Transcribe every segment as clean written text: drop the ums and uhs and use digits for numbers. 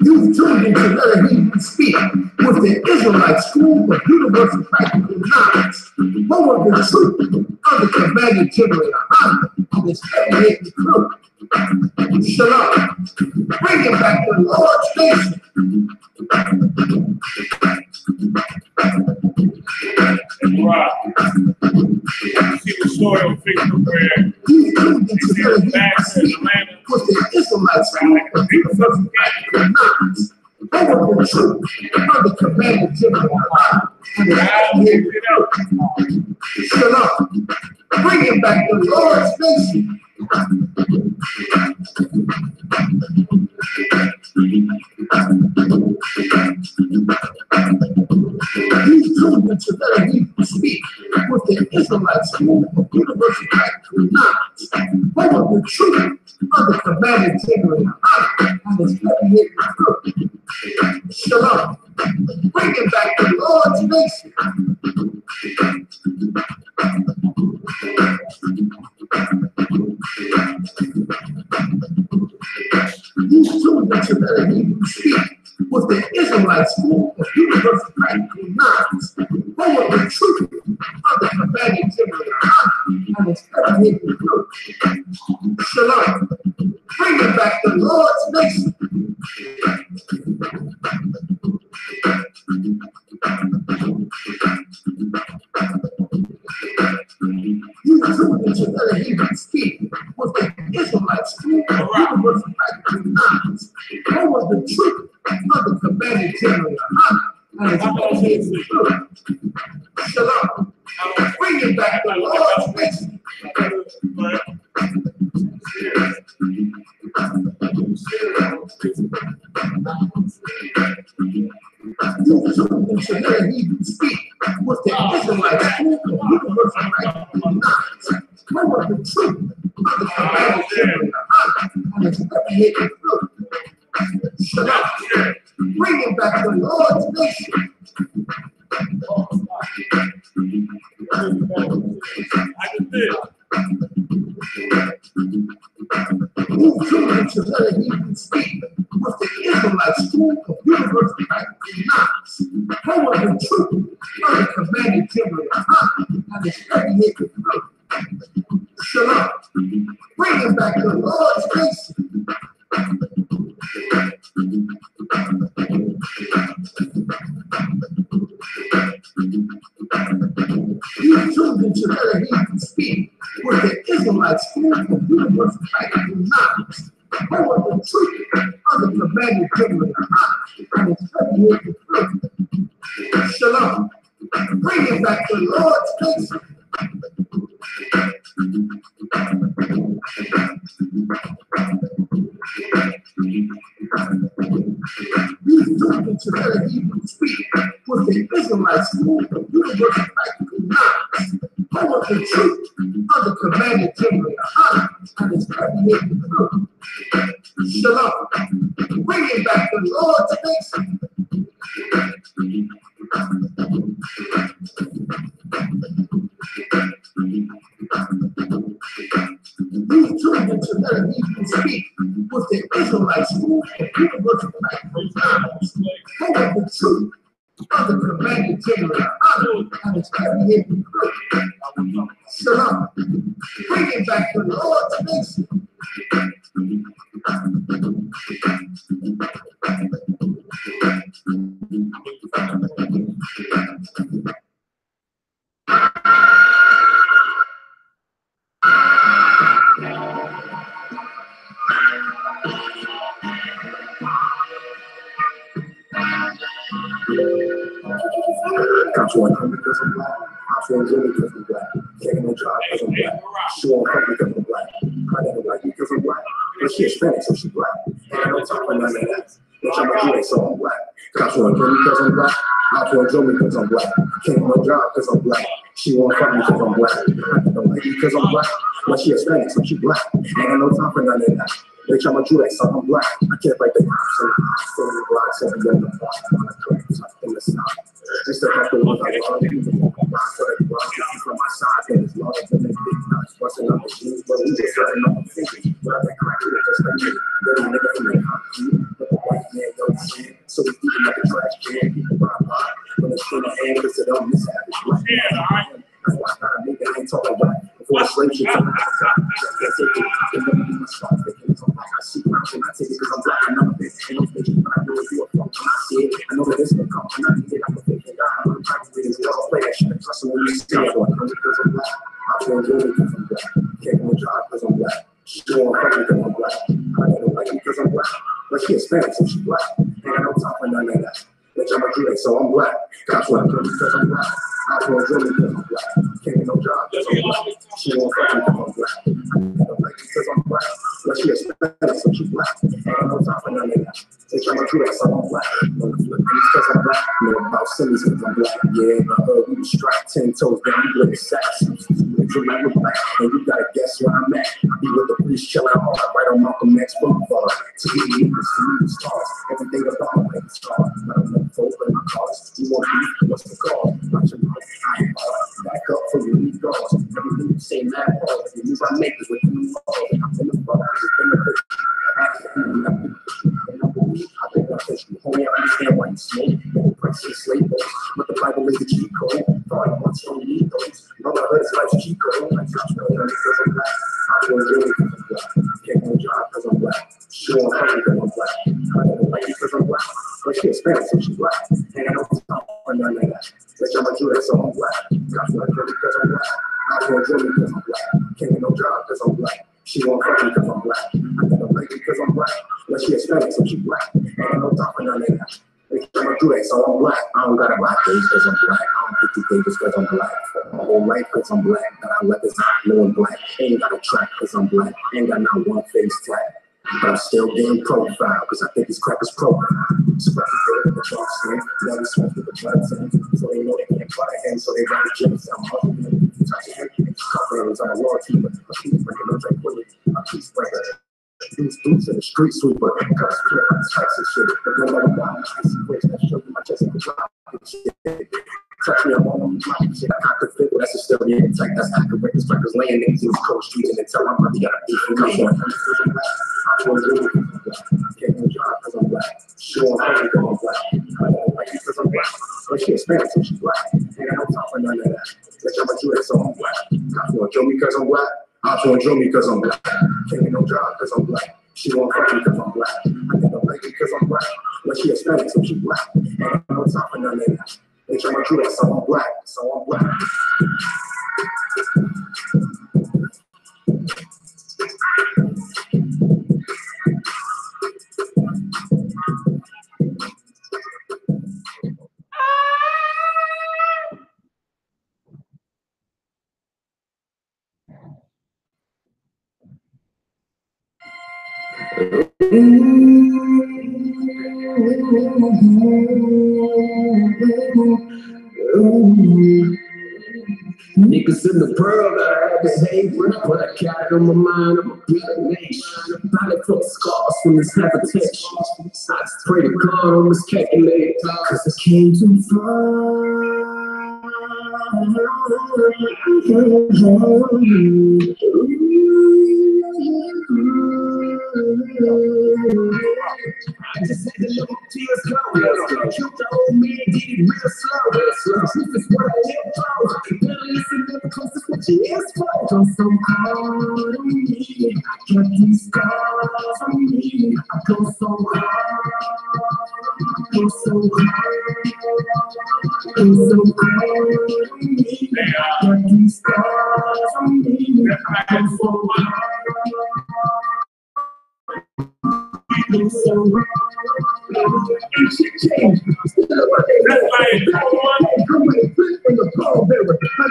You've tuned into Let Him Speak with the Israelite School of Universal Practical Knowledge. Forward the truth under Commander General YAHANNA and his heavy-hitting crew. Shalom. Bringing back the Lord's nation. Right. See the story on Facebook where You've tuned into Let Him Speak with the Israelite School of Universal Practical Knowledge. Forward the truth under Commander General YAHANNA and his heavy-hitting crew. Shalom. Bringing back the Lord's nation. He's tuned into Let Him Speak with the Israelite School of Universal Practical Knowledge. Forward the truth under Commander General YAHANNA and his heavy-hitting crew. Shalom. Bringing back the Lord's nation. He's tuned into Let Him Speak with the Israelite School of Universal Practical Knowledge. Forward the truth under Commander General YAHANNA and his heavy-hitting crew. Shalom. Bringing back the Lord's nation. You tuned into Let Him Speak with the Israelite School of Universal Practical Knowledge. Forward the truth under Commander General YAHANNA and his heavy-hitting crew. Shalom. Bringing back the Lord's nation. You tuned into Let Him Speak with the Israelite School of Universal Practical Knowledge. Forward the truth under Commander General YAHANNA and his heavy-hitting crew. Shalom. Bringing back the Lord's nation. You tuned into Let Him Speak with the Israelite School of Universal Practical Knowledge. Forward the truth under Commander General YAHANNA and his heavy-hitting crew. Shalom. Bringing back the Lord's nation. You tuned into Let Him Speak with the Israelite School of Universal Practical Knowledge. Forward the truth under Commander General YAHANNA and his heavy-hitting crew. Shalom. Bringing back the Lord's nation. You tuned into Let Him Speak with the Israelite School of Universal Practical Knowledge. Forward the truth under Commander General YAHANNA and his heavy-hitting crew. Shalom. Bringing back the Lord's nation. You tuned into Let Him Speak with the Israelite School of Universal Practical Knowledge. Forward the truth under Commander General YAHANNA and his heavy-hitting crew. Shalom. Bringing back the Lord's nation. Cops want to come because I'm black. Cops want to really because I'm black. Taking no job because I'm black. She won't come because I'm black. I never like you because I'm black. But she Hispanic, so she black. Ain't no time for none of that. Bitch, I'm a Jew, so I'm black. Cops want to kill me because I'm black. Cops want to kill me because I'm black. Can't get no job because I'm black. She won't fuck me because I'm black. I don't like you because I'm black. But she Hispanic, so she black. Ain't no time for none of that. Bitch, I'm a Jew, so I'm black. I can't fight the cops. So the blocks, so the other blocks. In the south. It's the fact that I love you from my side. busting up the shoes, but we just starting up the fingers. But I think crack it just like me. Dirty nigga from the concrete, but the white man don't see. So we eating like a trash can. People buy pop. When it's in the hand, cause it don't miss habit. That's why I nigga ain't talking about before the slave shit. I can't take it. I can never be my spot. They can't talk like I see my shit. I take it cause I'm black and I'm a bitch. Ain't no bitch, but I do it for a funk. When I see it, I know that this will come. When I need it, I'm a bitch. I'm a practice with it. I'll play that shit. Trust me when you see it. I'm because I'm black. I feel good because I'm black. Can't go job because I'm black. She don't want to because I'm black. I don't like it because I'm black. But she Hispanic, so she black. Ain't got no top for none of that. Bitch, I'm a Jew, so I'm black. That's why I come because I'm black. I feel good because I'm black. Can't get no job because I'm black. She don't fuck me because I'm black. I don't like it because I'm black. But she Hispanic, so she black. Ain't got no top for none of that. Bitch, I'm a Jew, so I'm black. No Philippines because I'm black. No about Simmons because I'm black. Yeah, in the hood, we strapped 10 toes down. We with the sacks. You might look back, and you gotta guess where I'm at. I be with the police chilling hard, right on Malcolm X Boulevard. To be leaders, to meet the stars. Every day the ball like a star. I don't want to fold in my cars. You want me? What's the call? Watch your mouth. I ain't hard. Back up for your lead dogs. Everything you say, mad hard. You move I make is with the new laws. I'm in the ball. It's been the bitch. I think I fish you. Homie, I understand why you smoke. No priceless labels. But the Bible is the cheat code. Thought I once don't need those. Brotherhood is life's cheat code. I touch no one because I'm black. I feel good because I'm black. Can't no job because I'm black. She don't fuck because I'm black. I don't like it because I'm black. But she Hispanic, so she black. Ain't got no time for none of that. Bitch, I'm a Jew, so I'm black. Got you like because I'm black. I feel good because I'm black. Can't get no job because I'm black. She won't fuck me because I'm black. I don't like it because I'm black. But she Hispanic, so she black. Ain't got no time for none of that. I'm a Jew, so I'm black. I don't got a black face because I'm black. I don't pick 2 papers because I'm black. My whole life because I'm black. But I let this out blowing black. Ain't got a track because I'm black. Ain't got not one face tag. But I'm still getting profile because I think these crackers profile. So I can the chalk stand. Never smoke with the blood tank. So they know they can't fight him. So they run the gym. So I'm hustling. Touch your hand. Coverings. I'm a law keeper. A peace breaker. No drink bullet. A peace breaker. These boots in the street sweeper, cuts clear my types of shit. But then I'm about my icy waist, that show you my chest and drop shit. Touch me, I'm on my shit. I got the fit, but that's still the intact. That's accurate. This records laying niggas in these cold streets and they tell my brother, you gotta beat for me. I feel good because I'm black. Can't no job because I'm black. She won't fuck me because I'm black. I don't like it because I'm black. But she Hispanic, so she black. Ain't got no time for none of that. Bitch, I'm a Jew, so I'm black. I feel kill me because I'm black. I feel kill me because I'm black. Can't get no job because I'm black. She won't fuck me because I'm black. I don't like it because I'm black. But she Hispanic, so she black. Ain't got no time for none of that. Bitch, I'm a Jew, so I'm black. So I'm black. Niggas in the world that I have behavior, but I got it on my mind, I'm a big nation. Probably from scars from this habitation. I just pray to God on this calculator, cause I came too far. I just had to let my tears go. Killed the old man, did it real slow. Truth is what I live for. Better listen up close to what you ask for. I'm so hard on me. I got these scars on me. I go so hard. I go so hard. I go so hard on me. I got these scars on me. I go so hard. I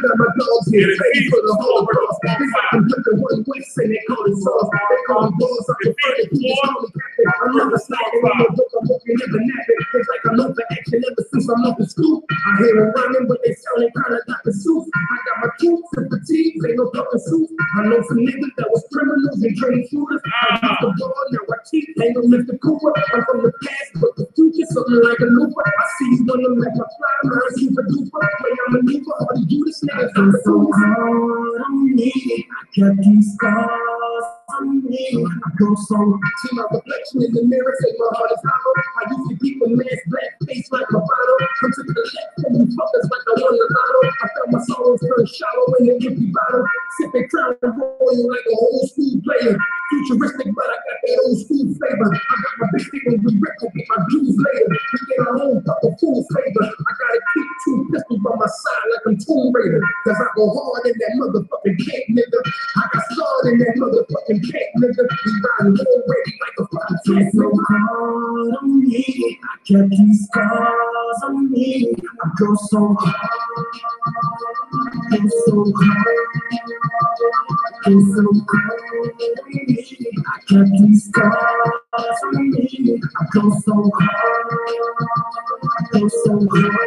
got my dogs here, ready for the whole cross. They fucking put the one way, say they call it sauce. They call it balls, I'm the first to just call it captain. I'm never slacking on the book, I'm looking never napping. It's like I'm up for action ever since I'm up in school. I hear them running, but they sounding kinda like a suit. I got my troops and fatigue, they no fucking suit. I know some niggas that was criminals and trained shooters. I used the ball, now I cheat, they don't lift the Cooper. I'm from the past, but the future, something like a looper. I see you on them like a fly, man, super duper. When I maneuver, all the Judas niggas, I'm so hard on me. I got these scars on me. I go so, see my reflection in the mirror, say my heart is hollow. I used to keep a man's black face like a bottle. Come to the left from you fuckers like I won the lotto. I felt my sorrows turn shallow in an empty bottle. Sipping Crown Royal like a old school player. Futuristic, but I got that old school flavor. I got my big thing when we rip and get my dues later. We get our own fucking fool's favor. I gotta keep 2 pistols by my side like I'm Tomb Raider. Cause I go hard in that motherfucking cake, nigga. I got starred in that motherfucking cake, nigga. We riding already like a fucking tank. So hard on me. I kept these scars on me. I go so hard. I go so hard. I go so hard. I kept these scars on me. I go so hard. I go so hard.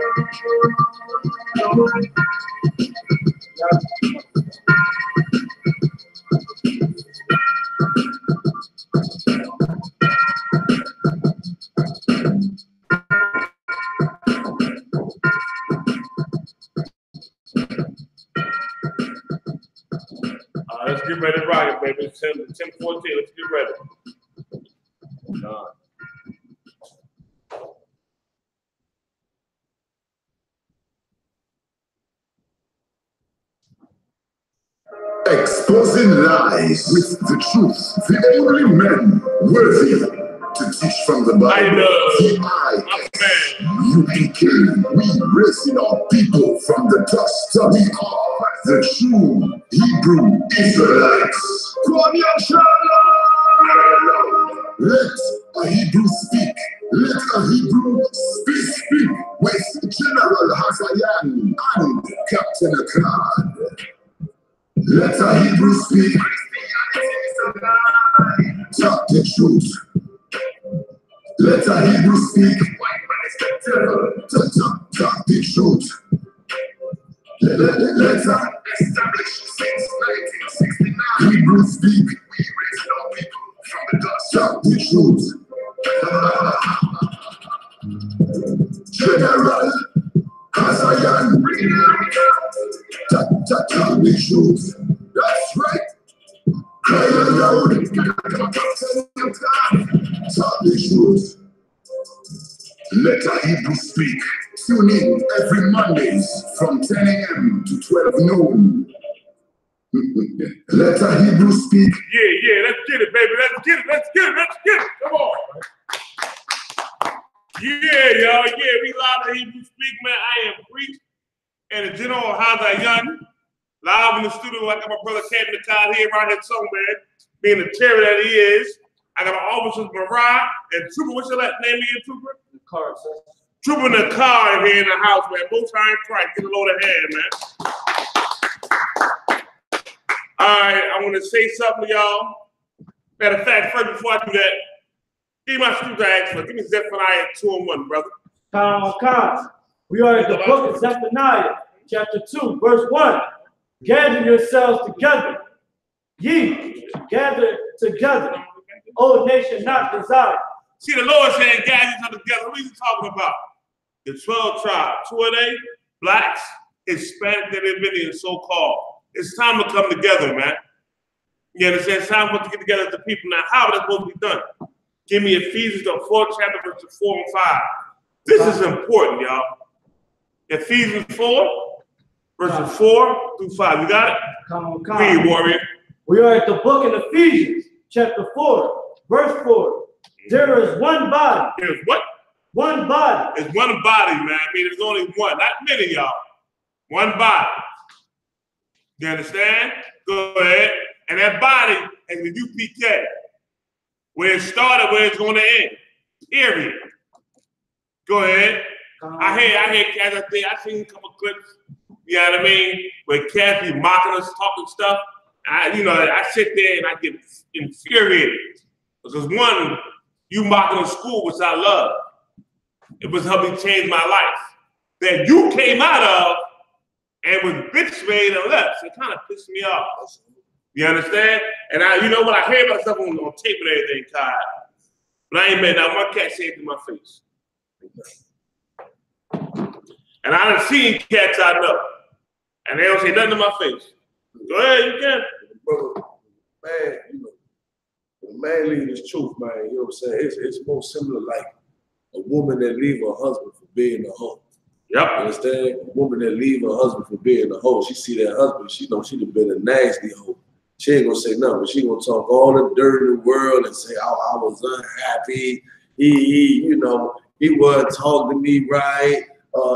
Let's get ready to rock it, baby. 10:14. Let's get ready. Exposing lies with the truth. The only men worthy to teach from the Bible. The I.S.U.P.K. We raising our people from the dust. We are the true Hebrew Israelites. Let a Hebrew speak. Let a Hebrew speak with General Hazayan and Captain Akkad. Let a Hebrew speak. Talk the truth. Let a Hebrew speak. Talk the truth. Let a establish since 1969. Hebrew speak. We raised our people from the dust. Talk the truth. General Hazayan. Talk the truth. That's right. Cry aloud. Talk the truth. Let a Hebrew speak. Tune in every Mondays from 10 a.m. to 12 noon. Let a Hebrew speak. Yeah, let's get it, baby. Let's get it. Come on. Yeah, y'all. Yeah, we live at Hebrew Speak, man. I am Preach and the General Hazayan. Live in the studio, I got my brother Captain Akkad here, right here somewhere, being the terror that he is. I got my officers, Mariah and Trooper. What's your last name again, Trooper? Akkad, sir. Trooper and Akkad here in the house, man. Both time Christ. Get a load of hand, man. All right, I want to say something to y'all. Matter of fact, first, before I do that, give me my scripture I asked for. Give me Zephaniah 2:1, brother. Akkad. We are in the book of Zephaniah, chapter 2, verse 1. Gather yourselves together, ye gather together, O nation not desired. See, the Lord saying, gather yourselves together. What are you talking about? The 12 tribes. Who are they? Blacks, Hispanic, Indian, so-called. It's time to come together, man. You understand? It's time for us to get together as a people. Now, how is that supposed to be done? Give me Ephesians, the 4th chapter, verses 4 and 5. This is important, y'all. Ephesians 4. Verses 4 through 5. You got it? Come on. Read, warrior. We are at the book in Ephesians, chapter 4, verse 4. There is one body. There's what? One body. There's one body, man. I mean, there's only one. Not many, y'all. One body. You understand? Go ahead. And that body is the UPK. Where it started, where it's going to end. Period. Go ahead. I seen a couple clips. You know what I mean? Where Kathy mocking us, talking stuff. I sit there and I get infuriated. Because one, you mocking in school, which I love. It was helping change my life. That you came out of and was bitch made and left. So it kind of pissed me off. You understand? And you know what? I hear about stuff on tape and everything, Kai. But I ain't made that one cat say it to my face. And I done seen cats I know, and they don't say nothing to my face. Go ahead, you can. Brother, man, you know, mainly this truth, man. You know what I'm saying? It's more similar like a woman that leave her husband for being a hoe. Yep. You understand? A woman that leave her husband for being a hoe. She see that husband, she know she'd have been a nasty hoe. She ain't gonna say nothing, but she gonna talk all the dirt in the world and say, oh, I was unhappy. He you know, he wasn't talking to me right.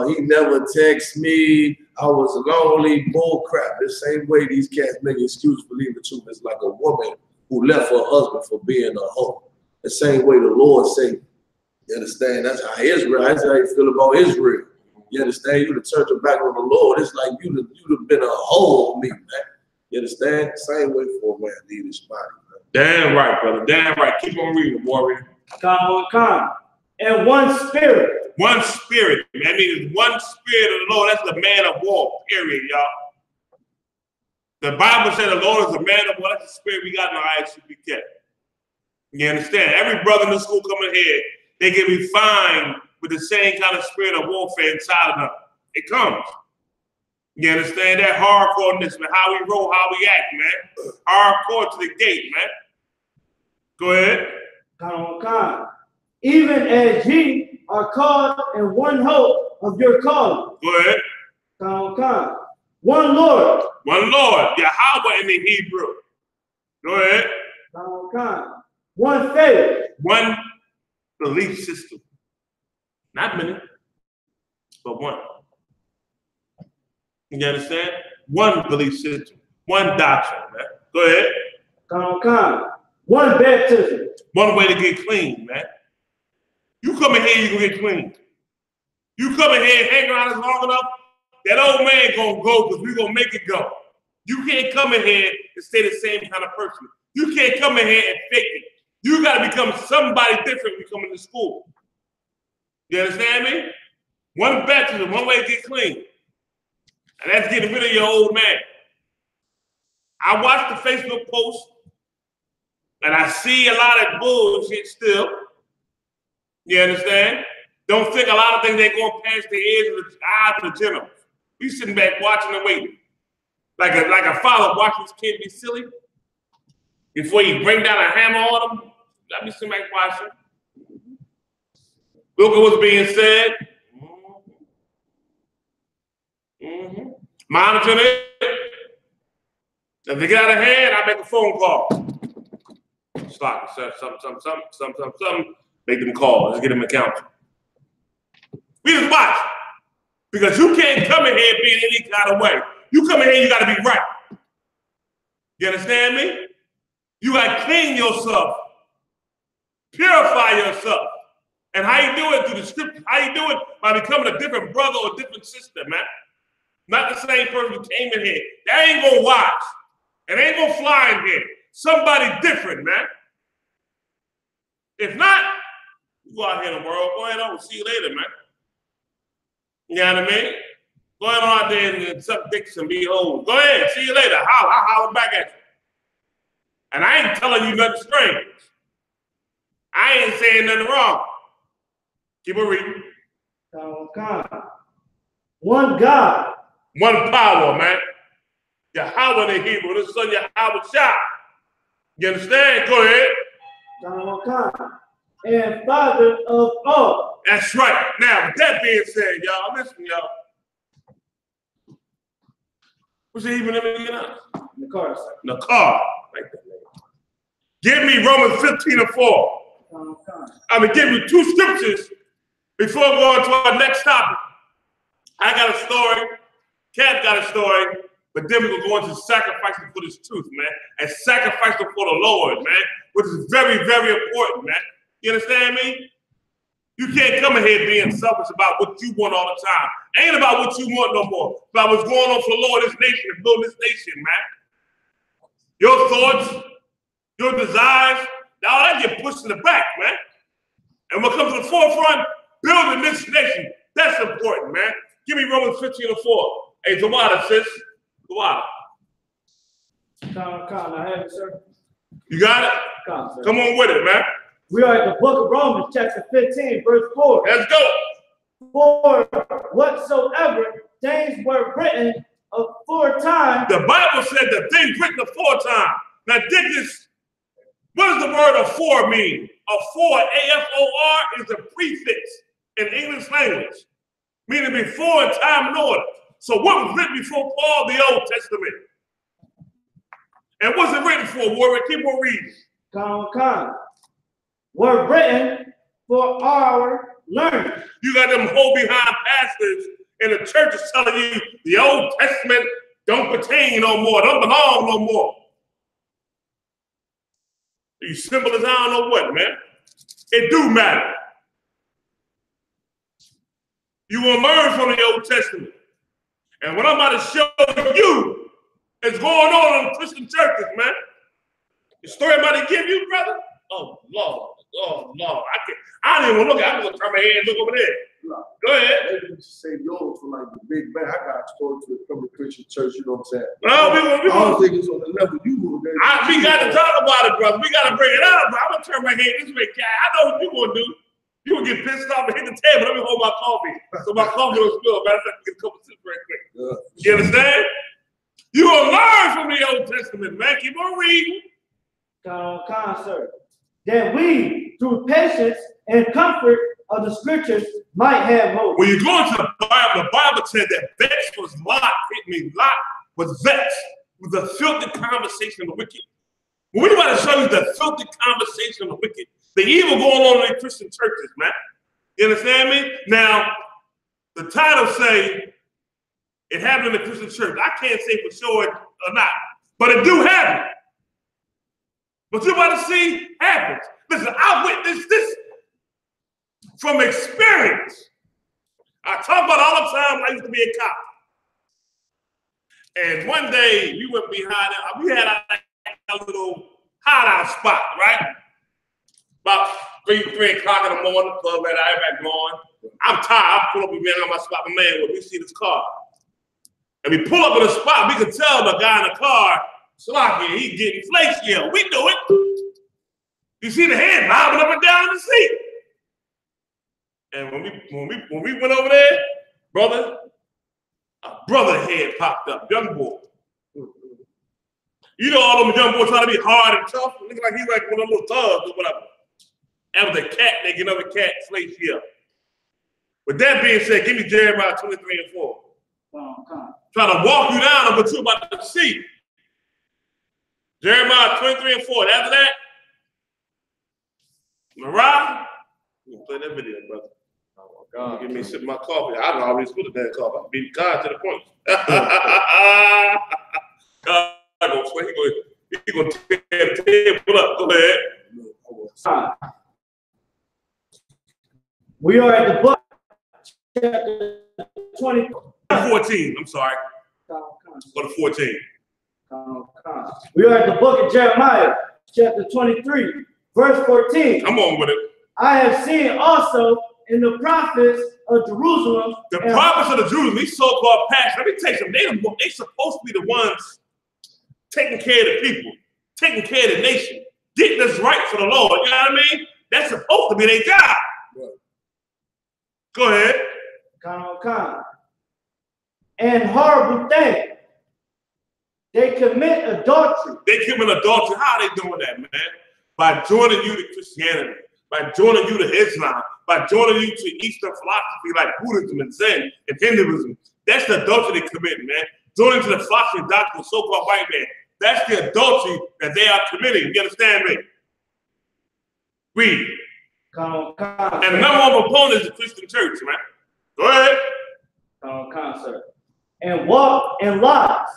He never text me. I was lonely. Bull crap. The same way these cats make excuses for leaving the truth. It's like a woman who left her husband for being a hoe. The same way the Lord say, you understand? That's how Israel. That's how you feel about Israel. You understand? You to turn your back on the Lord. It's like you'd have been a hoe on me, man. You understand? Same way for a man leave his body, man. Damn right, brother. Damn right. Keep on reading, warrior. Come. And one spirit. One spirit. That means one spirit of the Lord. That's the man of war, period, y'all. The Bible said the Lord is a man of war. That's the spirit we got in the I.S.U.P.K. You understand? Every brother in the school coming here, they get refined with the same kind of spirit of warfare inside of them. It comes. You understand that? Hardcoreness, man. How we roll, how we act, man. Hardcore to the gate, man. Go ahead. Come. Even as ye are called in one hope of your calling. Go ahead. Come. One Lord. One Lord. Yahweh in the Hebrew. Go ahead. Come. One faith. One belief system. Not many, but one. You understand? One belief system. One doctrine, man. Go ahead. Come. One baptism. One way to get clean, man. You come in here, you gonna get clean. You come in here and hang around us long enough, that old man gonna go because we gonna make it go. You can't come in here and stay the same kind of person. You can't come in here and fake it. You gotta become somebody different when you come into school. You understand me? One baptism, one way to get clean. And that's getting rid of your old man. I watch the Facebook post and I see a lot of bullshit still. You understand? Don't think a lot of things ain't going past the ears of the eyes of the generals. We sitting back watching and waiting. Like a father watching his kid be silly. Before you bring down a hammer on them, let me sit back watching. Look at what's being said. Monitoring it. If they get out of hand, I make a phone call. Stop. Something. Make them call. Let's get them accounted. We just watch. Because you can't come in here being any kind of way. You come in here, you got to be right. You understand me? You got to clean yourself. Purify yourself. And how you do it? Through the scripture. How you do it? By becoming a different brother or a different sister, man. Not the same person who came in here. That ain't going to watch. It ain't going to fly in here. Somebody different, man. If not, you go out here in the world. Go ahead on. See you later, man. You know what I mean? Go ahead on out there and suck dicks and be old. Go ahead. See you later. I'll holler back at you. And I ain't telling you nothing strange. I ain't saying nothing wrong. Keep it reading. One God. One power, man. Yahweh in the Hebrew. This son Yahweh Shah. You understand? Go ahead. And Father of all. That's right. Now, with that being said, y'all, listen, y'all. What's the Hebrew name again? Nakar. Nakar. Like that name. Give me Romans 15:4. I'm going to give you two scriptures before going to our next topic. I got a story. Cat got a story. But then we're going to go into sacrificing for this truth, man. And sacrificing for the Lord, man. Which is very, very important, man. You understand me? You can't come in here being selfish about what you want all the time. Ain't about what you want no more. It's about what's going on for the Lord, this nation, and build this nation, man. Your thoughts, your desires, all that get pushed in the back, man. And what comes to the forefront, building this nation. That's important, man. Give me Romans 15:4. Hey, Tawada, sis. Tawada. I have it, sir. You got it? Come on with it, man. We are at the book of Romans, chapter 15, verse 4. Let's go. For whatsoever things were written aforetime. The Bible said the things written aforetime. Now, dig this. What does the word afore mean? Afore, A-F-O-R, is a prefix in English language, meaning before in time and order. So what was written before Paul, the Old Testament? And what's it written for, Warwick? Keep on reading. Were written for our learning. You got them hold behind pastors in the churches telling you the Old Testament don't pertain no more, don't belong no more. You simple as I don't know what, man. It do matter. You will learn from the Old Testament. And what I'm about to show you is going on in Christian churches, man. The story I'm about to give you, brother. Oh, Lord. Oh, Lord. I don't even look at it. I'm going to turn my head and look over there. Go ahead. Maybe you say yours for like the big bang. I got a story to from the Christian church, you know what I'm saying? No, I don't think it's on the level you were. We got to talk about it, brother. We got to bring it up. I'm going to turn my head this way, guy. I know what you're going to do. You will get pissed off and hit the table. Let me hold my coffee. So my coffee will spill. Matter of fact, get a couple sips right quick. You understand? You will learn from the Old Testament, man. Keep on reading. Sir. That we, through patience and comfort of the scriptures, might have hope. When you go into the Bible said that Vex was Lot. It means Lot was vexed with the filthy conversation of the wicked. When we about to show you the filthy conversation of the wicked, the evil going on in Christian churches, man. You understand me? Now, the title say it happened in the Christian church. I can't say for sure or not, but it do happen. What you're about to see happens. Listen, I witnessed this from experience. I talk about it all the time when I used to be a cop. And one day we went behind it. We had a little hideout spot, right? About 3 o'clock in the morning, the club had everybody going. I'm tired. I pull up behind my spot. My man, we see this car. And we pull up in the spot. We could tell the guy in the car, Slocky, he getting flaky. We do it. You see the hand bobbing up and down in the seat. And when we went over there, brother, a brother head popped up, young boy. You know all them young boys trying to be hard and tough, looking like he like one of those little thugs or whatever. And with a cat, they get another cat flaky up. With that being said, give me Jeremiah 23 and 4. Trying to walk you down on what you're about to see. Jeremiah 23 and 4. After that, Mariah, you play that video, brother. Oh my God. Give me a sip of my coffee. I don't always put that coffee. I beat God to the point. God gonna swear he gonna tear the table up. Go ahead. We are at the book, chapter 20. 14. I'm sorry. Go to 14. We are at the book of Jeremiah, chapter 23, verse 14. Come on with it. I have seen also in the prophets of Jerusalem. The prophets of the Jews, these so-called pastors, let me tell you something. They supposed to be the ones taking care of the people, taking care of the nation, getting us right for the Lord. You know what I mean? That's supposed to be their job. Right. Go ahead. And horrible thing. They commit adultery. They commit adultery. How are they doing that, man? By joining you to Christianity, by joining you to Islam, by joining you to Eastern philosophy like Buddhism and Zen and Hinduism. That's the adultery they commit, man. Joining to the philosophy doctrine of so-called white man. That's the adultery that they are committing. You understand me? Read. And the number one opponent is the Christian church, man. Go ahead. And walk in lies.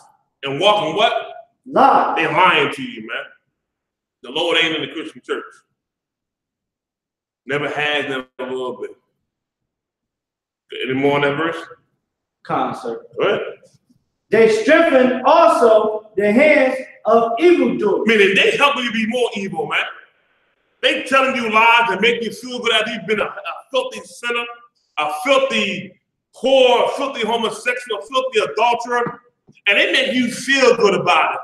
And walk in what? Lies. They're lying to you, man. The Lord ain't in the Christian church. Never has, never will be. Any more on that verse? Concert. Go ahead. They strengthen also the hands of evildoers. Meaning they helping you be more evil, man. They telling you lies and make you feel good after you've been a filthy sinner, a filthy whore, a filthy homosexual, a filthy adulterer, and they make you feel good about it.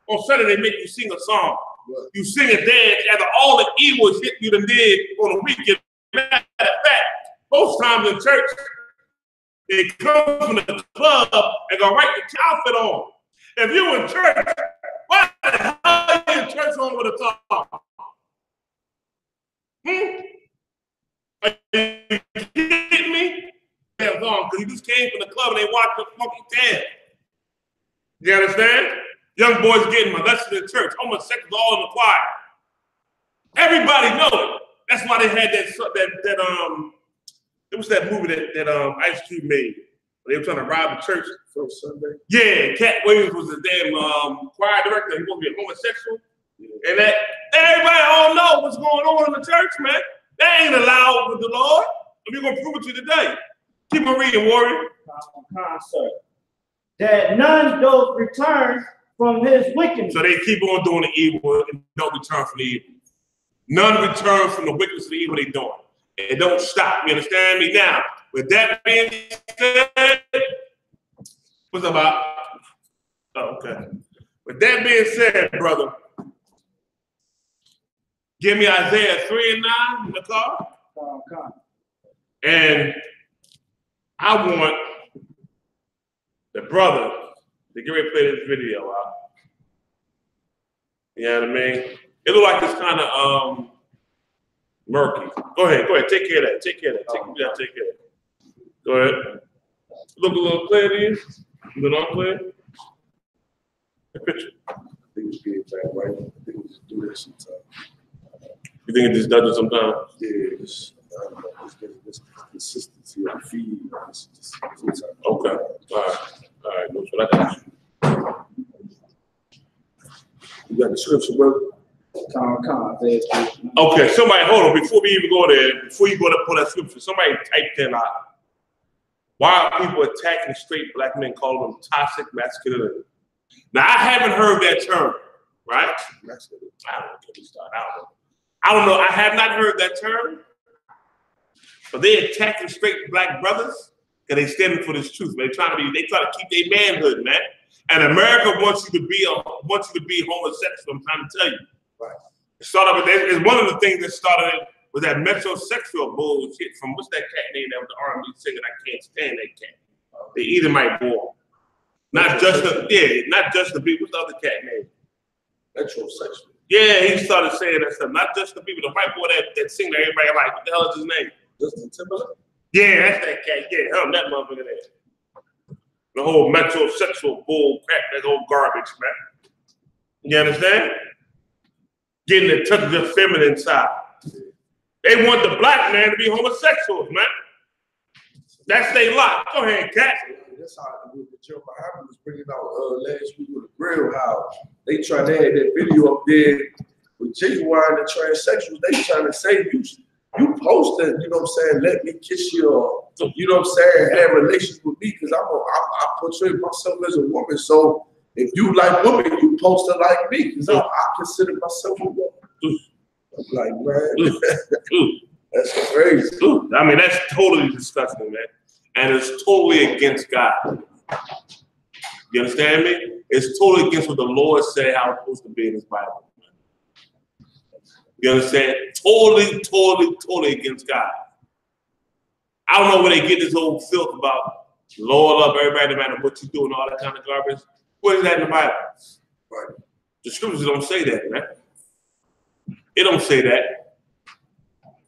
On Sunday, they make you sing a song. Right. You sing and dance after all the evil shit you done did on the weekend. Matter of fact, most times in church, they come from the club and go right the outfit on. If you in church, why the hell are you in church on with a top? Are you kidding me? They're gone because he just came from the club and they watched the funky tail. You understand? Young boys getting molested in church, homosexuals all in the choir. Everybody know it. That's why they had it was that movie that I.S.U.P.K made. They were trying to rob a church. First Sunday. Yeah, Cat Williams was the damn choir director. He was going to be a homosexual. And that everybody all know what's going on in the church, man. That ain't allowed with the Lord. And we're going to prove it to you today. Keep on reading, warrior. Concert. That none doth return from his wickedness. So they keep on doing the evil and don't return from the evil. None return from the wickedness of the evil they're doing. And don't stop. You understand me? Now, with that being said, what's about? Oh, okay. With that being said, brother, give me Isaiah 3 and 9 in the car. And I want the brother to get ready to play this video out. You know what I mean? It look like it's kind of murky. Go ahead, take care of that. Take care of that. Take care of that. Go ahead. Look a little clear to you. Is it all clear? The picture. I think it's getting bad, right? I think we just do this sometimes. You think it just does it sometimes? Yeah, it's getting this consistency of feed. Okay. All right. That's what I got. You got the scripture, brother? Okay, somebody, hold on. Before we even go there, before you go to pull that scripture, somebody typed in why are people attacking straight black men, calling them toxic masculinity? Now, I haven't heard that term, right? I don't know. I have not heard that term. But they're attacking straight black brothers because they standing for this truth. They try to keep their manhood, man. And America wants you to be homosexual. I'm trying to tell you. Right. It's one of the things that started with that metrosexual bullshit from what's that cat name that was the R&B singer? I can't stand that cat. The Edomite boy. Not just the people. What's the other cat name? Metrosexual. Yeah, he started saying that stuff. Not just the people. The white boy that singer that everybody like. What the hell is his name? Justin Timberlake. Yeah, that's that cat. Yeah, that motherfucker there. The whole metrosexual bull crap, that old garbage, man. You understand? Getting the touch of the feminine side. They want the black man to be homosexuals, man. That's their lot. Go ahead, cat. That's how GEN.YAHANNA was bringing out last week with the grill house. They trying to have that video up there with GEN.YAHANNA and transsexuals. They trying to say you posted, you know what I'm saying, let me kiss you, or, you know what I'm saying, have relations with me, because I portray myself as a woman. So if you like women, you post it like me, because I consider myself a woman. I'm like, man, that's crazy. I mean, that's totally disgusting, man. And it's totally against God. You understand me? It's totally against what the Lord said how it's supposed to be in his Bible. You understand? Totally against God. I don't know where they get this old filth about Lord love everybody no matter what you do and all that kind of garbage. Where is that in the Bible? Right. The scriptures don't say that, man. It don't say that.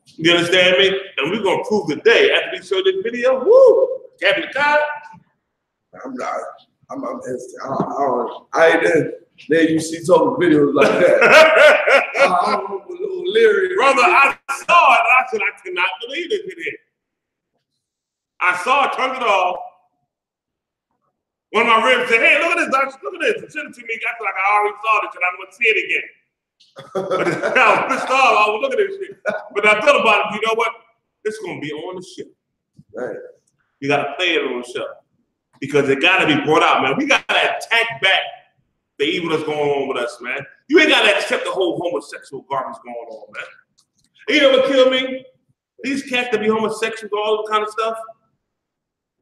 You understand me? And we're gonna prove today after we show this video. Woo! Captain God. I ain't there. You see talking videos like that. I'm a little leery. Brother, I saw it and I said, I cannot believe this video. I saw it, turned it off. One of my ribs said, hey, look at this, Doctor, look at this. It sent it to me. I feel like I already saw this and I'm gonna see it again. But I was pissed off. I was looking at this shit. But I thought about it, you know what? It's gonna be on the show. Right. You gotta play it on the show. Because it gotta be brought out, man. We gotta attack back the evil that's going on with us, man. You ain't gotta accept the whole homosexual garbage going on, man. And you know what killed me? These cats that be homosexual, all that kind of stuff,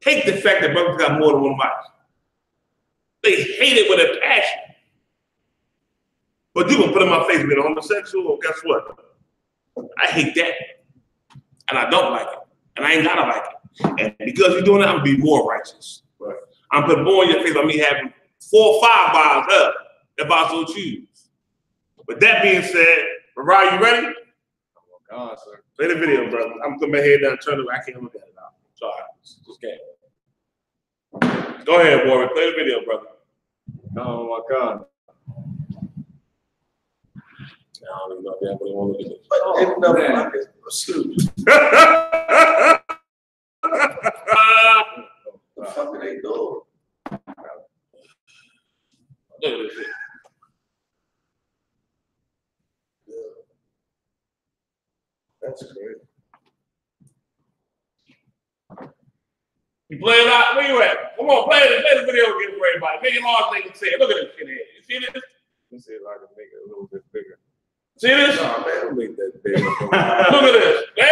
hate the fact that brothers got more than one wife. They hate it with a passion. But you gonna put in my face being a homosexual, well, guess what? I hate that. And I don't like it. And I ain't gotta like it. And because you're doing that, I'm gonna be more righteous. Right. I'm putting more in your face by me having 4 or 5 bars up if I so choose. With that being said, Mariah, you ready? Oh God, sir. Play the video, brother. I'm putting my head down, turn it. I can't look at it now. Sorry. Just can't. Go ahead, Warren. Play the video, brother. Oh my God. I don't even know if anybody want to look at it. Oh, man. What the fuck are they doing? Look at this shit. That's crazy. You play it out? Where you at? Come on, play the video again for everybody. Make it hard so they can see it. Look at this shit here. You see this? Let me see if I can make it a little bit bigger. See this? Nah, man, don't make that big. Look at this. They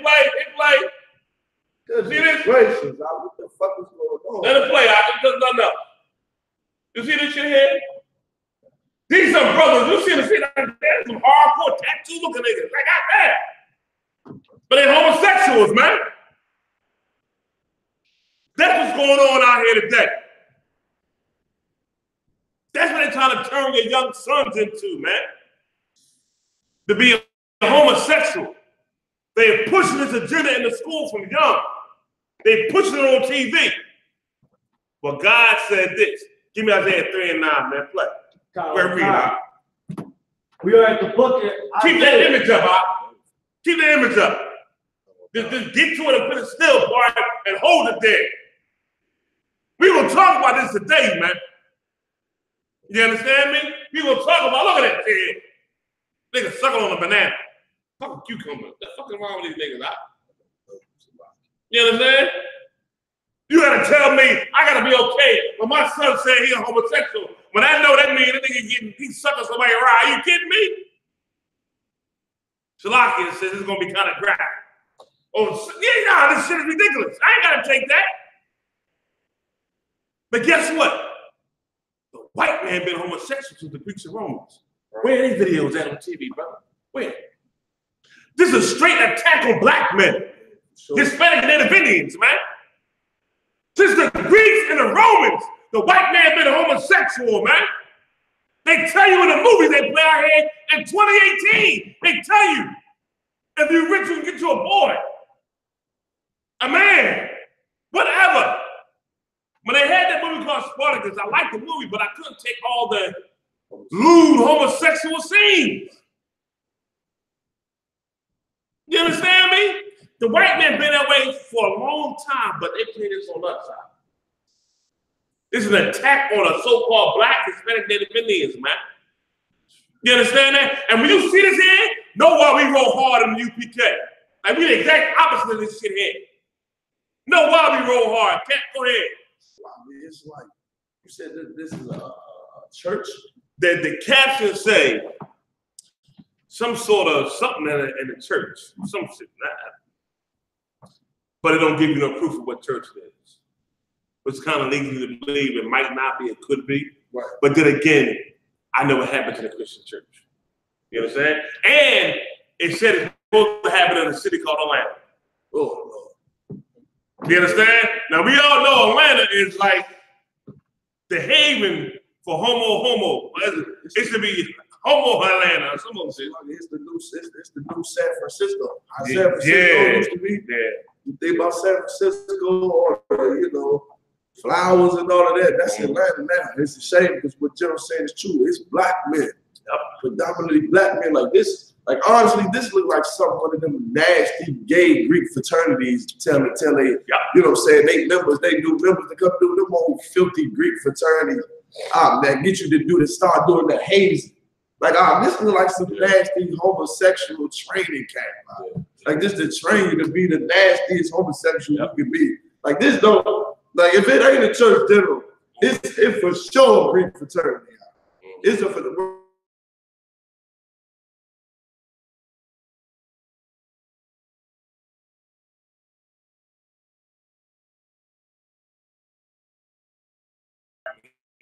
play. See this? Gracious, what the fuck is going on? Let it play. I can do nothing else. You see this shit here? These some brothers. You see the shit out there? Some hardcore tattoo looking niggas. Like that. But they homosexuals, man. That's what's going on out here today. That's what they're trying to turn your young sons into, man. To be a homosexual. They're pushing this agenda in the school from young. They're pushing it on TV. But God said this. Give me Isaiah 3 and 9, man. Play. Where read out. We are at the book. Keep that image up, Bob. Keep the image up. Just get to it and put it still, boy, and hold it there. We gonna talk about this today, man. You understand me? We gonna talk about, look at that kid. Nigga sucking on a banana. Fucking cucumber. What's fucking wrong with these niggas? You understand? You gotta tell me I gotta be okay when my son said he a homosexual. When I know that means that nigga he sucking somebody around. Are you kidding me? Shalaki says it's gonna be kind of graphic. Oh, yeah, nah, this shit is ridiculous. I ain't gotta take that. But guess what? The white man been homosexual to the Greeks and Romans. Where are these videos at on TV, brother? Where? This is a straight attack on black men. Sure. Hispanic and Native Indians, man. Since the Greeks and the Romans, the white man been a homosexual, man. They tell you in the movies they play out here in 2018. They tell you, if you're rich, you can get you a boy, a man, whatever. When they had that movie called Spartacus, I liked the movie, but I couldn't take all the lewd homosexual scenes. You understand me? The white man been that way for a long time, but they play this on us. This is an attack on a so-called black Hispanic Native Indians, man. You understand that? And when you see this here, know why we roll hard in the UPK. Like we the exact opposite of this shit here. Know why we roll hard. Go ahead. It's like, you said that this is a church? The caption say some sort of something in the church. Some shit. But it don't give you no proof of what church it is. Which kind of leads you to believe it might not be, it could be. Right. But then again, I know what happened to the Christian church. You understand? And it said it's supposed to happen in a city called Atlanta. Oh, Lord. You understand? Now, we all know Atlanta is like the haven for homo. It should be homo Atlanta or some of it. It's the new San Francisco. How San Francisco used to be. Yeah. You think about San Francisco or, flowers and all of that. That's Atlanta now. It's a shame because what General's saying is true. It's black men. Predominantly black men like this. Like, honestly, this look like one of them nasty gay Greek fraternities tell they, you know what I'm saying, they new members to come do them old filthy Greek fraternities that get you to start doing the haze. Like, this look like some nasty homosexual training camp. Like, this to train you to be the nastiest homosexual you can be. Like, this don't, like, if it ain't a church general, it's for sure a Greek fraternity. It's for the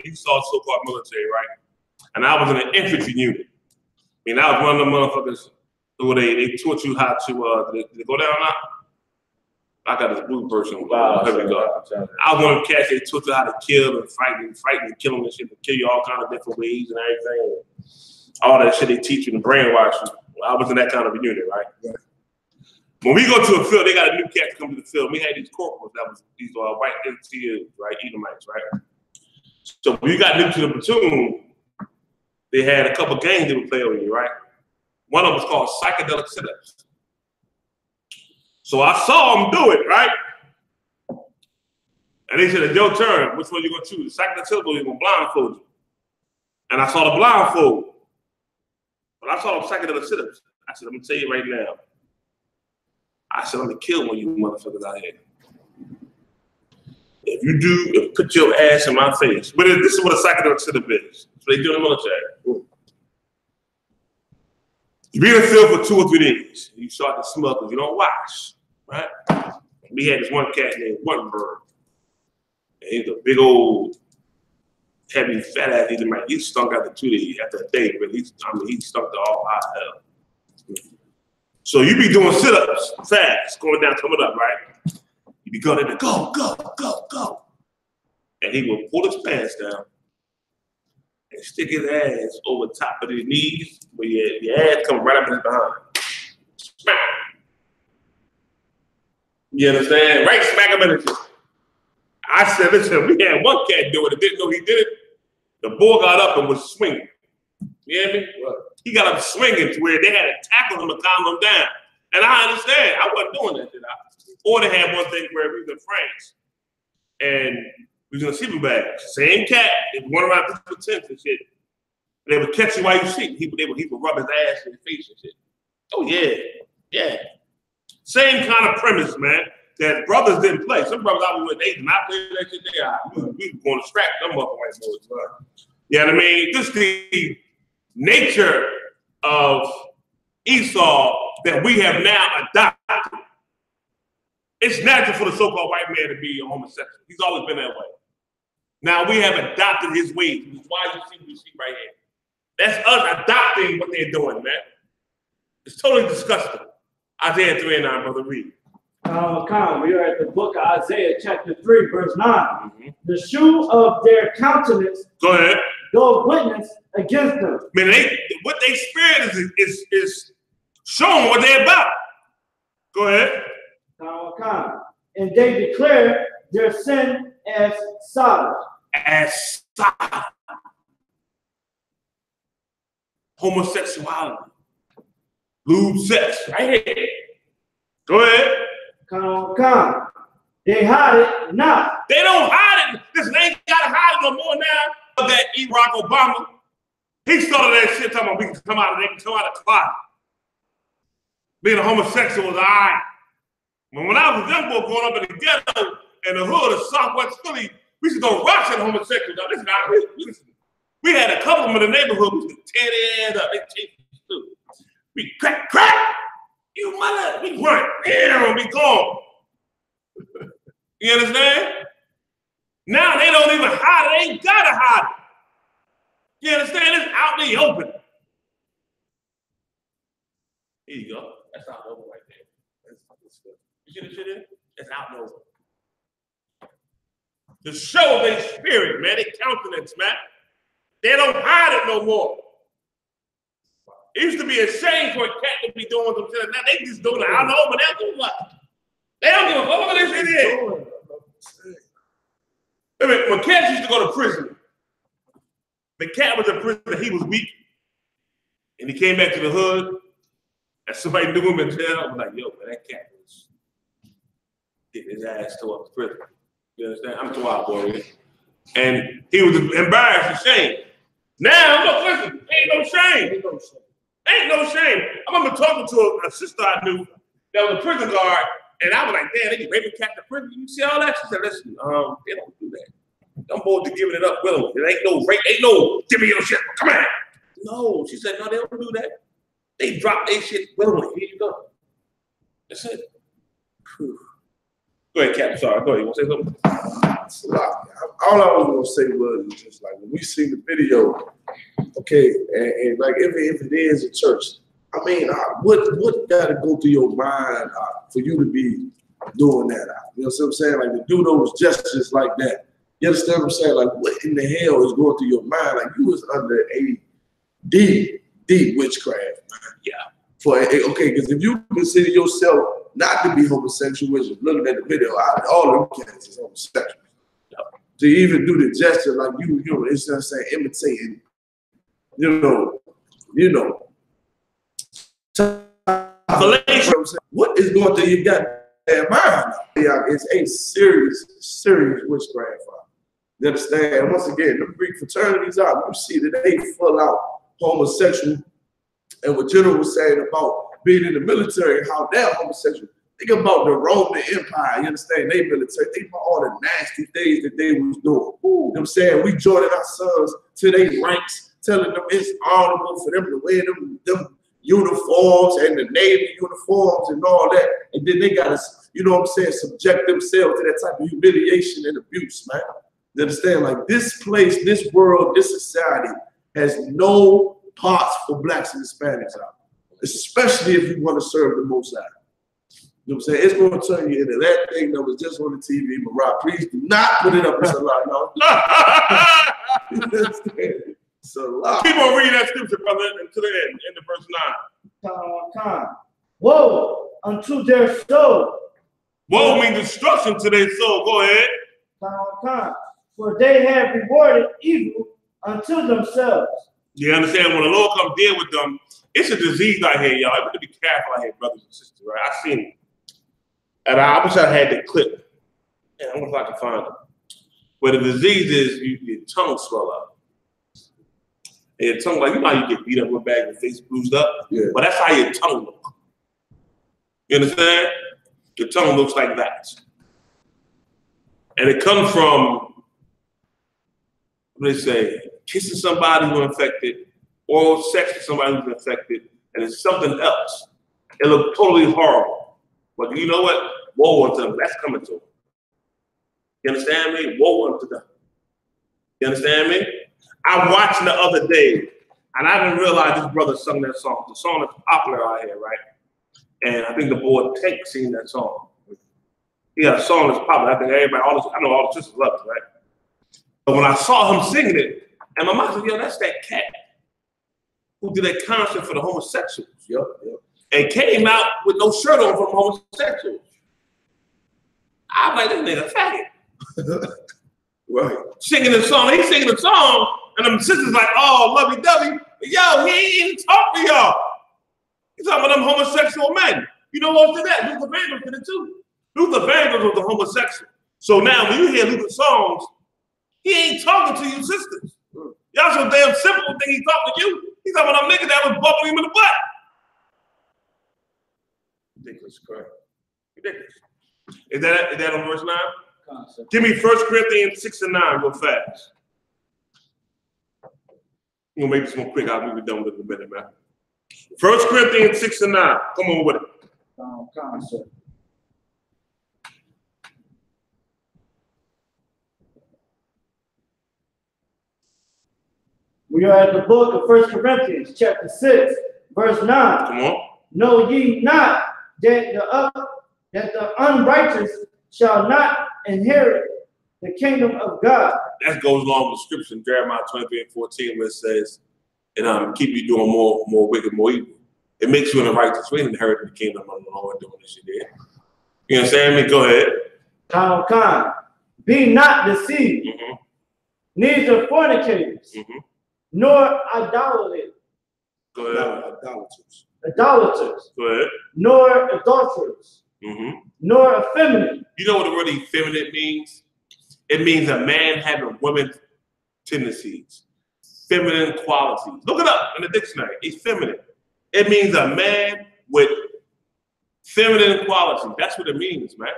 You saw so-called military, right? And I was in an infantry unit. I was one of the motherfuckers who they taught you how to they go down now. I got this blue person. Here we go. I want to catch they taught you how to kill and fight and kill them and shit, and kill you all kind of different ways and everything. All that shit they teach you and brainwash you. I was in that kind of a unit, right? Yeah. When we go to a field, they got a new cat to come to the field. We had these corporals that was these white NCOs, right? Edomites, right? So when you got new to the platoon, they had a couple games they would play with you, right? One of them was called psychedelic sit-ups. So I saw them do it, right? And they said, it's your turn. Which one you gonna choose? The psychedelic sit-up or you gonna blindfold you? And I saw the blindfold. But I saw them psychedelic sit-ups. I said, I'm gonna tell you right now. I said, I'm gonna kill one of you motherfuckers out here. If you do, put your ass in my face. But this is what a psychedelic sit-up is. So they do in the military. You be in the field for 2 or 3 days. You start to smell because you don't wash, right? We had this one cat named Wuttenberg. And he's a big old, heavy, fat ass. He stunk after 2 days, after a day, but he stunk to all hot hell. So you be doing sit-ups fast, going down, coming up, right? You be going in, go, go, go, go. And he will pull his pants down and stick his ass over top of his knees, where your ass comes right up in his behind. Smack. You understand? Right smack him in the chest. I said, listen, we had one cat do it and didn't know he did it. The boy got up and was swinging. You hear me? Right. He got up swinging to where they had to tackle him and calm him down. And I understand. I wasn't doing that, did I? Or they had one thing where we was in France and we was in a sleeping bag. Same cat. They would run around the tents and shit. And they would catch you while you sleep. He would rub his ass in his face and shit. Oh, yeah. Yeah. Same kind of premise, man, that brothers didn't play. Some brothers I was with, they did not play that shit there. We were going to scrap them up white boys. You know what I mean? Just the nature of Esau that we have now adopted. It's natural for the so-called white man to be a homosexual. He's always been that way. Now we have adopted his ways. Which is why you see what you see right here. That's us adopting what they're doing, man. It's totally disgusting. Isaiah 3:9, brother, read. We are at the book of Isaiah, chapter 3, verse 9. Mm-hmm. The shoe of their countenance. Go ahead. Go witness against them. Man, what they spirit is showing what they're about. Go ahead. And they declare their sin as Sodom. As Sodom. Homosexuality. Lewd sex. Right here. Go ahead. They hide it not. They don't hide it. Listen, they ain't got to hide it no more now. That Barack Obama, he started that shit talking about we can come out of the closet. Being a homosexual was all right. When I was a young boy growing up in the ghetto, in the hood of Southwest Philly, we used to go rush at homosexuals. Listen, we had a couple of them in the neighborhood. We used to tear their head up. They chased us too. We crack, you mother, we run, and we gone. You understand? Now they don't even hide it. They ain't gotta hide it. You understand? It's out in the open. Here you go. That's out in the open right there. You see the shit in? It's out in the open. To show their spirit, man, their countenance, man. They don't hide it no more. It used to be a shame for a cat to be doing some shit. Now they just doing it. I don't know, but they'll do what? They don't give a fuck what this shit is. I mean, when cats used to go to prison, the cat was in prison, he was weak. And he came back to the hood, and somebody knew him in jail. I was like, yo, man, that cat was getting his ass tore up to prison. You understand? I'm too out for it. And he was embarrassed and ashamed. Now, look, listen, ain't no shame. Ain't no shame. I remember talking to a sister I knew that was a prison guard, and I was like, damn, they can rape a cat in prison. You see all that? She said, listen, they don't do that. Them boys are giving it up willingly. There ain't no rape, ain't no give me your shit. Come on. No, she said, no, they don't do that. They drop their shit willingly. Here you go. That's it. Whew. Go ahead, Cap. Sorry. Go ahead. You want to say something? All I was going to say was just like when we see the video, okay, and like if it is a church, I mean, what got to go through your mind for you to be doing that. You know what I'm saying? Like to do those gestures like that. You understand what I'm saying? Like what in the hell is going through your mind? Like you was under a deep witchcraft, man. Yeah. Okay, because if you consider yourself not to be homosexual, which is looking at the video, all them cats is homosexual. To even do the gesture like you know, it's just saying imitating, what is going through your goddamn mind? Yeah, it's a serious witchcraft. You understand? And once again, the Greek fraternities out, you see that they full out homosexual. And what General was saying about being in the military, how they're homosexual. Think about the Roman Empire, you understand? They military. Think about all the nasty things that they was doing. You know what I'm saying? We joining our sons to their ranks, telling them it's honorable for them to wear them uniforms and the Navy uniforms and all that. And then they got to, you know what I'm saying, subject themselves to that type of humiliation and abuse, man. You understand? Like this place, this world, this society has no parts for blacks and Hispanics out, especially if you want to serve the Most High. You know what I'm saying? It's going to turn you into that thing that was just on the TV. Mariah, please do not put it up in Salah. No. Salah. Keep on reading that scripture, brother, to the end, into verse 9. Woe unto their soul. Woe means destruction to their soul. Go ahead. For they have rewarded evil unto themselves. You understand? When the Lord comes deal with them, it's a disease out here, y'all. You have to be careful out here, brothers and sisters, right? I've seen it. And I wish I had the clip. Yeah, I wonder if I can find it. Where the disease is, your tongue swell up. And your tongue, like, you know how you get beat up with bag and face bruised up? Yeah. But that's how your tongue looks. You understand? Your tongue looks like that. And it comes from, what do they say? Kissing somebody who's infected, oral sex with somebody who's infected, and it's something else. It looks totally horrible. But you know what? Woe unto them. That's coming to them. You understand me? Woe unto them. You understand me? I watched the other day, and I didn't realize this brother sung that song. The song is popular out here, right? And I think the boy Tank sing that song. He got a song that's popular. I think everybody, I know all the sisters love it, right? But when I saw him singing it, and my mom said, yo, that's that cat who did that concert for the homosexuals. Yep. And came out with no shirt on from homosexuals. I'm like, this nigga faggot. Right. Singing the song. He's singing the song, and them sisters like, oh, lovey-dovey. Yo, he ain't even talk to y'all. He's talking about them homosexual men. You know what did that? Luther Vandross did it too. Luther Vandross was a homosexual. So now when you hear Luther's songs, he ain't talking to you sisters. Y'all so damn simple think he talking to you. He's talking about them niggas that was bumping him in the butt. Ridiculous, correct? Ridiculous. Is that on verse 9? Concept. Give me 1 Corinthians 6 and 9 real fast. We'll make this one quick. I'll be done with it in a minute, man. 1 Corinthians 6 and 9. Come on with it. Concept. We are at the book of 1 Corinthians, chapter 6, verse 9. Come on. Know ye not that the unrighteous shall not inherit the kingdom of God? That goes along with the scripture in Jeremiah 23 and 14, where it says, and keep you doing more wicked, more evil. It makes you in the righteous way inherit the kingdom of the Lord doing this you did. You understand me? Go ahead. Be not deceived, neither fornicators, nor idolaters. Go ahead. Idolaters. Go ahead. Nor adulterers. Nor effeminate. You know what the word effeminate means? It means a man having women's tendencies, feminine qualities. Look it up in the dictionary. Effeminate. It means a man with feminine qualities. That's what it means, man.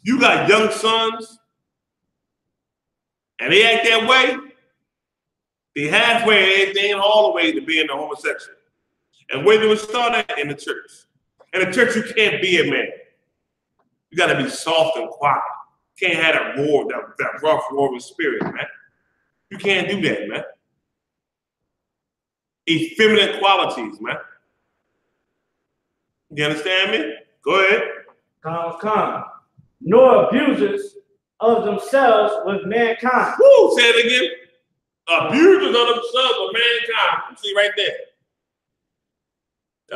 You got young sons, and they act that way. They halfway, they ain't all the way to being a homosexual. And where do it start at? In the church. In the church, you can't be a man. You got to be soft and quiet. You can't have that roar, that rough, roaring spirit, man. You can't do that, man. Effeminate qualities, man. You understand me? Go ahead. Nor abusers of themselves with mankind. Woo, say it again. Abusers of themselves with mankind. See right there.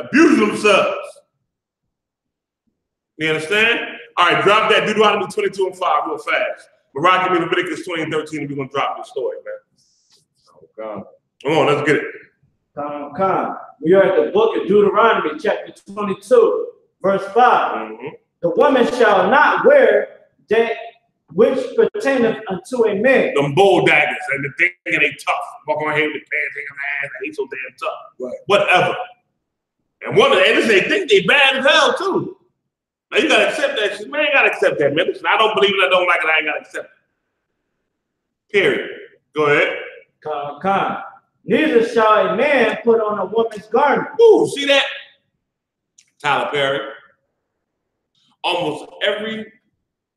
Abusers of themselves. You understand? All right, drop that Deuteronomy 22 and 5 real fast. Mariah, give me Leviticus 20 and 13, and we're going to drop this story, man. Oh, God. Come on, let's get it. We are at the book of Deuteronomy, chapter 22, verse 5. The woman shall not wear that which pertaineth unto a man. Them bull daggers and the thing they tough. Walk around here with the pants hanging my ass. They so damn tough. Right. Whatever. And one of them, they think they bad as hell too. Now you gotta accept that shit. Man, you gotta accept that, man. Listen, I don't believe it, I don't like it, I ain't gotta accept it. Period. Go ahead. Neither shall a man put on a woman's garment. Ooh, see that? Tyler Perry. Almost every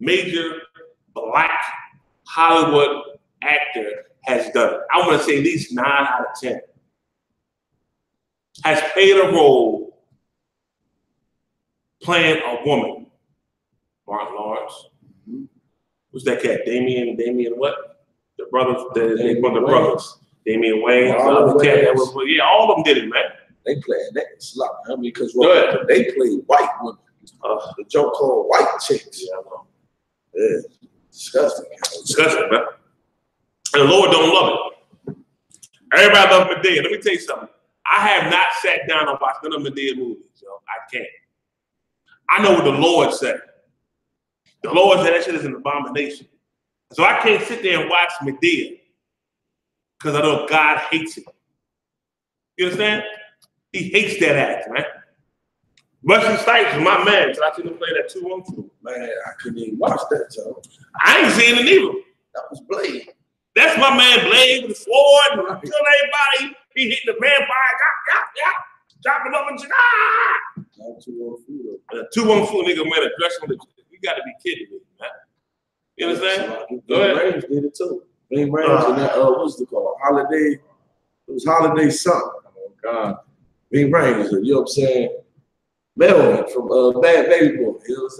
major black Hollywood actor has done it. I want to say at least 9 out of 10 has played a role playing a woman. Martin Lawrence. Who's that cat? Damien what? The brothers, the brothers. Damian Wayne, all of them did it, man. They playing that slop. I mean, because they play white women. The joke called white chicks. Yeah, disgusting. Disgusting, man. And the Lord don't love it. Everybody loves Medea. Let me tell you something. I have not sat down and watched none of Medea movies, yo. I can't. I know what the Lord said. The Lord said that shit is an abomination. So I can't sit there and watch Medea because I know God hates it. You understand? He hates that act, man. Wesley Snipes is my man. So I seen him play that 2-1-2. Man, I couldn't even watch that, Joe. I ain't seen it either. That was Blade. That's my man Blade with the sword and killing everybody. He hit the vampire, chop him up and shit. 2-1-4, nigga, man, aggression. You gotta be kidding me, man. You understand? Go ahead. Range did it too. Bing Range and that, what's it called? Holiday. It was Holiday something. Oh, God. Bing Range, you know what I'm saying? Melvin from Bad Baby Boy, you know what I'm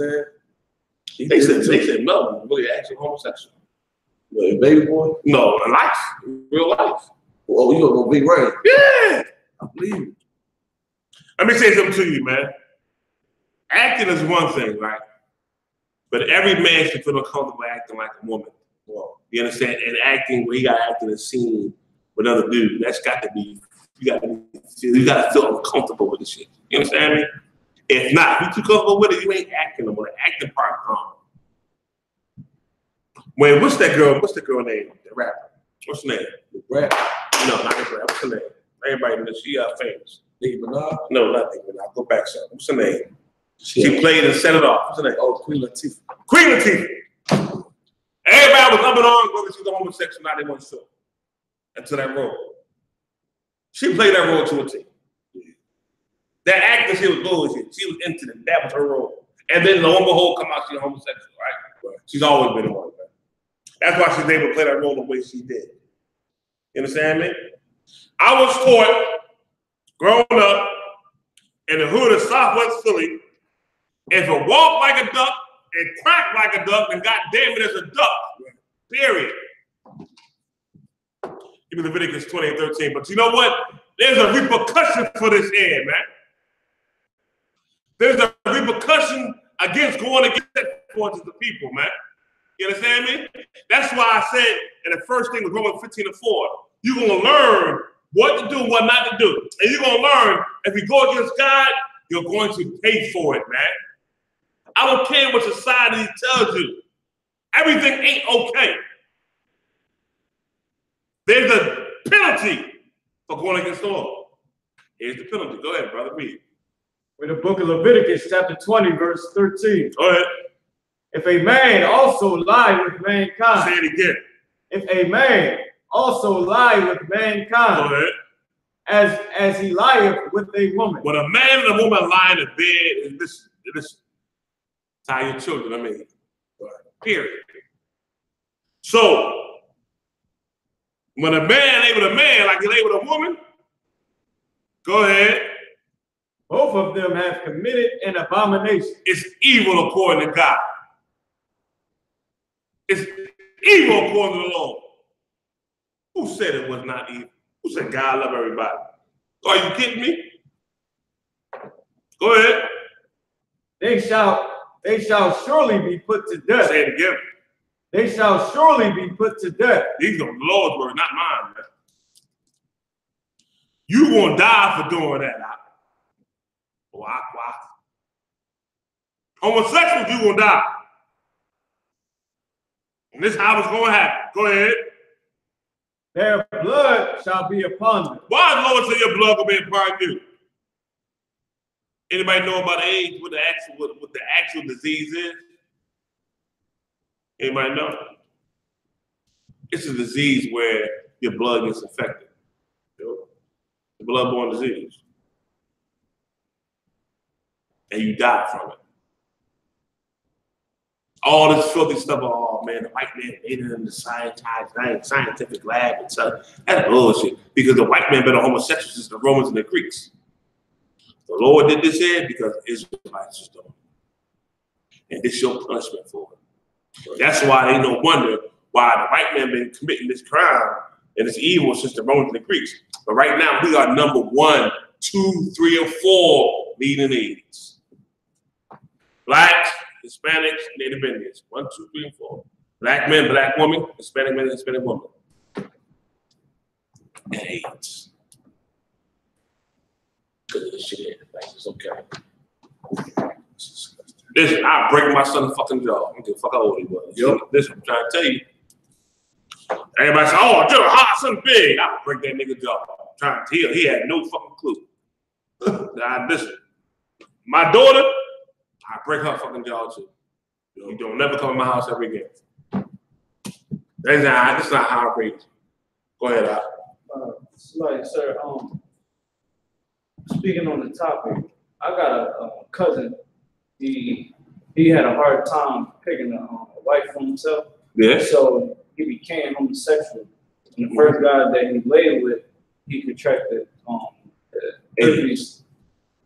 saying? They said Melvin really actually homosexual. What, Baby Boy? No, in life, real life. Oh, you don't know Big Range? Yeah. I believe you. Let me say something to you, man. Acting is one thing, right? But every man should feel uncomfortable acting like a woman. Well, you understand? And acting where he got to act in a scene with another dude, that's got to be, you got to feel uncomfortable with the shit. You understand me? If not, if you're too comfortable with it, you ain't acting no more. The acting part gone. Wait, what's the girl name? The rapper. What's her name? The rapper? No, not the rapper. What's her name? Everybody knows she famous. Nicki Minaj? No, not Nicki Minaj. Go back some. What's her name? She played and set it off. What's her name? Oh, Queen Latifah. Queen Latifah. Everybody was up and on going to see the homosexual. Now they want to show into that role. She played that role to a T. That actor, she was bullshit. She was into them. That was her role. And then lo and behold, come out, she's a homosexual, right? She's always been one, man. That's why she's able to play that role the way she did. You understand me? I was taught, growing up, in the hood of Southwest Philly, if it walked like a duck and quacked like a duck, then goddamn it, it's a duck. Period. Give me Leviticus 20 and 13. But you know what? There's a repercussion for this end, man. There's a repercussion against going against that towards the people, man. You understand me? That's why I said, and the first thing was Romans 15 and 4, you're going to learn what to do, what not to do. And you're going to learn, if you go against God, you're going to pay for it, man. I don't care what society tells you. Everything ain't okay. There's a penalty for going against the law. Here's the penalty. Go ahead, brother, read. With the book of Leviticus, chapter 20, verse 13. Go ahead. If a man also lie with mankind. Say it again. If a man also lie with mankind. Go ahead. As he lieth with a woman. When a man and a woman lie in a bed, and this tie your children, I mean, period. So, when a man lay with a man like he lay with a woman, go ahead. Both of them have committed an abomination. It's evil according to God. It's evil according to the Lord. Who said it was not evil? Who said God love everybody? Are you kidding me? Go ahead. They shall surely be put to death. Say it again. They shall surely be put to death. These are the Lord's words, not mine, man. You gonna die for doing that. Why? Homosexuals, you gonna die. And this is how it's gonna happen. Go ahead. Their blood shall be upon them. Why is the Lord say your blood gonna be upon you? Anybody know about AIDS, what the actual disease is? Anybody know? It's a disease where your blood gets infected. The blood-borne disease. And you die from it. All this filthy stuff, oh man, the white man made it in the scientific lab and stuff. That's bullshit. Because the white man better homosexuals is the Romans and the Greeks. The Lord did this here because Israelites was doing it. And this is your punishment for it. That's why they no wonder why the white man been committing this crime and this evil since the Romans and the Greeks. But right now we are number 1, 2, 3, or 4 leading AIDS. Blacks, Hispanics, Native Indians. 1, 2, 3, and 4. Black men, black woman, Hispanic man, Hispanic woman. And AIDS. Because of this shit. Like, it's okay. Listen, I break my son a fucking jaw. I don't give a fuck how old he was. Yep. Listen, I'm trying to tell you. Everybody say, oh, you're hot, something big. I break that nigga jaw. I'm trying to tell you. He had no fucking clue. Now, listen. My daughter, I break her fucking jaw too. You don't never come to my house ever again. That's not how I break it. Go ahead, Al. Like, sir, speaking on the topic, I got a cousin. He had a hard time picking a wife for himself. Yeah. So he became homosexual. And the first guy that he laid with, he contracted herpes.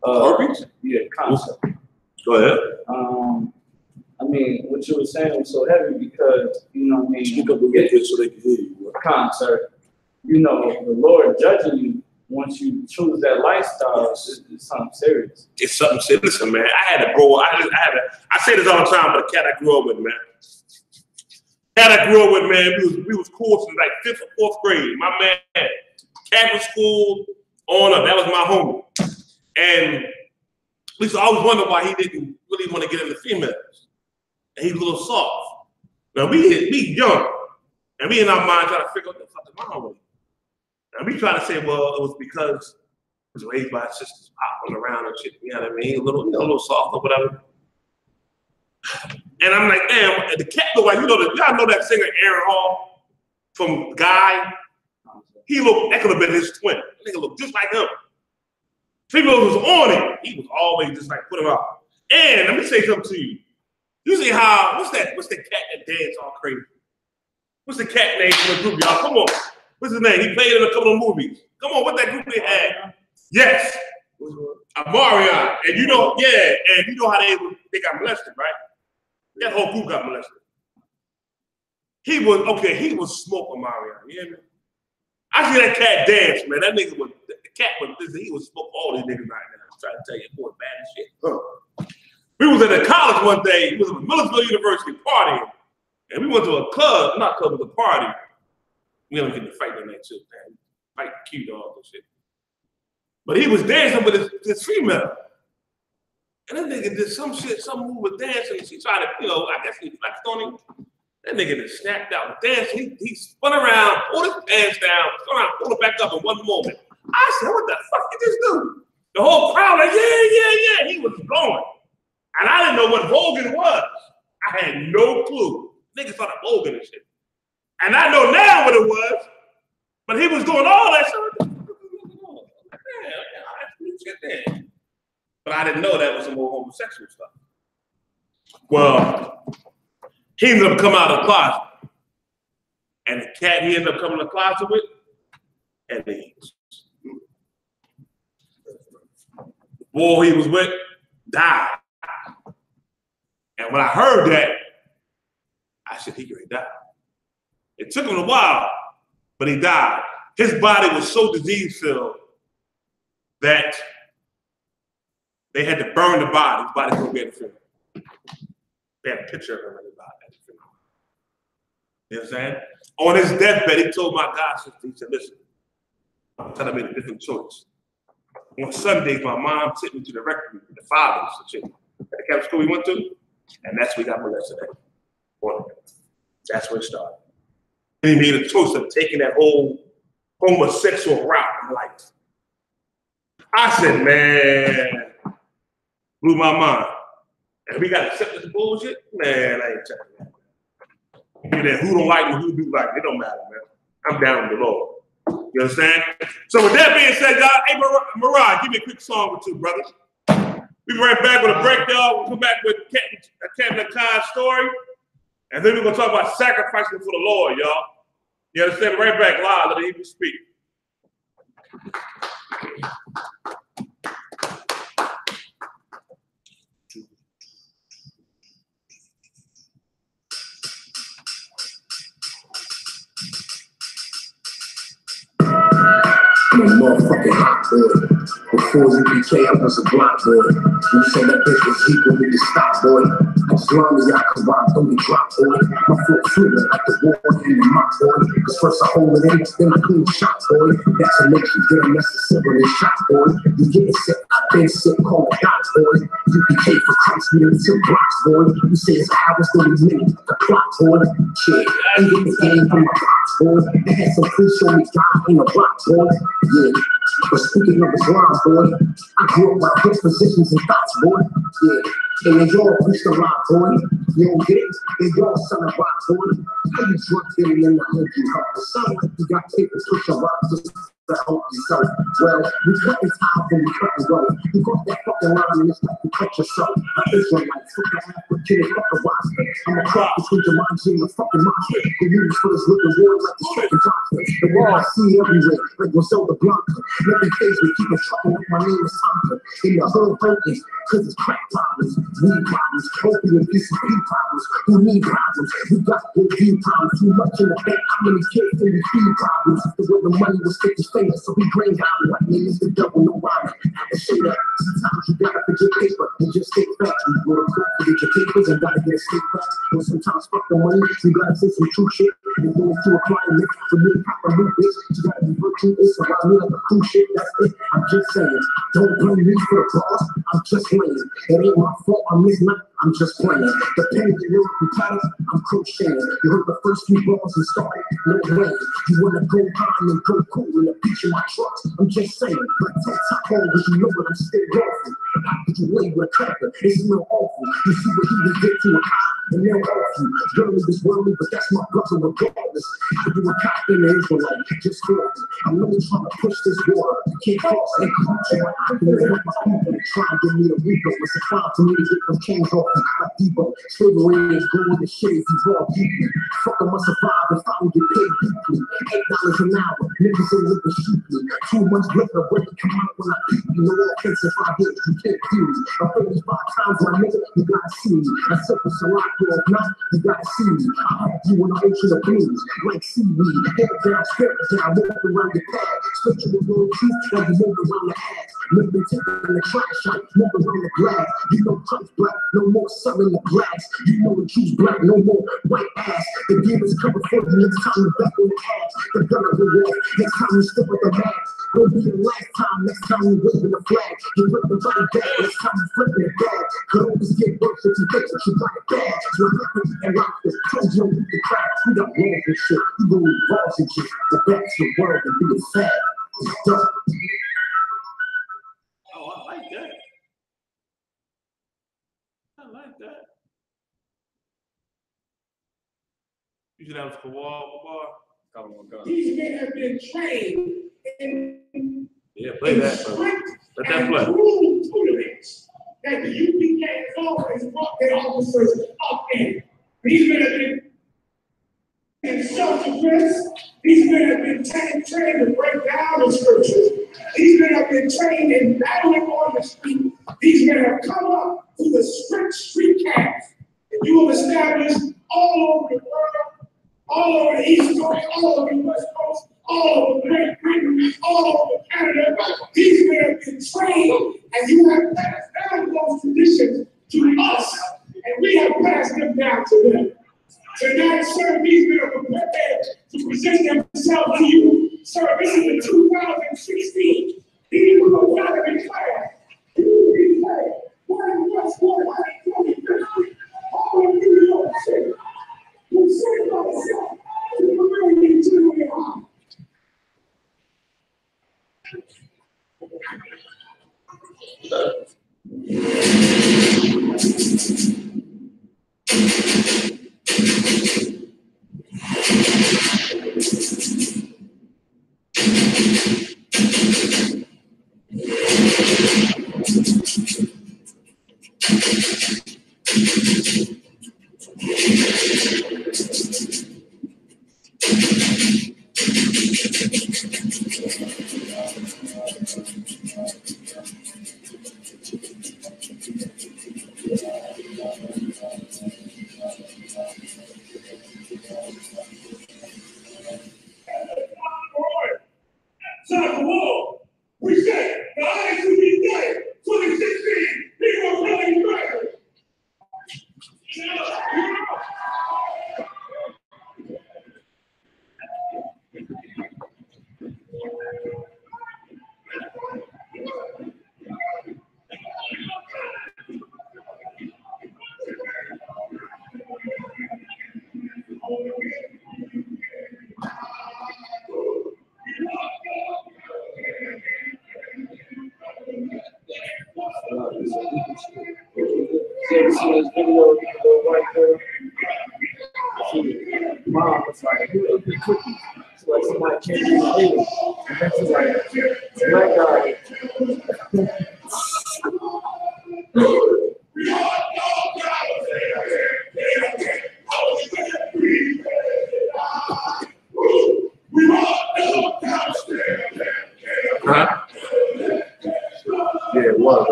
Herpes? Yeah, concept. Go ahead. I mean, what you were saying was so heavy because, you know what I mean? Speak up a little bit so they can hear you. Concert. You know, the Lord judging you once you choose that lifestyle is something serious. It's something serious. Listen, man, I had to grow up. I say this all the time, but the cat I grew up with, man. Cat I grew up with, man, we was cool since like 5th or 4th grade. My man, Catholic school, on up. That was my homie. And we used to always wonder why he didn't really want to get into females. And he's a little soft. Now we young, and we in our mind trying to figure out what the fuck is wrong with him. And we try to say, well, it was because he was raised by his sisters popping around and shit. You know what I mean? A little soft or whatever. And I'm like, damn, the cat look like, y'all know that singer Aaron Hall from Guy? That could have been his twin. That nigga looked just like him. Females was on it. He was always just like, put him out. And let me say something to you. You see how, what's the cat that dance all crazy? What's the cat name from the group, y'all? Come on. What's his name? He played in a couple of movies. Come on, what that group they had? Yes. Amarion. And you know, yeah, and you know how they got molested, right? That whole group got molested. He was smoking Amarion. You hear me? I see that cat dance, man. That nigga was, he was smoke all these niggas right now. I'm trying to tell you, boy, bad as shit. Huh. We was at a college one day. We was at Millersville University partying. And we went to a club, not club, but a party. We don't get to fight that night too, man. Fight Q dog and shit. But he was dancing with his female. And that nigga did some move with dancing. She tried to, I guess he flexed on him. That nigga just snapped out dancing. He spun around, pulled his pants down, spun around, pulled it back up in one moment. I said, what the fuck did this do? The whole crowd like, yeah. He was going. And I didn't know what voguing was. I had no clue. Niggas started voguing and shit. And I know now what it was, but he was doing all that shit. But I didn't know that was some more homosexual stuff. Well, he ended up coming out of the closet. And the cat he ended up coming to the closet with, and AIDS. war he was with died. And when I heard that, I said, he could die. It took him a while, but he died. His body was so disease-filled that they had to burn the body. His body couldn't get the They had a picture of him in the body. You know what I'm saying? On his deathbed, he told my God sister, he said, listen, I'm trying to make a different choice. On Sundays, my mom took me to the rectory with the fathers at the Catholic school we went to, and that's where we got molested at. That's where it started. And he made a choice of taking that whole homosexual route in life. I said, man, blew my mind. And we got to accept this bullshit? Man, I ain't telling you. Who don't like me, who do like me, it don't matter, man. I'm down with the Lord. You understand? So with that being said, y'all, hey, Mariah, give me a quick song or two, brothers. We'll be right back with a break, y'all. We'll come back with Captain Khan's story. And then we're going to talk about sacrificing for the Lord, y'all. You understand? Right back live. Let the Hebrew speak. I'm a motherfucking hot boy. Before U.P.K, I was a block boy. You said that bitch was equal, we just stop, boy. I just learned that y'all could rob, don't get dropped, boy. My foot fluid like the war in the mop, boy. Cause first I hold it in, then I clean shot, boy. That's what makes you get unnecessarily shot, boy. You getting sick, I've been sick, call the dots, boy. U.P.K for Christ, we didn't tilt blocks, boy. You say it's hours, gonna be minutes, the clock, boy. Shit, ain't get the game from my box, boy. They had some priests show me God in the block, boy. Yeah, but speaking of Islam, boy, I grew up my hip positions and thoughts, boy. Yeah, and they all preach the rock, boy. You don't get it? They all son of rock, boy. How you drunk getting in the hood, you help the son? You got papers, push your rock, just to help yourself. Well, we cut this out and we cut and go. You got that fucking line and it's like you cut yourself. I'm Israelite, fuck the African, fuck the roster. I'm a crop between Jumanji and the fucking monster. The news for this living war like the second doctor. The war I see everywhere, like Griselda Blanca. Nothing phase me, keep it trucking like my name is Tonka. In the hood focus, cause it's crack problems, weed problems, opium, I.S.U.P.K problems. Who need problems? We got good view problems. Too much in the bank, how many kids in these feed problems? The way the money was 50 famous, so we bring out what name is the double, no rhyme. I can say that. Sometimes you gotta forget paper and just take facts. You go to court to get your papers and gotta get a state fact. Or sometimes fuck the money, you gotta say some true shit. You go to apply it for me to pop a new bitch. You gotta be virtuous around me like a cool shit. That's it. I'm just saying. Don't blame me for the cross. I'm just playing. It ain't my fault. I'm missing out. I'm just playing. The pen is lyrical patterns. I'm crocheting. You heard the first few bars and started. No way. You wanna go high and go cool in the beach in my trucks. I'm just saying. But take top on, but you know what I'm still awful. How could you lay with a cracker? It's real awful. You see what he was get to a cop and they'll off you. Girl is worldly, but that's my brother regardless. How you a cop in the Israelite? Just for I'm really trying to push this water. You can't cross and come to my eyes. With my people try to give me a reaper. It's a crime for me to get them chains off and cut deeper. Slavery is going to shit if you raw deeply. Fuck, I must survive if I don't get paid deeply. $8 an hour, niggas ain't living cheaply. 2 months later, when they come out when I peep you. No offense if I hit you can't feel me. I 35 times my nigga, you gotta see me. I said for Salako or not, you gotta see me. I have you in the ocean of blues, like seaweed. Head down, spirit down, walk around your pad. Split you with no truth, while you move around the ass. Living in the trash, I move around the glass. You know Trump's black, no more selling the glass. You know the juice black, no more white ass. The dealers cover for you next time you back on the ass. The gun of the war, next time you step with the mask. Will be the last time, next time you waving the flag. You flip the body back, next time you flipping the bag. Could always get worse if you think that you got it bad. So I'm happy and rock this, told you don't get the crack. We got walls and shit, you go with balls and shit. Go back to the world and be a fad. It's done. Oh, I like that. I like that. You should have a wall bar. These men have been trained in play that, bro. Let that play. Tournaments that the U.P.K has always brought their officers up in. These men have been in self-defense. These men have been trained to break down the scriptures. These men have been trained in battling on the street. These men have come up through the strict street camps. And you have established all over the world, all over the East Coast, all over the West Coast, all over Great Britain, all over Canada. These men have been trained, and you have passed down those traditions to us, and we have passed them down to them. Tonight, sir, these men are prepared to present themselves to you. Sir, this is the 2016 Hebrew Academy class. You declare, what's going on? All of you know shit. You say about yourself. You really need to be hard. We say the I.S.U.P.K 2016 Hebrew Academy class. Mom was like, who ate the cookies? So like somebody came in the room, and then she's like, black guy. Huh? Yeah, it was.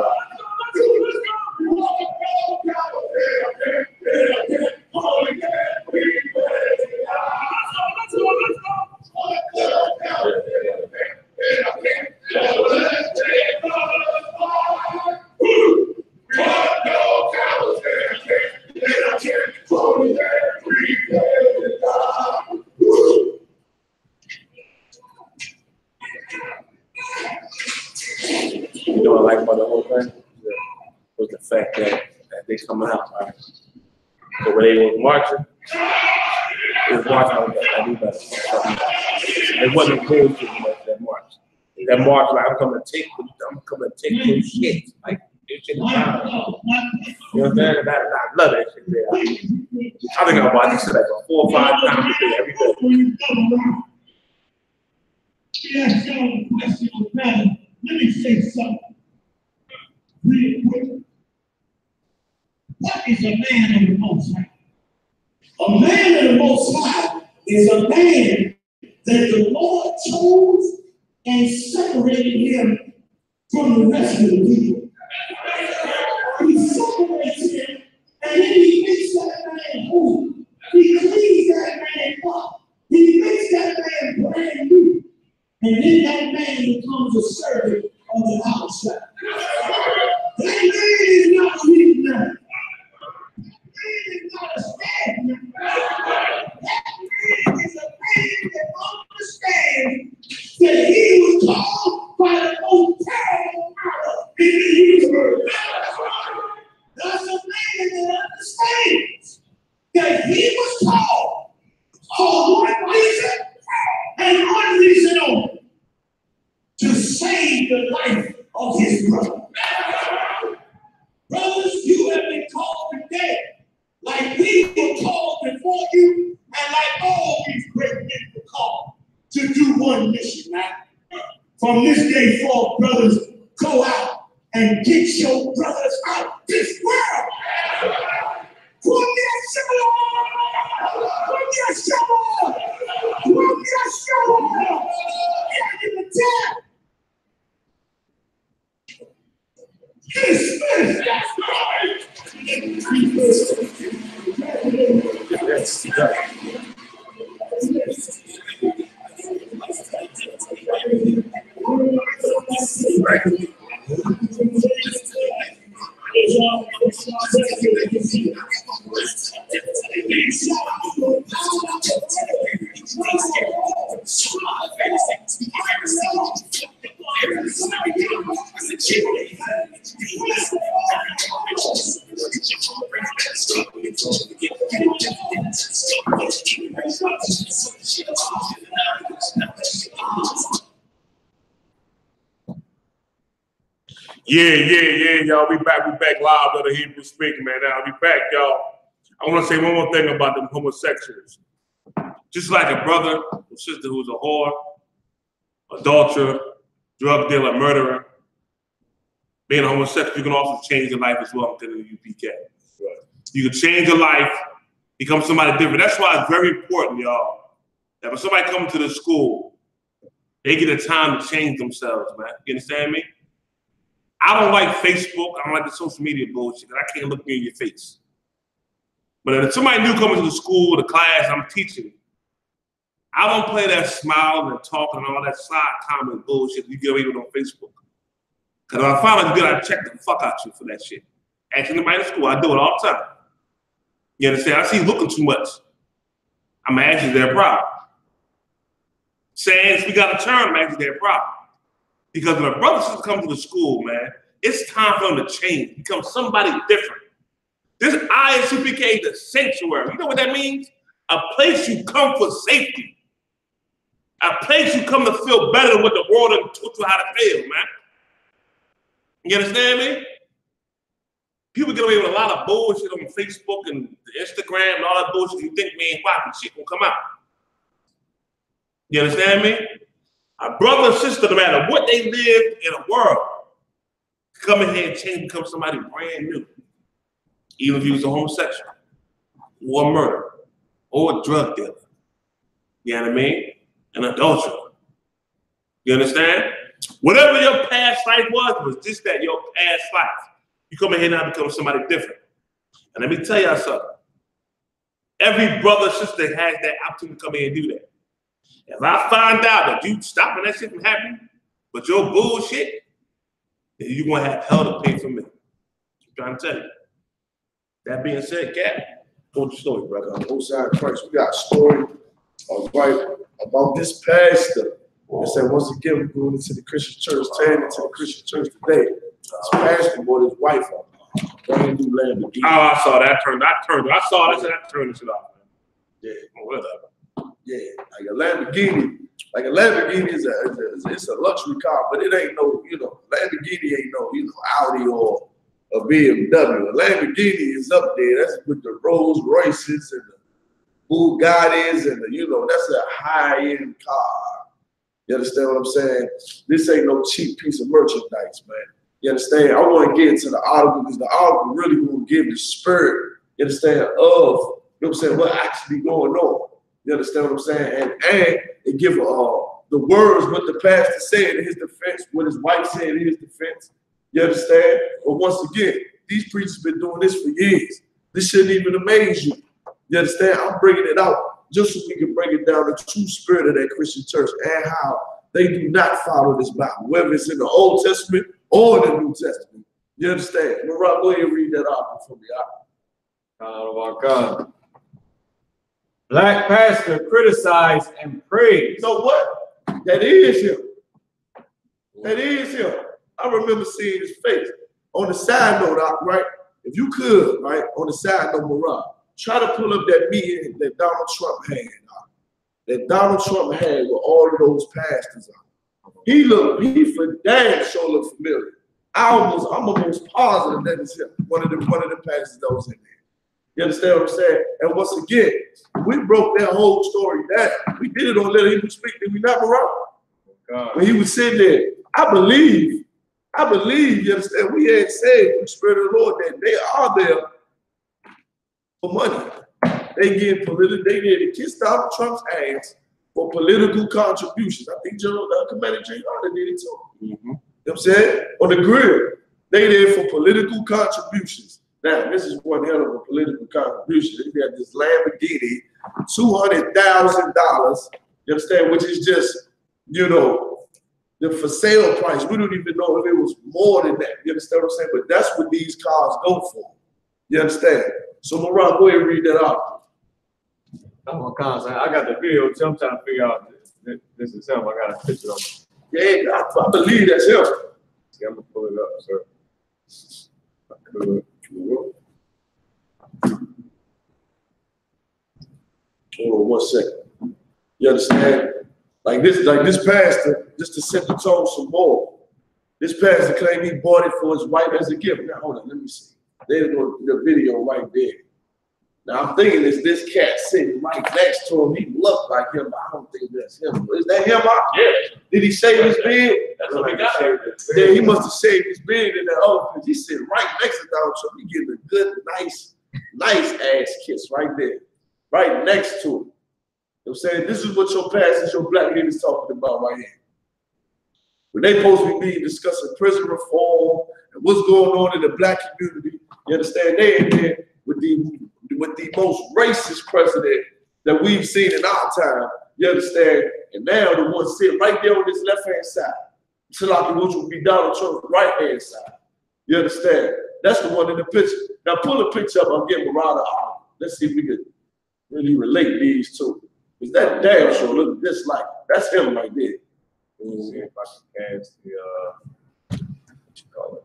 You know what I like about the whole thing? Was the fact that they come out, right? So when they was marching, I do better. It wasn't cool to me that march. That march, like I'm coming to take your shit. Like this shit is mine. You know what I'm saying? I love that shit there. I think I watch this shit like 4 or 5 times a day, every day. Yes, y'all question on that. Let me say something real quick. What is a man of the Most High? A man of the Most High is a man that the Lord chose and separated him from the rest of the people. He separates him, and then he makes that man holy. He cleans that man up. He makes that man brand new. And then that man becomes a servant of the house. That man is not a weak man. That man is not a sad man. That man is a man that understands that he was called by the most terrible power in the universe. That's a man that understands that he was called for one reason and one reason only: to save the life of his brother. Brothers, you have been called today, like we were called before you, and like all these great men were called to do one mission, man. From this day forth, brothers, go out and get your brothers out this world. Yeah, y'all. We back live, Brother Hebrew speaking, man. Now we back, y'all. I want to say one more thing about them homosexuals. Just like a brother or sister who's a whore, adulterer, drug dealer, murderer, being a homosexual, you can also change your life as well to the UPK. Right. You can change your life, become somebody different. That's why it's very important, y'all, that when somebody comes to the school, they get the time to change themselves, man. You understand me? I don't like Facebook. I don't like the social media bullshit, because I can't look me in your face. But if somebody new coming to the school, the class I'm teaching, I don't play that smiling and talking and all that side comment bullshit you get away with on Facebook. Because if I find out you good, I check the fuck out you for that shit. Asking anybody in school, I do it all the time. You understand? I see you looking too much. I'm asking their problem. Saying we got a term, I'm asking their problem. Because when a brother sister come to the school, man, it's time for them to change, become somebody different. This I.S.U.P.K. is the sanctuary. You know what that means? A place you come for safety. A place you come to feel better than what the world has taught you how to feel, man. You understand me? People get away with a lot of bullshit on Facebook and Instagram and all that bullshit. You think we ain't watching, shit will come out. You understand me? A brother and sister, no matter what they live in a world, come in here and change, become somebody brand new. Even if he was a homosexual, or a murderer, or a drug dealer. You know what I mean? An adulterer. You understand? Whatever your past life was just that, your past life. You come in here now and become somebody different. And let me tell y'all something. Every brother or sister has that opportunity to come in and do that. If I find out that you stopping that shit from happening, but your bullshit, then you're going to have hell to pay for me. I'm trying to tell you. That being said, Cap, what's the story, brother? On both sides of Christ, we got a story about this pastor. They said, once again, we're going into the Christian church, turning into the Christian church today. This pastor brought his wife up. Brand new Lamborghini. Oh, I saw that. I saw this and I turned this off. Yeah. Whatever. Yeah, like a Lamborghini. Like a Lamborghini is it's a luxury car, but it ain't no, Lamborghini ain't no, Audi or a BMW. A Lamborghini is up there. That's with the Rolls Royces and the Bugattis and that's a high-end car. You understand what I'm saying? This ain't no cheap piece of merchandise, man. You understand? I want to get into the article because the article really will give the spirit, you understand, of, what actually going on. You understand what I'm saying? And it give the words what the pastor said in his defense, what his wife said in his defense. You understand? But once again, these preachers been doing this for years. This shouldn't even amaze you. You understand? I'm bringing it out just so we can bring it down the true spirit of that Christian church and how they do not follow this Bible, whether it's in the Old Testament or the New Testament. You understand? Marat, go ahead and read that out for me. God. Black pastor criticized and praised. You know what? That is him. That is him. I remember seeing his face. On the side note, right? If you could, right? On the side note, Marat, try to pull up that meeting that Donald Trump had. That Donald Trump had with all of those pastors. He for damn sure looked familiar. I'm almost positive that it's him. One of the pastors that was in there. You understand what I'm saying? And once again, we broke that whole story down. We did it on Let Him Speak, did we not, Marat? When he was sitting there, I believe, you understand, we had said from the Spirit of the Lord that they are there for money. They get they did to kiss Donald Trump's ass for political contributions. I think Commander J. Hunter did it too. You know what I'm saying? On the grill. They there for political contributions. Now, this is one hell of a political contribution. They got this Lamborghini, $200,000, you understand, which is just, you know, the for sale price. We don't even know if it was more than that. You understand what I'm saying? But that's what these cars go for. You understand? So, Moran, go ahead and read that out. Oh, I got the video. I'm trying to figure out this is him. I got a picture of him. Yeah, I believe that's him. See, I'm going to pull it up, sir. Hold on 1 second. You understand? Like this pastor, just to set the tone some more. This pastor claimed he bought it for his wife as a gift. Now hold on, let me see. There's the video right there. Now I'm thinking it's this cat sitting right next to him. He looked like him, but I don't think that's him. Is that him? Yeah. Did he shave his beard? That's what we got here. Yeah, he must have shaved his beard in that office. He's sitting right next to Donald Trump. He getting a good, nice ass kiss right there, right next to him. You know what I'm saying? This is what your pastors, your black leaders talking about right here. When they supposed to be discussing prison reform and what's going on in the black community, you understand? They in there with the most racist president that we've seen in our time, you understand? And now the one sitting right there on this left-hand side, Shalaki, which will be Donald Trump's right-hand side. You understand? That's the one in the picture. Now pull a picture up, I'm getting Marada out. Let's see if we can really relate these two. Is that damn sure look just like, that's him right there. Let me see if I can catch the, what you call it?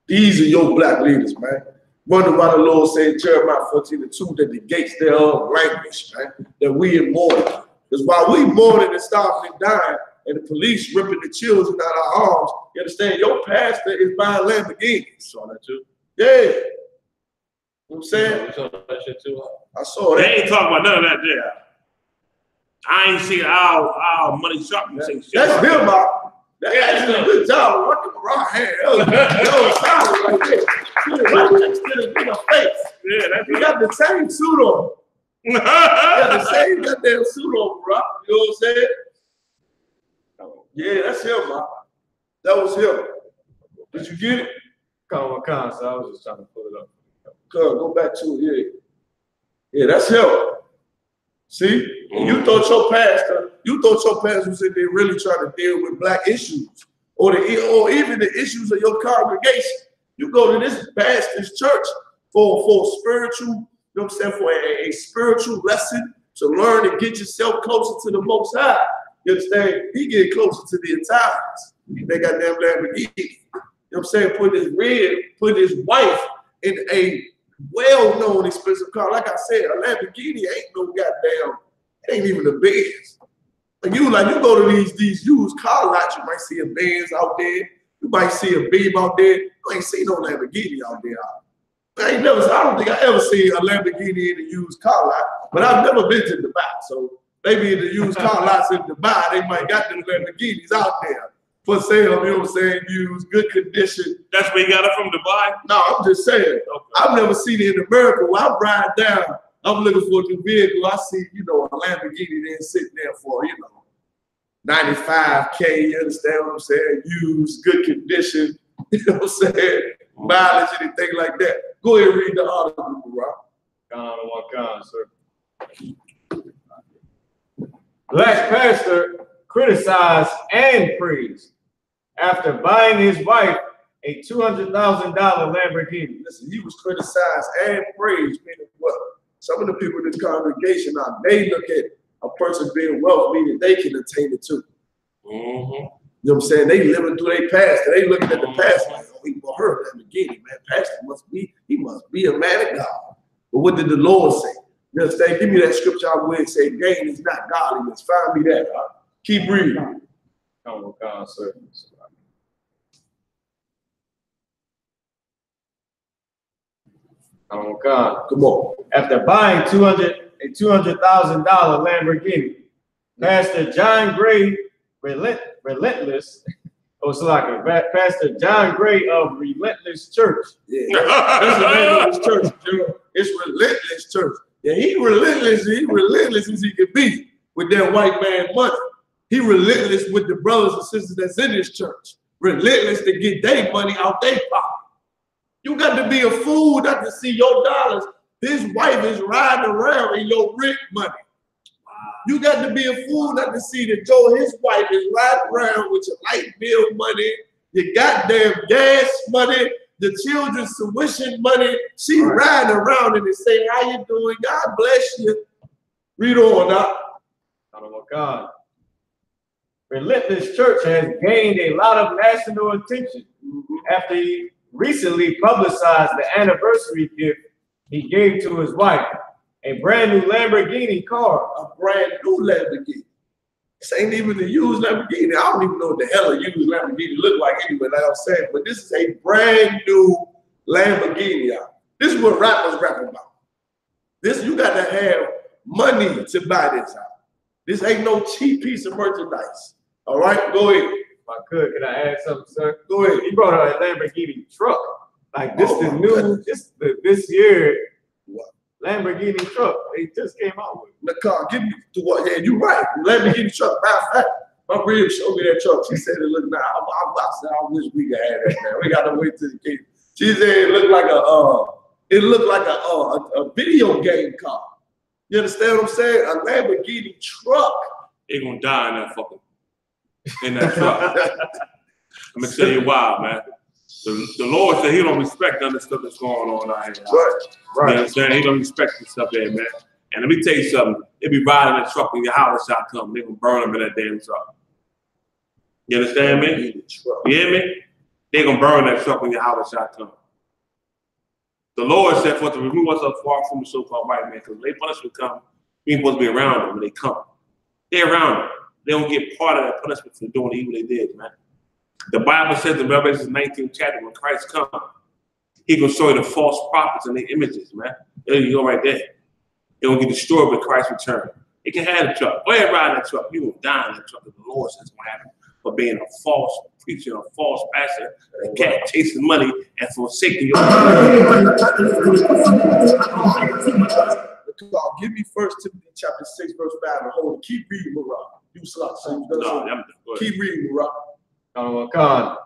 These are your black leaders, man. Wonder why the Lord said in Jeremiah 14:2 that the gates thereof languish, man. That we in mourning. Because while we mourning and starving and dying, and the police ripping the children out of our arms, you understand? Your pastor is buying Lamborghinis. Saw that too? Yeah. You know what I'm saying? You saw that shit too? I saw that. They ain't talking about none of that there. I ain't seen our money shopping. That's him, Bob. That's a good job working around here. That was solid right there. Right next to the face. Yeah, that's he got the same suit on. He got the same goddamn suit on, bro. You know what I'm saying? Yeah, that's him, man. That was him. Did you get it? So I was just trying to pull it up. Go back to it, yeah. Yeah, that's him. See? And you thought your pastor was in there really trying to deal with black issues or even the issues of your congregation. You go to this pastor's church for spiritual, you know what I'm saying, for a spiritual lesson to learn and get yourself closer to the Most High. You understand? He get closer to the Italians. They got damn Lamborghini. You know what I'm saying? Put his wife in a well-known expensive car. Like I said, a Lamborghini ain't no goddamn, it ain't even a Benz. Like you go to these used car lots, you might see a Benz out there, you might see a Beam out there. You ain't seen no Lamborghini out there. I don't think I ever seen a Lamborghini in a used car lot, but I've never been to Dubai. So maybe in the used car lots in Dubai, they might got them Lamborghinis out there for sale, you know what I'm saying, used, good condition. That's where you got it from, Dubai? No, I'm just saying. Okay. I've never seen it in America. When I ride down, I'm looking for a new vehicle. I see, you know, a Lamborghini there sitting there for, you know, $95K, you understand what I'm saying? Used, good condition, you know what I'm saying? Mileage, anything like that. Go ahead and read the article, Rob. Sir. Black pastor criticized and praised after buying his wife a $200,000 Lamborghini. Listen, he was criticized and praised, meaning what? Some of the people in this congregation, they look at a person being wealthy, meaning they can attain it too. You know what I'm saying? They living through their past. They looking at the past like, oh, he bought her a Lamborghini, man. Pastor must be a man of God. But what did the Lord say? You understand? Give me that scripture I would say, gain is not godliness. Find me that. Keep reading. Oh, God, sir. Oh, God. Come on. After buying a $200,000 Lamborghini, Pastor John Gray, Relentless, Pastor John Gray of Relentless Church. Yeah, that's the name of his church. It's Relentless Church. Yeah, he relentless as he can be with that white man money. He relentless with the brothers and sisters that's in his church. relentless to get their money out their pocket. You got to be a fool not to see your dollars. His wife is riding around in your rent money. You got to be a fool not to see that his wife is riding around with your light bill money, your goddamn gas money, the children's tuition money. She's riding around and saying, how you doing? God bless you. Read on now. Oh God. Relentless Church has gained a lot of national attention after he recently publicized the anniversary gift he gave to his wife, a brand new Lamborghini car. A brand new Lamborghini. This ain't even a used Lamborghini. I don't even know what the hell a used Lamborghini look like anyway, like I'm saying, but this is a brand new Lamborghini. This is what rappers rap about. This, you got to have money to buy this out. This ain't no cheap piece of merchandise. All right, go ahead. If I could I add something, sir? Go ahead. He brought out a Lamborghini truck. Like this is new, this year Lamborghini truck they just came out with. The car, give me to what? Yeah, you right. Lamborghini truck. My rib showed me that truck. She said it looked nice. I wish we could have that, man. We gotta wait till the game. She said it looked like a video game car. You understand what I'm saying? A Lamborghini truck. They're gonna die in that truck. I'm gonna tell you why, man. The Lord said he don't respect none of the stuff that's going on out here. Right. You know what I'm saying? He don't respect this stuff there, man. And let me tell you something. They be riding that truck when your house shot come. They gonna burn them in that damn truck. You understand me? You hear me? They gonna burn that truck when your house shot come. The Lord said for us to remove us far from the so-called white man, because when they punishment come, we ain't supposed to be around them when they come. They're around them. They don't get part of that punishment for doing the evil they did, man. The Bible says in Revelation 19th chapter, when Christ comes, he gonna show you the false prophets and their images, man. There you go right there. They gonna get destroyed when Christ return. They can have the truck. Go ahead, ride that truck. You will die in that truck if the Lord says gonna happen for being a false preacher, a false pastor, a cat chasing money and forsaking your Give me 1 Timothy chapter 6, verse 5 and hold it. Keep reading, Murrah. You slot. Keep reading, Murrah. Oh God.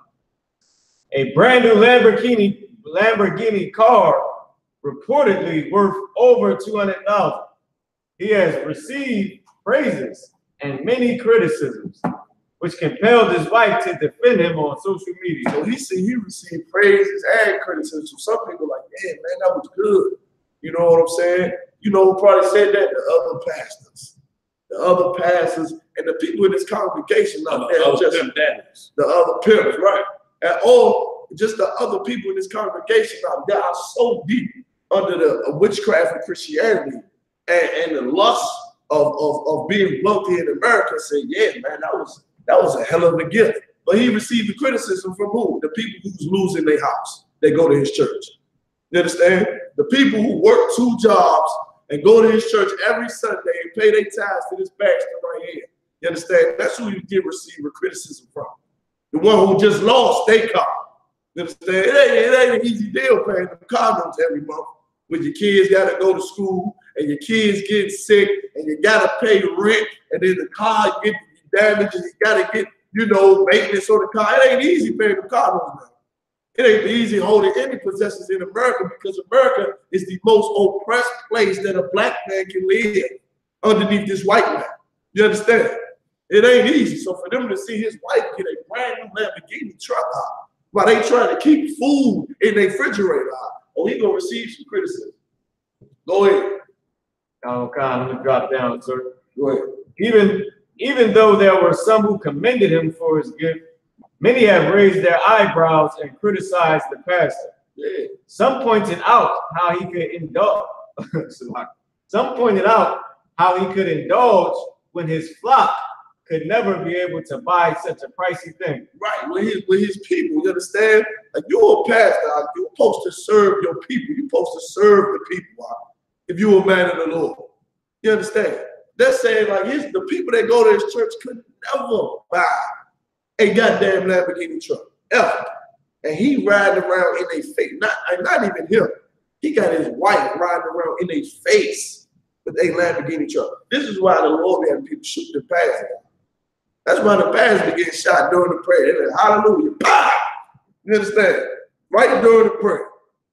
A brand new Lamborghini car, reportedly worth over $200,000. He has received praises and many criticisms, which compelled his wife to defend him on social media. So he received praises and criticism. So some people like, yeah, man, that was good. You know what I'm saying? You know who probably said that? The other pastors. The other pastors and the people in this congregation out there. The other pimps, right? And all just the other people in this congregation out there are so deep under the witchcraft of Christianity and the lust of being wealthy in America. Say, yeah, man, that was a hell of a gift. But he received the criticism from who? The people who's losing their house. They go to his church. You understand? The people who work 2 jobs and go to his church every Sunday and pay their tithes to this pastor right here. You understand? That's who you get receive criticism from. The one who just lost their car. You understand? It ain't an easy deal paying them car notes every month. When your kids got to go to school and your kids get sick and you got to pay rent and then the car get damaged and you got to get, maintenance on the car. It ain't easy paying the car notes now. It ain't easy holding any possessions in America because America is the most oppressed place that a black man can live underneath this white man. You understand? It ain't easy. So for them to see his wife get a brand new Lamborghini truck out while they trying to keep food in their refrigerator out, he gonna receive some criticism. Go ahead. Oh God, let me drop down, sir. Go ahead. Even though there were some who commended him for his gift, many have raised their eyebrows and criticized the pastor. Yeah. Some pointed out how he could indulge. Some pointed out how he could indulge when his flock could never be able to buy such a pricey thing. Right, with his people, you understand? Like you're a pastor, you're supposed to serve your people. You're supposed to serve the people if you're a man of the Lord. You understand? They're saying like the people that go to his church could never buy a goddamn Lamborghini truck, ever. And he riding around in a face, not even him. He got his wife riding around in a face with a Lamborghini truck. This is why the Lord had people shoot the past him. That's why the pastor getting shot during the prayer. They're like, hallelujah, bah! You understand? Right during the prayer.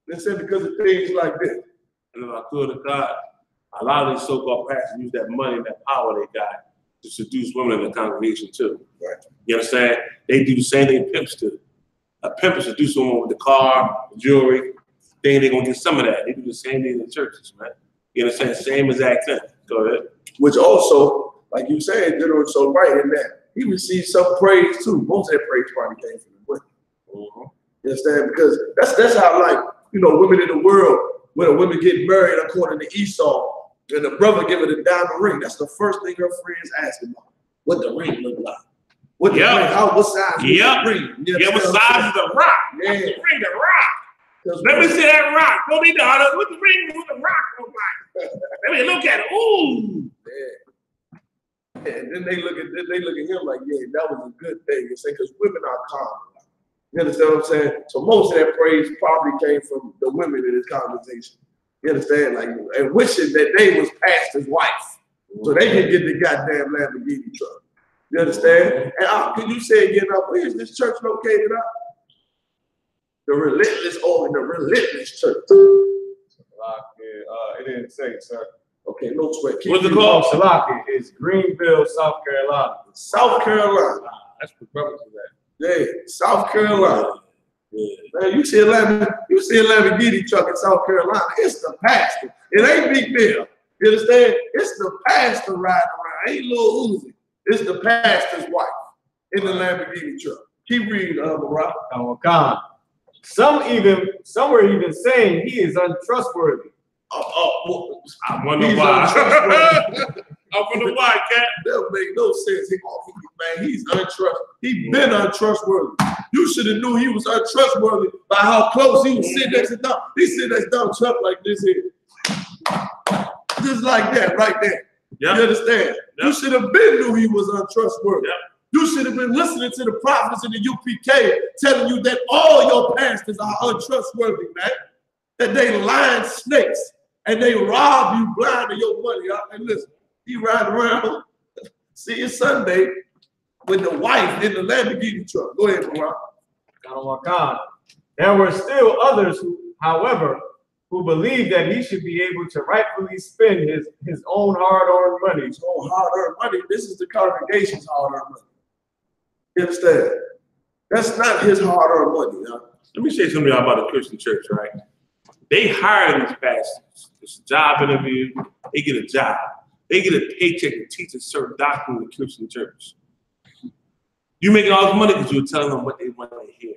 They said because of things like this. And if I could have God, a lot of these so-called pastors use that money and that power they got to seduce women in the congregation too. Right. You understand? They do the same thing pimps do. A pimp will seduce someone with the car, the jewelry, they're gonna get some of that. They do the same thing in the churches, man. You understand? Same exact thing. Go ahead. Which also, like you said, General so right in that. He received some praise too. Most of that praise probably came from the women. You understand? Because that's how, like, you know, women in the world, when a woman get married according to Esau, and the brother give her the diamond ring, that's the first thing her friends ask about. What the ring look like? What the ring? What size is the ring? What size is the rock? Yeah. The ring, the rock. Let me see that rock. Go need the other. What the ring? What the rock look like? Let me look at it. Ooh. Yeah. And then they look at him like, yeah, that was a good thing. You say, because women are calm. You understand what I'm saying? So most of that praise probably came from the women in this conversation. You understand? Like, and wishing that they was pastor's wife, so they can get the goddamn Lamborghini truck. You understand? And can you say again, where is this church located at? The Relentless Church. It didn't say, sir. Okay, no sweat. What's it called? Salaki. It's Greenville, South Carolina. South Carolina. That's the brother for that. Yeah, South Carolina. Yeah. Man, you see a Lamborghini truck in South Carolina. It's the pastor. It ain't Big Bill. You understand? It's the pastor riding around. Ain't Lil Uzi. It's the pastor's wife in the Lamborghini truck. Keep reading, Barack. Khan. Some were even saying he is untrustworthy. I wonder why. I wonder why, Cat. That don't make no sense. He's untrustworthy. He's been untrustworthy. You should have knew he was untrustworthy by how close he was sitting next to Donald. He sitting next to Donald Trump like this here. Just like that, right there. Yep. You understand? Yep. You should have been knew he was untrustworthy. Yep. You should have been listening to the prophets in the UPK telling you that all your pastors are untrustworthy, man. That they lying snakes and they rob you blind of your money. And listen, he ride around, see you Sunday with the wife in the Lamborghini truck. Go ahead, Barack. There were still others who, however, who believed that he should be able to rightfully spend his own hard-earned money. His own hard-earned money. This is the congregation's hard-earned money. You understand? That's not his hard-earned money. Huh? Let me say something about the Christian church, right? They hire these pastors. It's a job interview. They get a job. They get a paycheck to teach a certain doctrine in the Christian church. You making all this money because you're telling them what they want to hear.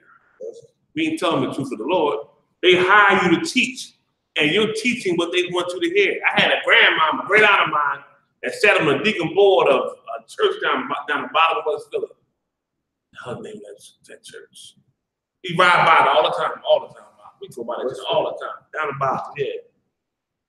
We ain't telling them the truth of the Lord. They hire you to teach, and you're teaching what they want you to hear. I had a grandmama, great aunt of mine, that sat on the deacon board of a church down the bottom of West Philly. Her name is that church. He ride by it all the time. We go by it all the time. Down the bottom, yeah.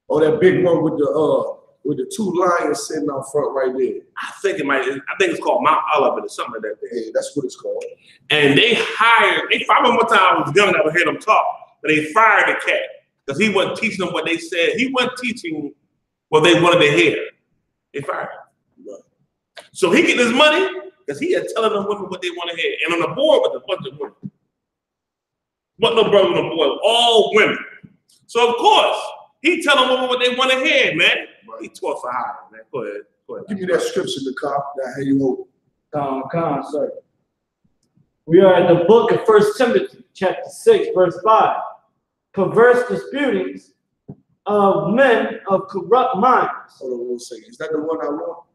Oh, that big one with the two lions sitting out front right there. I think it's called Mount Olivet or something like that. Yeah, that's what it's called. And I remember one time I was young and I would hear them talk, but they fired the cat because he wasn't teaching them what they said. He wasn't teaching what they wanted to hear. They fired him. Right. So he get his money because he had telling them women what they want to hear. And on the board with a bunch of women. What no brother on the board, all women. So of course, he telling women what they want to hear, man. Right. He taught for hiring, man. Go ahead. Give me that scripture, Nicole. How you hold? Khan, sir. We are in the book of 1 Timothy, chapter 6, verse 5. Perverse disputings of men of corrupt minds. Hold on 1 second. Is that the one I want?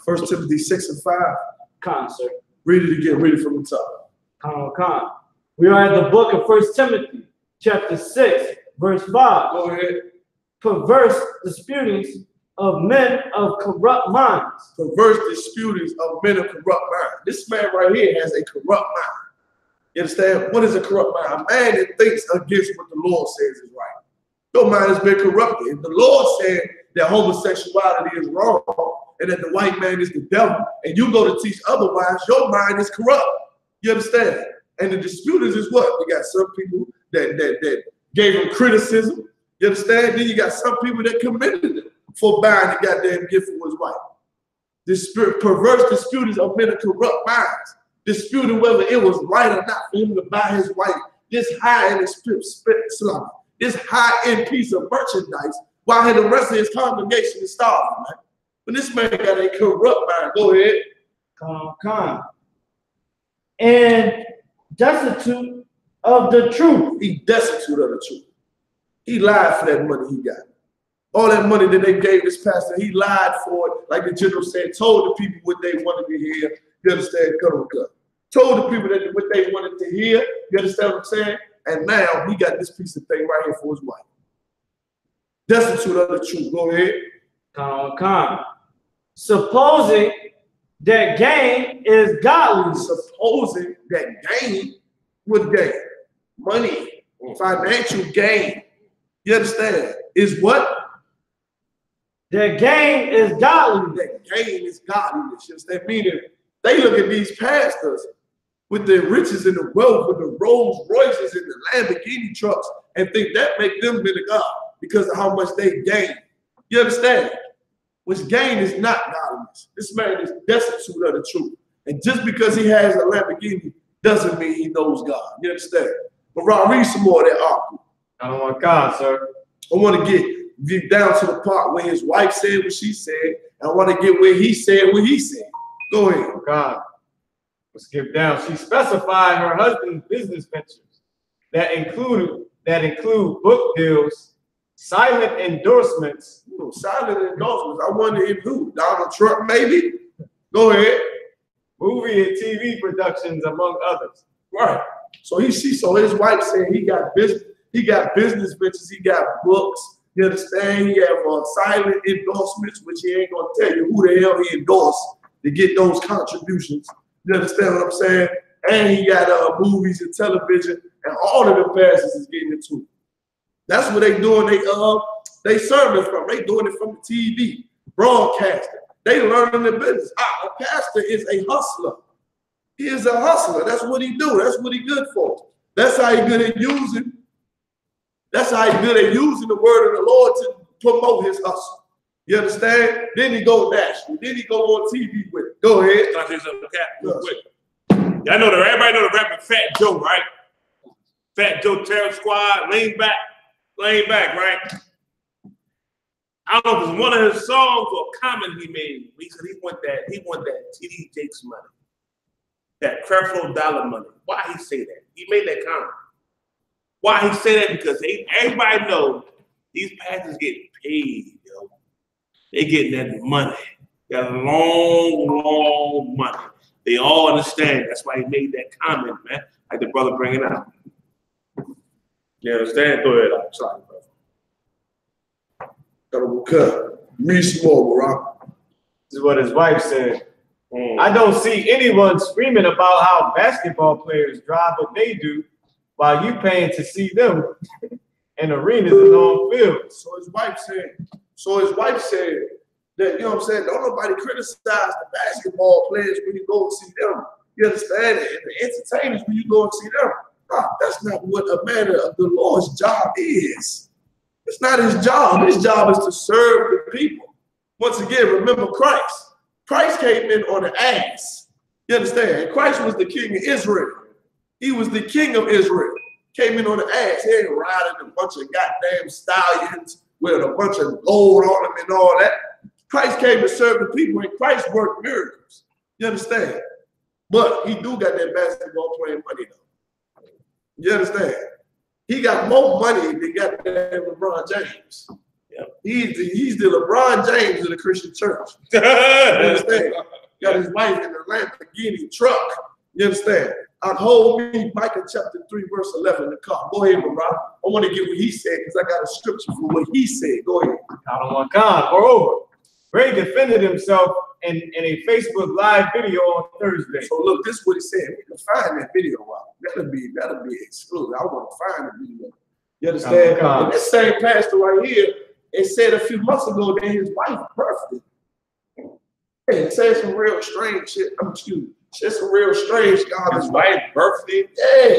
1 Timothy 6 and 5. Khan, sir. Read it again. Read it from the top. Khan. We are in the book of 1 Timothy, chapter 6, verse 5. Go ahead. Perverse disputings of men of corrupt minds. Perverse disputings of men of corrupt minds. This man right here has a corrupt mind. You understand? What is a corrupt mind? A man that thinks against what the Lord says is right. Your mind has been corrupted. If the Lord said that homosexuality is wrong and that the white man is the devil, and you go to teach otherwise, your mind is corrupt. You understand? And the disputers is what? You got some people that gave him criticism. You understand? Then you got some people that commended him for buying the goddamn gift for his wife. perverse disputings of men of corrupt minds, disputing whether it was right or not for him to buy his wife this high-end piece of merchandise while the rest of his congregation is starving, man. But this man got a corrupt mind. Go ahead. Come. And destitute of the truth. He destitute of the truth. He lied for that money he got. All that money that they gave this pastor, he lied for it. Like the general said, told the people what they wanted to hear. You understand? Cut. Told the people that what they wanted to hear. You understand what I'm saying? And now he got this piece of thing right here for his wife. Destitute of the truth. Go ahead. Come. Supposing that gain is godly. Supposing that gain would gain. Money, financial gain. You understand? Is what? That gain is godly. That gain is godliness. You understand? Meaning, they look at these pastors with their riches and the wealth, with the Rolls Royces and the Lamborghini trucks, and think that make them men of God because of how much they gain. You understand? Which gain is not godliness. This man is destitute of the truth. And just because he has a Lamborghini doesn't mean he knows God. You understand? But Ron, read some more of that article. I don't want God, sir. I want to get down to the part where his wife said what she said. And I want to get where he said what he said. Go ahead. God. Let's skip down. She specified her husband's business ventures that include book deals, silent endorsements. Silent endorsements. I wonder if who? Donald Trump, maybe? Go ahead. Movie and TV productions, among others. Right. So his wife said he got business ventures, he got books. You understand? He have silent endorsements, which he ain't gonna tell you who the hell he endorsed to get those contributions. You understand what I'm saying? And he got movies and television, and all of the pastors is getting into it. That's what they doing. They serving from. They doing it from the TV, broadcasting. They learning the business. A pastor is a hustler. He is a hustler. That's what he do. That's what he good for. That's how he good at using. That's how he good at using the word of the Lord to promote his hustle. You understand? Then he go national. Then he go on TV with it. Go ahead. Can I say something, Cap? Real quick. Y'all know everybody know the rapper Fat Joe, right? Fat Joe Terror Squad, lean back, right? I don't know if it was one of his songs or a comment he made. He said he want that T.D.JAKES money, that Creflo Dollar money. Why he say that? He made that comment. Why he say that? Because everybody knows these pastors get paid, yo. They getting that money. That long money. They all understand. That's why he made that comment, man. Like the brother bringing out. You understand? Go ahead. I'm sorry, brother. Read some more, Rob. This is what his wife said. I don't see anyone screaming about how basketball players drive what they do while you paying to see them in arenas and on fields. So his wife said that, you know what I'm saying, don't nobody criticize the basketball players when you go and see them. You understand it? And the entertainers when you go and see them. That's not what a man of the Lord's job is. It's not his job. His job is to serve the people. Once again, remember Christ. Christ came in on an ass. You understand? Christ was the king of Israel. He was the king of Israel. Came in on an ass. He ain't riding a bunch of goddamn stallions with a bunch of gold on them and all that. Christ came to serve the people, and Christ worked miracles. You understand? But he do got that basketball playing money, though. You understand? He got more money than got LeBron James. Yep. He's the LeBron James of the Christian church. You understand? Got his wife in a Lamborghini truck. You understand? I hold me Micah chapter 3, verse 11 in the car. Go ahead, Rob. I want to get what he said because I got a scripture for what he said. Go ahead. I don't want God. Moreover, Ray defended himself in a Facebook Live video on Thursday. So look, this is what he said. We can find that video, Rob. That'll be exclusive. I want to find the video. You understand? And this same pastor right here, it said a few months ago that his wife birthed him. It said some real strange shit. Said some real strange God. His wife birthed him? Yeah.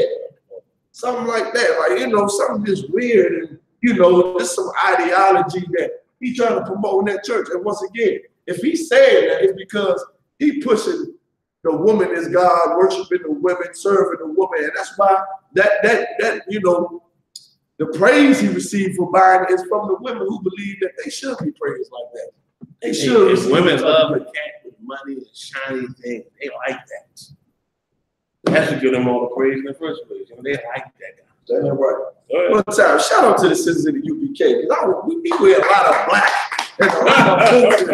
Something like that. Like, you know, something just weird. And, you know, there's some ideology that he's trying to promote in that church. And once again, if he's saying that, it's because he pushing the woman as God, worshiping the women, serving the woman, and that's why that you know, the praise he received for buying is from the women who believe that they should be praised like that. They should. If women love a cat with money and shiny things, they like that. That's to give them all the praise in the first place. You know, they like that guy. That's right. One time, shout out to the citizens of the UPK, because we wear a lot of black and a lot of bullshit.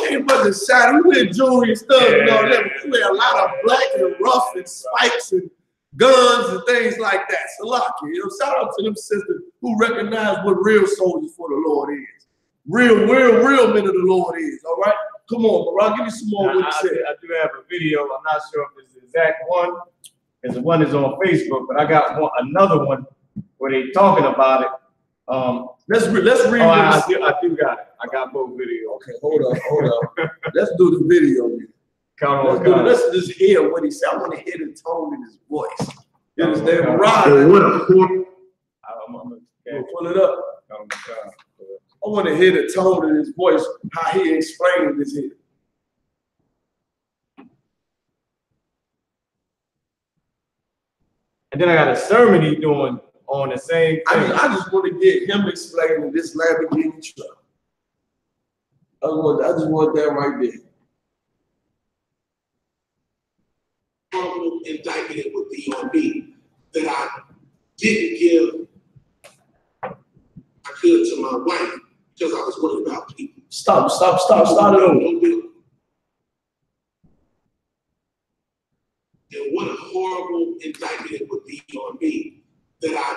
We wasn't shiny. We wear jewelry and stuff and all that. We wear a lot of black and rough and spikes and guns and things like that. Salaki, you know, shout out to them sisters who recognize what real soldiers for the Lord is. Real men of the Lord is. All right, come on, Barak, give me some more. What you said. I do have a video. I'm not sure if it's the exact one. It's the one that's on Facebook, but I got another one where they talking about it. Let's read this. I do got it. I got both videos. Okay, hold up. Let's do the video. Let's just hear what he said. I want to hear the tone in his voice. You understand? What a poor. We'll pull it up. I want to hear the tone in his voice, how he explained this here. And then I got a sermon he's doing on the same thing. I just want to get him explaining this Lamborghini truck. I just want that right there. Horrible indictment it would be on me that I didn't give I could to my wife because I was worried about people. Start it over. And what a horrible indictment it would be on me that I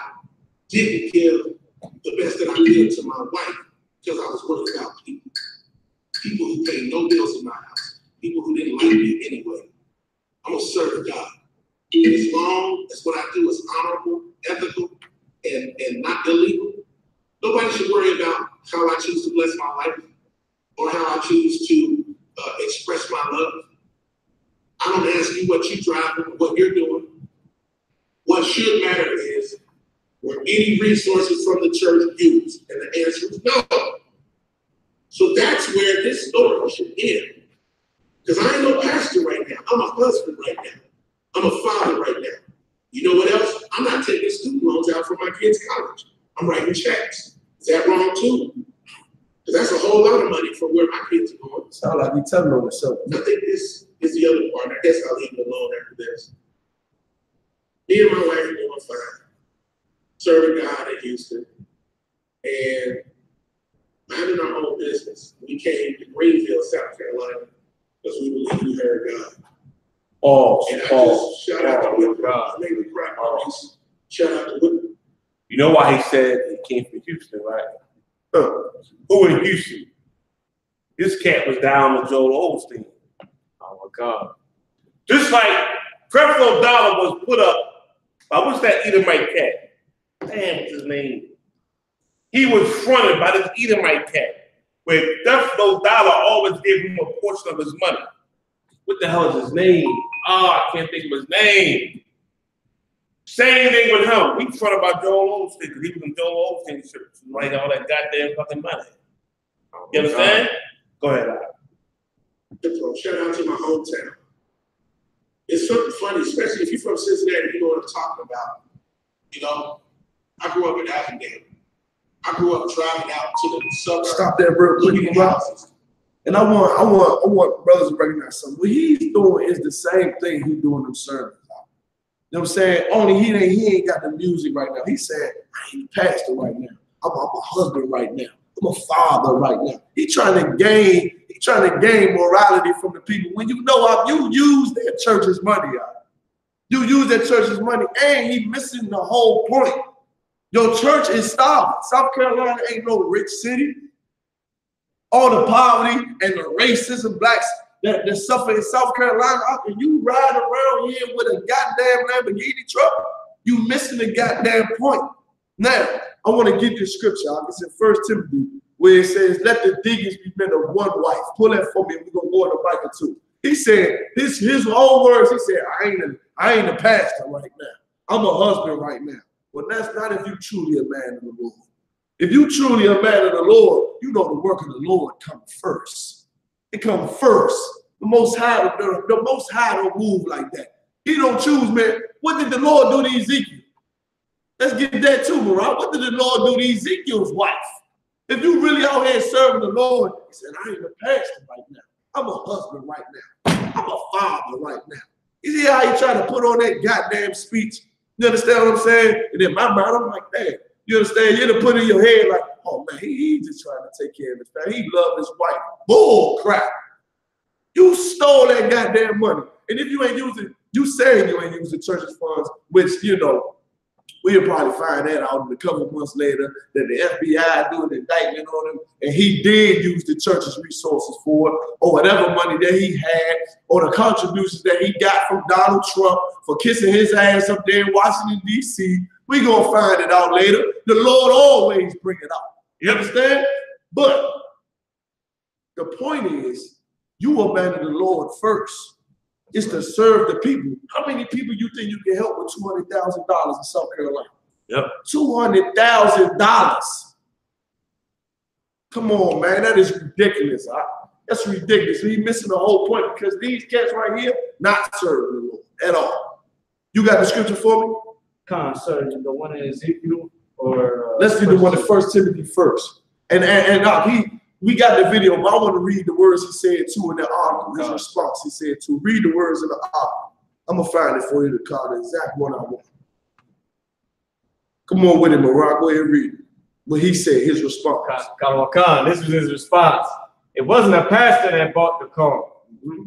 didn't give the best that I could to my wife because I was worried about people. People who paid no bills in my house. People who didn't like me anyway. I'm gonna serve God. And as long as what I do is honorable, ethical, and not illegal, nobody should worry about how I choose to bless my life or how I choose to express my love. I don't ask you what you drive or what you're doing. What should matter is, were any resources from the church used? And the answer is no. So that's where this story should end. Because I ain't no pastor right now. I'm a husband right now. I'm a father right now. You know what else? I'm not taking student loans out for my kids' college. I'm writing checks. Is that wrong too? Because that's a whole lot of money for where my kids are going. Sound like you telling on yourself. I think this is the other part. I guess I'll leave it alone after this. Me and my wife are doing fine. Serving God in Houston. And minding our own business. We came to Greenville, South Carolina, because we believe we heard God. Shout out to Whitney. I made me cry. Shout out to Whitney. You know why he said he came from Houston, right? Who in Houston? This cat was down with Joel Osteen. Oh my God. Just like Creflo Dollar was put up by what's that Edomite cat? Damn, what's his name? He was fronted by this Edomite cat, where Creflo Dollar always gave him a portion of his money. What the hell is his name? I can't think of his name. Same thing with him. We fronted by Joel Osteen because he was in Joel Osteen shirts, like all that goddamn fucking money. You understand? Go ahead, Al. Shout out to my hometown. It's something funny, especially if you're from Cincinnati, you know what I'm talking about. You know, I grew up in Avondale. I grew up driving out to the suburbs. Stop that real quick, bro. And I want brothers to recognize something. What he's doing is the same thing he's doing in sermons. You know what I'm saying? Only he ain't got the music right now. He said, I ain't a pastor right now. I'm a husband right now. I'm a father right now. He's trying to gain morality from the people. When you know you use that church's money out. You use that church's money, and he missing the whole point. Your church is starving. South Carolina ain't no rich city. All the poverty and the racism blacks that suffer in South Carolina, and you ride around here with a goddamn Lamborghini truck, you missing the goddamn point. Now, I want to give you a scripture. It's in 1 Timothy, where it says, let the deacons be men of one wife. Pull that for me, and we're going to go in the Bible too. He said, his own words, he said, I ain't a pastor right now. I'm a husband right now. Well, that's not if you truly a man of the Lord. If you truly a man of the Lord, you know the work of the Lord comes first. It comes first. The Most High, the Most High don't move like that. He don't choose, man. What did the Lord do to Ezekiel? Let's get that too, Mariah. What did the Lord do to Ezekiel's wife? If you really out here serving the Lord, he said, I ain't a pastor right now. I'm a husband right now. I'm a father right now. You see how he trying to put on that goddamn speech? You understand what I'm saying? And in my mind, I'm like, man, you understand? You're to put in your head like, oh man, he just trying to take care of his family. He loved his wife. Bull crap. You stole that goddamn money. And if you ain't using, you saying you ain't using church's funds, which, you know, we'll probably find that out in a couple months later that the FBI do an indictment on him, and he did use the church's resources for it, or whatever money that he had, or the contributions that he got from Donald Trump for kissing his ass up there in Washington, D.C. We gonna find it out later. The Lord always bring it out. You understand? But the point is, you abandon the Lord first. It's to serve the people. How many people you think you can help with $200,000 in South Carolina? Yep. $200,000. Come on, man. That is ridiculous. That's ridiculous. He's missing the whole point because these cats right here not serving the Lord at all. You got the scripture for me? Sorry, the one in Ezekiel or let's do the one in 1 Timothy first. We got the video, but I want to read the words he said too in the article. His response, he said to read the words in the article. I'm gonna find it for you to call the exact one I want. Come on with it, Mariah. Go ahead and read it. What he said, his response. This was his response. It wasn't a pastor that bought the car.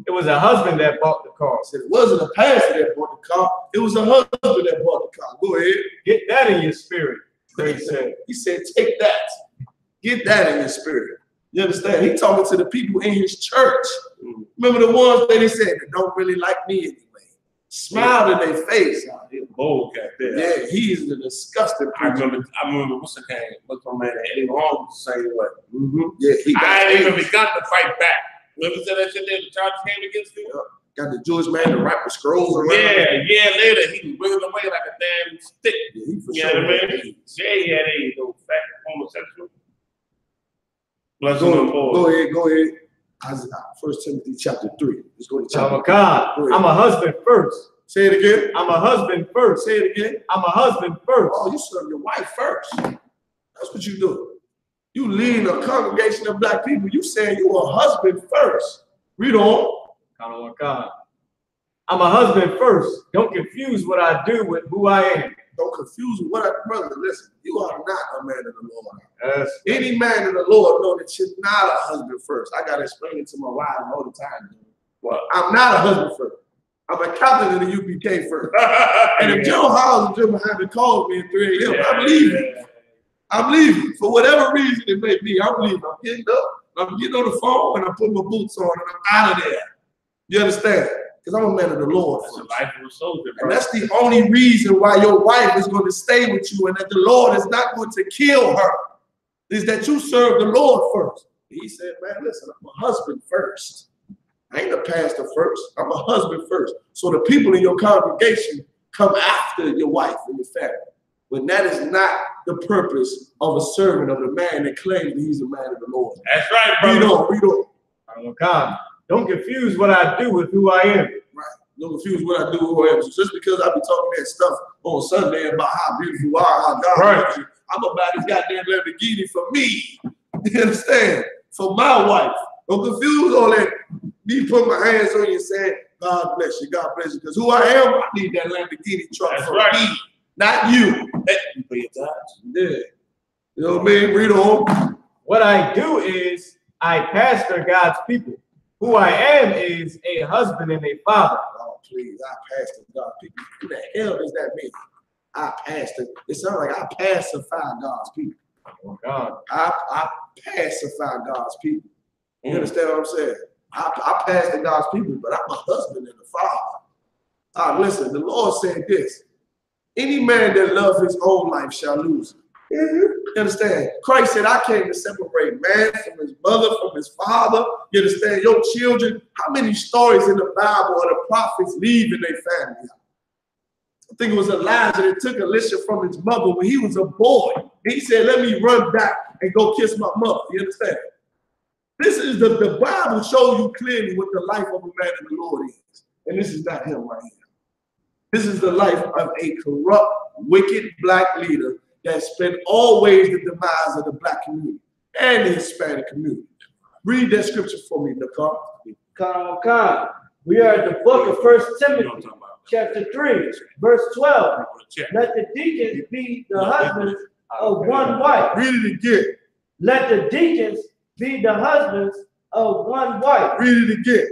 It was a husband that bought the car. He said it wasn't a pastor that bought the car. It was a husband that bought the car. Go ahead. Get that in your spirit. He said, take that. Get that in your spirit. You understand? He talking to the people in his church. Remember the ones that he said that don't really like me anyway. Smiled in their face. Bold cat there. Yeah, he's the disgusting preacher. I remember what's the name? What's my man? Eddie Long was the same way. Yeah, I ain't even begun to fight back. Remember that shit there? The charges came against him? Got the Jewish man to wrap the scrolls around. Yeah, later he was wiggled away like a damn stick. Yeah, he for you sure. know what I mean? Yeah, they go fat homosexual. Go ahead. 1 Timothy chapter 3. Let's go to chapter 3. I'm a husband first. Say it again. I'm a husband first. Say it again. I'm a husband first. Oh, you serve your wife first. That's what you do. You lead a congregation of black people. You saying you a husband first. Read on. I'm a husband first. Don't confuse what I do with who I am. Don't confuse what I, brother. Listen, you are not a man of the Lord. Yes. Any man of the Lord know that you're not a husband first. I gotta explain it to my wife all the time. Well, I'm not a husband first. I'm a captain of the UPK first. And if Joe Howells and GEN.YAHANNA called me at 3 a.m., I'm leaving. I'm leaving. For whatever reason it may be, I'm leaving. I'm getting up, I'm getting on the phone, and I put my boots on, and I'm out of there. You understand? Because I'm a man of the Lord. That's a life of a soldier, and that's the only reason why your wife is going to stay with you and that the Lord is not going to kill her, is that you serve the Lord first. He said, man, listen, I'm a husband first. I ain't a pastor first. I'm a husband first. So the people in your congregation come after your wife and your family. When that is not the purpose of a servant of the man that claims that he's a man of the Lord. That's right, brother. Read on. Don't confuse what I do with who I am. Right. Don't confuse what I do with who I am. So just because I be talking that stuff on Sunday about how beautiful you are, how God loves you, I'm about this goddamn Lamborghini for me. You understand? For my wife. Don't confuse all that. Me putting my hands on you and saying, God bless you, God bless you. Because who I am, I need that Lamborghini truck for me, not you. You pay your tithes. Yeah. You know what I mean? Read on. What I do is I pastor God's people. Who I am is a husband and a father. Oh, please, I pastor God's people. What the hell does that mean? I pastor. It sounds like I pacify God's people. Oh, God. I pacify God's people. You understand what I'm saying? I pastor God's people, but I'm a husband and a father. Listen, the Lord said this. Any man that loves his own life shall lose it. You understand? Christ said, I came to separate man from his mother, from his father. You understand? Your children, how many stories in the Bible are the prophets leaving their family? I think it was Elijah that took Elisha from his mother when he was a boy. And he said, let me run back and go kiss my mother. You understand? This is the Bible shows you clearly what the life of a man in the Lord is. And this is not him right here. This is the life of a corrupt, wicked black leader that spent always the demise of the black community and the Hispanic community. Read that scripture for me, Nicole. Come. We are at the book of 1 Timothy, chapter 3, verse 12. Let the deacons be the husbands of one wife. Read it again. Let the deacons be the husbands of one wife. Read it again.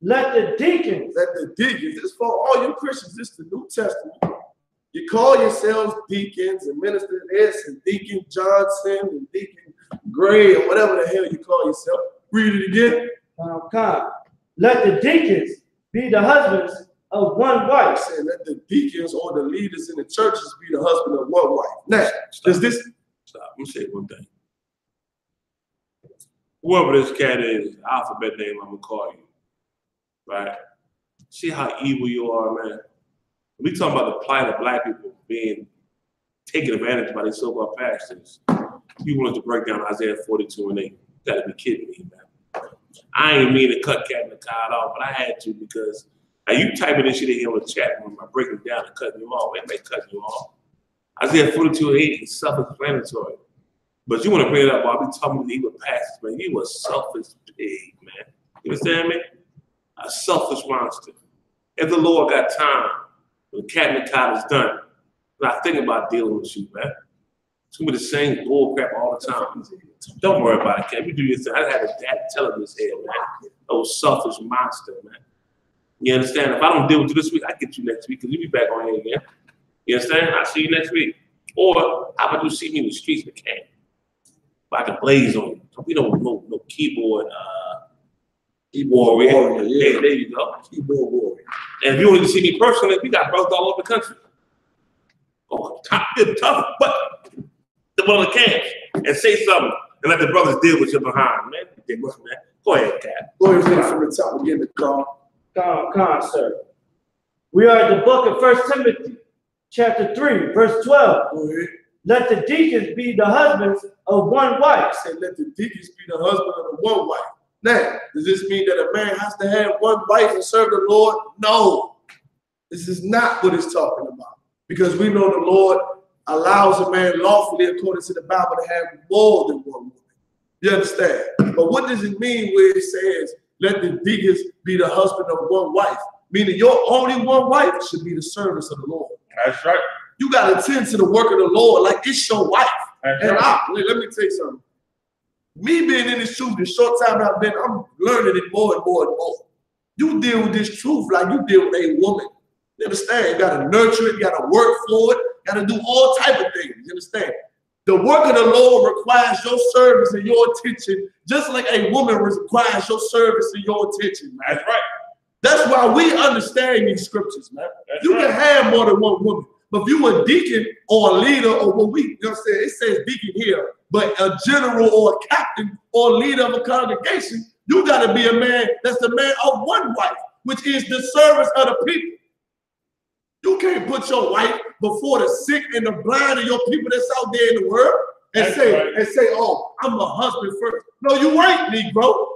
Let the deacons. It's for all you Christians. This is the New Testament. You call yourselves deacons and Minister this and Deacon Johnson and Deacon Gray or whatever the hell you call yourself. Read it again. Come. Let the deacons be the husbands of one wife. I said, let the deacons or the leaders in the churches be the husband of one wife. Now, does this... Stop. Let me say one thing. Whoever this cat is, the alphabet name I'm going to call you. Right? See how evil you are, man. We talking about the plight of black people being taken advantage by these so-called pastors. You want us to break down Isaiah 42 and 8. You gotta be kidding me, man. I ain't mean to cut Captain Cod off, but I had to because now you typing this shit in here on the chat room. I'm breaking it down and cutting you off. It may cut you off. Isaiah 42 and 8 is self-explanatory. But you want to bring it up while we talking to evil pastors, man. You a selfish pig, man. You understand me? A selfish monster. If the Lord got time, when Captain Cod is done, not thinking about dealing with you, man. It's gonna be the same bull crap all the time. Don't worry about it, Cap. You do your thing. I had a dad tell him this here, man. Oh, selfish monster, man. You understand? If I don't deal with you this week, I get you next week because you'll be back on here again. You understand? I'll see you next week. Or how about you see me in the streets of the camp? I can blaze on you. We don't no keyboard warrior. Yeah, there you go. Keyboard warrior. And if you want to see me personally, we got brothers all over the country. Oh, tough, but the one of the camps and say something and let the brothers deal with you behind, man. Go ahead, Cap. Go ahead from the top again, the call. Come, sir. We are at the book of 1 Timothy, chapter 3, verse 12. Go ahead. Let the deacons be the husbands of one wife. I said, let the deacons be the husband of the one wife. Now, does this mean that a man has to have one wife and serve the Lord? No. This is not what it's talking about. Because we know the Lord allows a man lawfully, according to the Bible, to have more than one woman. You understand? But what does it mean where it says, let the deacons be the husband of one wife? Meaning your only one wife should be the service of the Lord. That's right. You got to attend to the work of the Lord like it's your wife. That's and right. Let me tell you something. Me being in this truth, the short time I've been, I'm learning it more and more and more. You deal with this truth like you deal with a woman. You understand? You got to nurture it. You got to work for it. You got to do all type of things. You understand? The work of the Lord requires your service and your attention, just like a woman requires your service and your attention. Man. That's right. That's why we understand these scriptures, man. That's you right. can have more than one woman. But if you a deacon or a leader or what we, you know what I'm saying? It says deacon here, but a general or a captain or leader of a congregation, you got to be a man that's the man of one wife, which is the service of the people. You can't put your wife before the sick and the blind and your people that's out there in the world and say, oh, I'm a husband first. No, you ain't, Negro.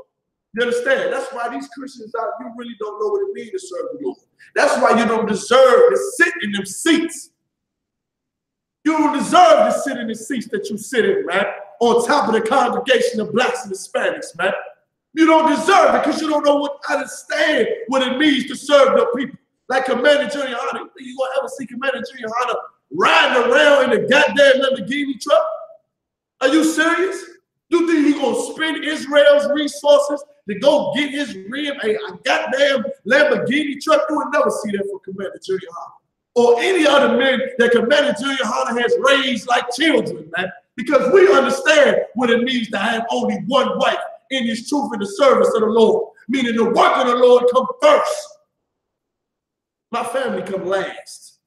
You understand? That's why these Christians out, you really don't know what it means to serve the Lord. That's why you don't deserve to sit in them seats. You don't deserve to sit in the seats that you sit in, man, on top of the congregation of blacks and Hispanics, man. You don't deserve it because you don't know understand what it means to serve your people. Like Commander Gen.YAHANNA, you gonna ever see Commander Gen.YAHANNA riding around in a goddamn Lamborghini truck? Are you serious? You think he gonna spend Israel's resources to go get his rim a goddamn Lamborghini truck? You would never see that for Commander Gen.YAHANNA or any other men that Commander Gen.YAHANNA has raised like children, man. Because we understand what it means to have only one wife in his truth in the service of the Lord. Meaning the work of the Lord come first. My family come last.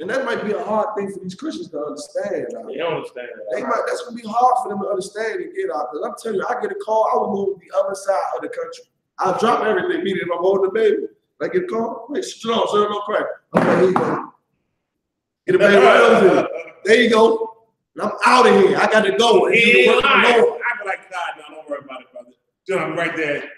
And that might be a hard thing for these Christians to understand. They don't understand that. That's going to be hard for them to understand and get out. Because I'm telling you, I get a call, I will move the other side of the country. I'll drop everything, meaning if I'm holding the baby, Like get called? Wait, strong, sir, no crack. Okay, here you go. Get a bag of roses. There you go. And I'm out of here. I got to go. And do the work of the Lord. I be like, God, no, don't worry about it, brother. Just I'm right there.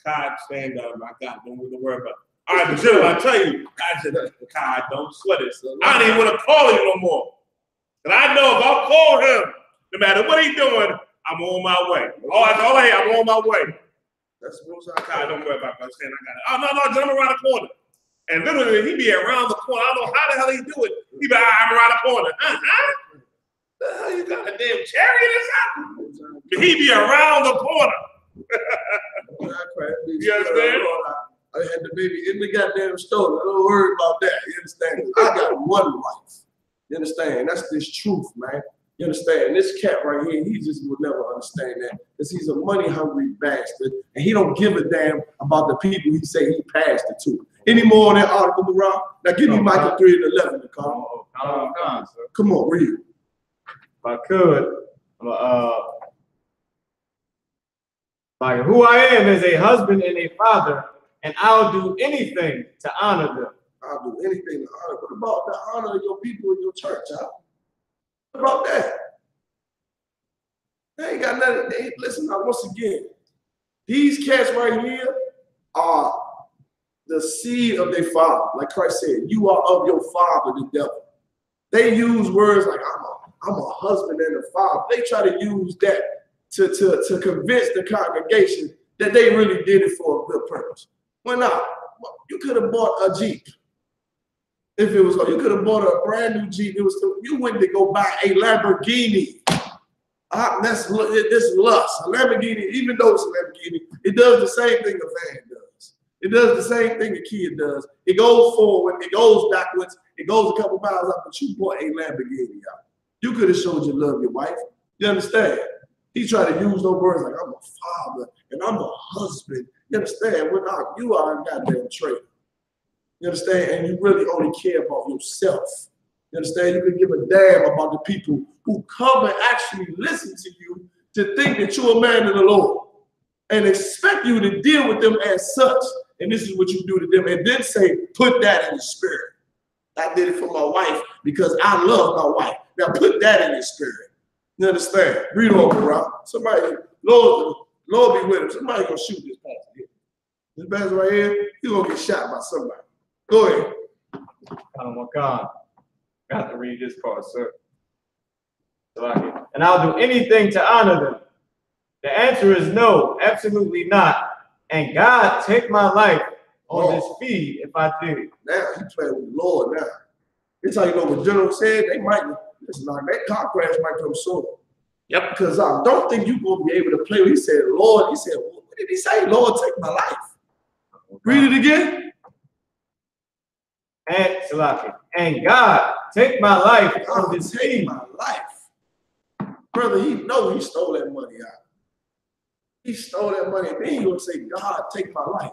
God, stand up. My God, don't worry about it. All right, but Jill, I tell you, I said, God, don't sweat it. I don't even want to call him no more. And I know if I call him, no matter what he's doing, I'm on my way. Oh, I'm on my way. That's what God, don't worry about it. I got it. Oh, no, jump around the corner. And literally, he be around the corner. I don't know how the hell he do it. He be, I'm around the corner. The hell you got a damn chariot or something? But he be around the corner. You understand? I had the baby in the goddamn store. Don't worry about that. You understand? I got one wife. You understand? That's this truth, man. You understand? This cat right here, he just will never understand that because he's a money-hungry bastard, and he don't give a damn about the people he say he passed it to. Any more on that article, Baran? Now give me Micah 3 and 11 to come. Come on, read. If I could, like who I am as a husband and a father, and I'll do anything to honor them. I'll do anything to honor. What about the honor of your people in your church, huh? What about that? They ain't got nothing. Listen, now, once again, these cats right here are the seed of their father. Like Christ said, you are of your father, the devil. They use words like, I'm a husband and a father. They try to use that to convince the congregation that they really did it for a good purpose. Why not? You could have bought a Jeep. If it was, you could have bought a brand new Jeep. It was, you went to go buy a Lamborghini. This lust. A Lamborghini, even though it's a Lamborghini, it does the same thing a van does. It does the same thing a kid does. It goes forward, it goes backwards, it goes a couple miles up, but you bought a Lamborghini out. You could have showed you love your wife. You understand? He tried to use those words like, I'm a father and I'm a husband. You understand? You are a goddamn traitor. You understand? And you really only care about yourself. You understand? You can give a damn about the people who come and actually listen to you to think that you're a man of the Lord and expect you to deal with them as such. And this is what you do to them. And then say, put that in the spirit. I did it for my wife because I love my wife. Now put that in the spirit. You understand? Read on around. Somebody, Lord be with him. Somebody gonna shoot this pastor here. This pastor right here, he's gonna get shot by somebody. Go ahead. Oh my God. Got to read this part, sir. And I'll do anything to honor them. The answer is no, absolutely not. And God, take my life on this feed if I did. Now he playing with the Lord now. This how you know what General said. They might, listen, like that car crash might come soon. Yep. Because I don't think you're going to be able to play. He said, Lord, he said, what did he say? Lord, take my life. Read it again. And God, take my life on this take feed. my life. Brother, he know he stole that money out. He stole that money. And then he going to say, God, take my life.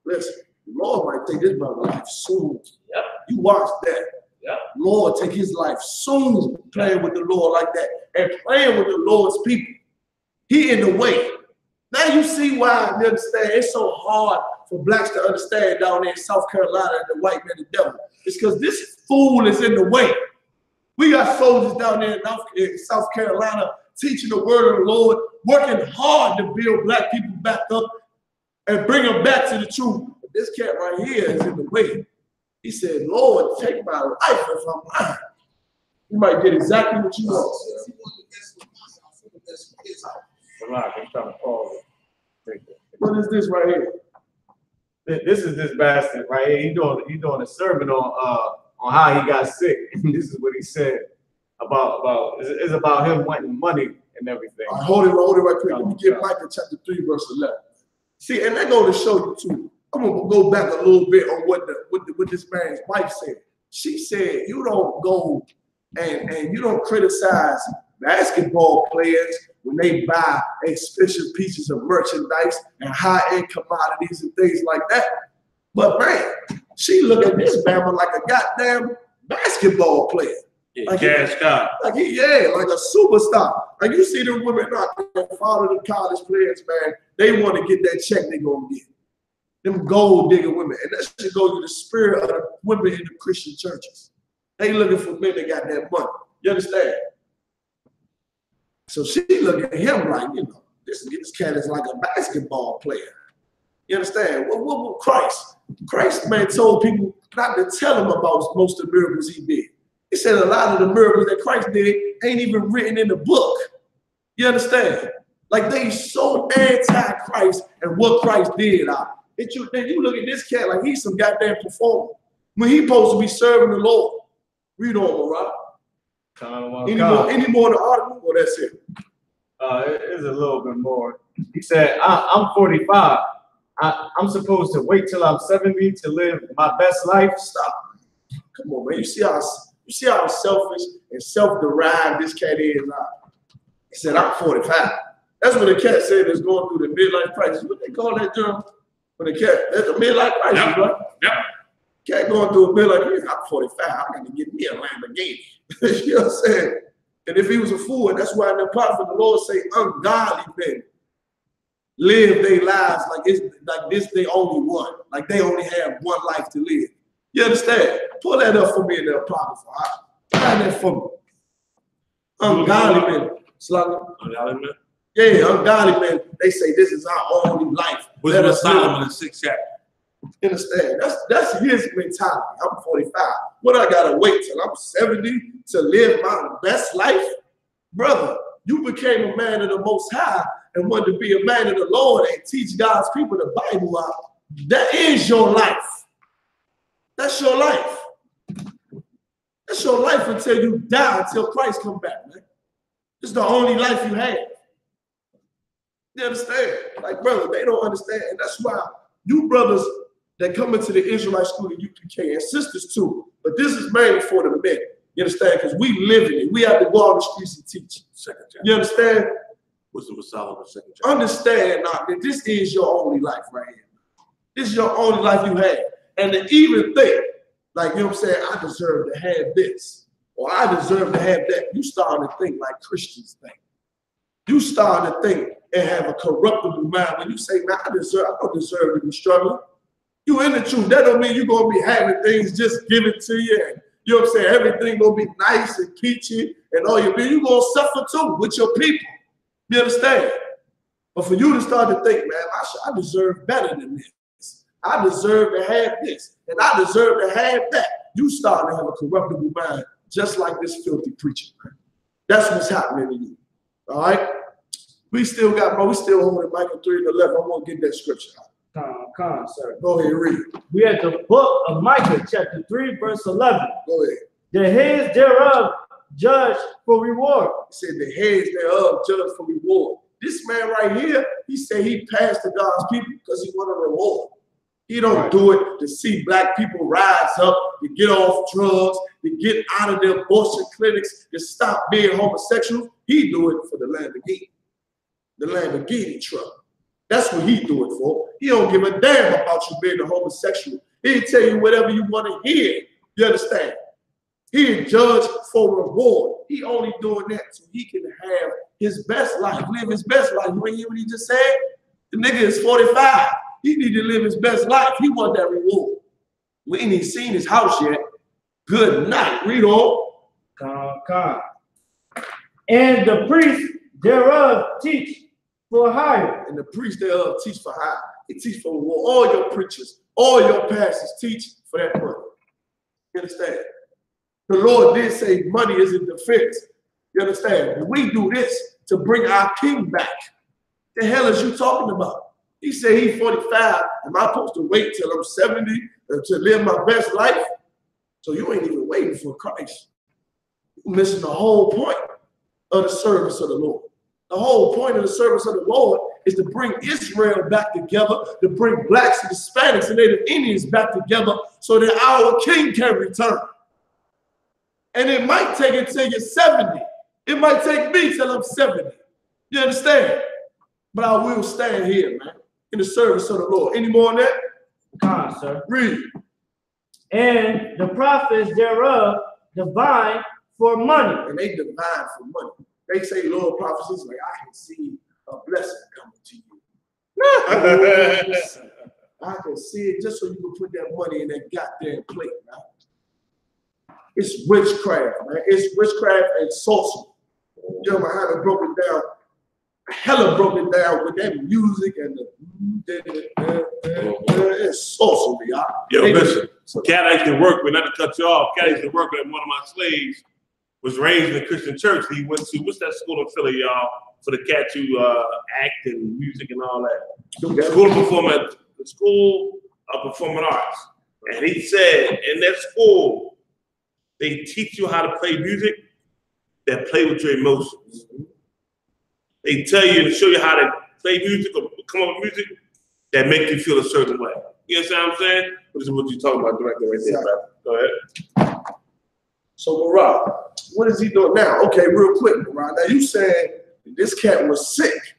Listen, the Lord might take this brother's life soon. Yep. You watch that. Yep. Lord take his life soon, playing with the Lord like that and playing with the Lord's people. He in the way. Now you see why, you understand, it's so hard for blacks to understand down there in South Carolina and the white man the devil. It's because this fool is in the way. We got soldiers down there in South Carolina teaching the word of the Lord, working hard to build black people back up and bring them back to the truth. But this cat right here is in the way. He said, Lord, take my life if I'm lying. You might get exactly what you want. What is this right here? This is this bastard right here. He doing a sermon on how he got sick. This is what he said about it's about him wanting money and everything. Right, hold it right quick. Let me get Micah chapter 3, verse 11. See, and they're going to show you too. I'm gonna go back a little bit on what this man's wife said. She said, you don't go and you don't criticize basketball players when they buy expensive pieces of merchandise and high-end commodities and things like that. But man, she look at this man like a goddamn basketball player. Yeah, like cash guy. Like a superstar. Like you see them women out there follow the college players, man. They want to get that check they gonna get. them gold digger women. And that should go to the spirit of the women in the Christian churches. They looking for men that got that money. You understand? So she looking at him like, you know, this cat is like a basketball player. You understand? What Christ? Christ, man, told people not to tell him about most of the miracles he did. He said a lot of the miracles that Christ did ain't even written in the book. You understand? Like they so anti-Christ and what Christ did. Then you look at this cat like he's some goddamn performer. When he supposed to be serving the Lord. Read on, Rob. Any more in the article? Or that's it? It is a little bit more. He said, I'm 45. I'm supposed to wait till I'm 70 to live my best life. Stop. Come on, man. You see how selfish and self-derived this cat is. He said, I'm 45. That's what the cat said is going through the midlife crisis. What they call that term for the cat? That's a midlife crisis, Yep. right? Yep. Cat going through a midlife crisis. I'm 45. I got to get me a Lamborghini. You know what I'm saying? And if he was a fool, and that's why in the prophet the Lord say, ungodly men live their lives like it's like this they only one. Like they only have one life to live. You understand? Pull that up for me in the apocrypha. Find that for me. Ungodly men. Ungodly men? Yeah, ungodly men. They say this is our only life. Wisdom of Solomon in the 6th chapter. You understand? That's his mentality. I'm 45. What I gotta wait till I'm 70 to live my best life? Brother, you became a man of the Most High and wanted to be a man of the Lord and teach God's people the Bible out. That is your life. That's your life. That's your life until you die, until Christ come back, man. It's the only life you have. You understand? Like, brother, they don't understand. And that's why you brothers that come into the Israelite school at UPK, and sisters too, but this is mainly for the men. You understand? Because we live in it. We have to go on the streets and teach. You understand? Wisdom of Solomon, 2nd chapter. Understand now that this is your only life right here. This is your only life you have. And to even think, like, you know what I'm saying, I deserve to have this, or I deserve to have that. You starting to think like Christians think. You starting to think and have a corruptible mind when you say, man, I don't deserve to be struggling. You in the truth. That don't mean you're going to be having things just given to you. And, you know what I'm saying? Everything going to be nice and peachy and all you're going to suffer too with your people. You understand? But for you to start to think, man, I deserve better than this. I deserve to have this. And I deserve to have that. You start to have a corruptible mind just like this filthy preacher, man. That's what's happening to you. All right? We still holding Micah 3:11. I want to get that scripture out. Come, sir. Go ahead, read. We at the book of Micah, chapter 3, verse 11. Go ahead. The heads thereof judge for reward. He said the heads thereof judge for reward. This man right here, he said he passed to God's people because he wanted a reward. He don't do it to see black people rise up, to get off drugs, to get out of their abortion clinics, to stop being homosexuals. He do it for the Lamborghini. The Lamborghini truck. That's what he do it for. He don't give a damn about you being a homosexual. He'll tell you whatever you want to hear. You understand? He'll judge for reward. He only doing that so he can have his best life, live his best life. You ain't hear what he just said? The nigga is 45. He need to live his best life. He want that reward. We ain't even seen his house yet. Good night. Read on. Come. And the priest thereof teach for hire. And the priest thereof teach for hire. He teach for reward. All your preachers, all your pastors teach for that money. You understand? The Lord did say money is a defense. You understand? But we do this to bring our king back. The hell is you talking about? He said he's 45. Am I supposed to wait till I'm 70 to live my best life? So you ain't even waiting for Christ. You're missing the whole point of the service of the Lord. The whole point of the service of the Lord is to bring Israel back together, to bring blacks and Hispanics and Native Indians back together so that our king can return. And it might take it till you're 70. It might take me till I'm 70. You understand? But I will stand here, man, in the service of the Lord. Any more on that? Come, sir. Read. And the prophets thereof divine for money. And they divine for money. They say Lord prophecies like, I can see a blessing coming to you. I can see it just so you can put that money in that goddamn plate, man. It's witchcraft, man. It's witchcraft and sorcery. G.E.N.YAHANNA broke it down. Hella broke it down with that music and it's sorcery, y'all. Yo, listen, Cat used to work with, not to cut you off, Cat used to work with one of my slaves, was raised in a Christian church. He went to, what's that school in Philly, y'all, for the cats who act and music and all that? School of Performing Arts. And he said, in that school, they teach you how to play music that play with your emotions. They tell you and show you how to play music or come up with music that make you feel a certain way. You understand what I'm saying? This is what you're talking about directly right there, brother. Go ahead. So, Marah, what is he doing now? Okay, real quick, Marah. Now, you saying this cat was sick.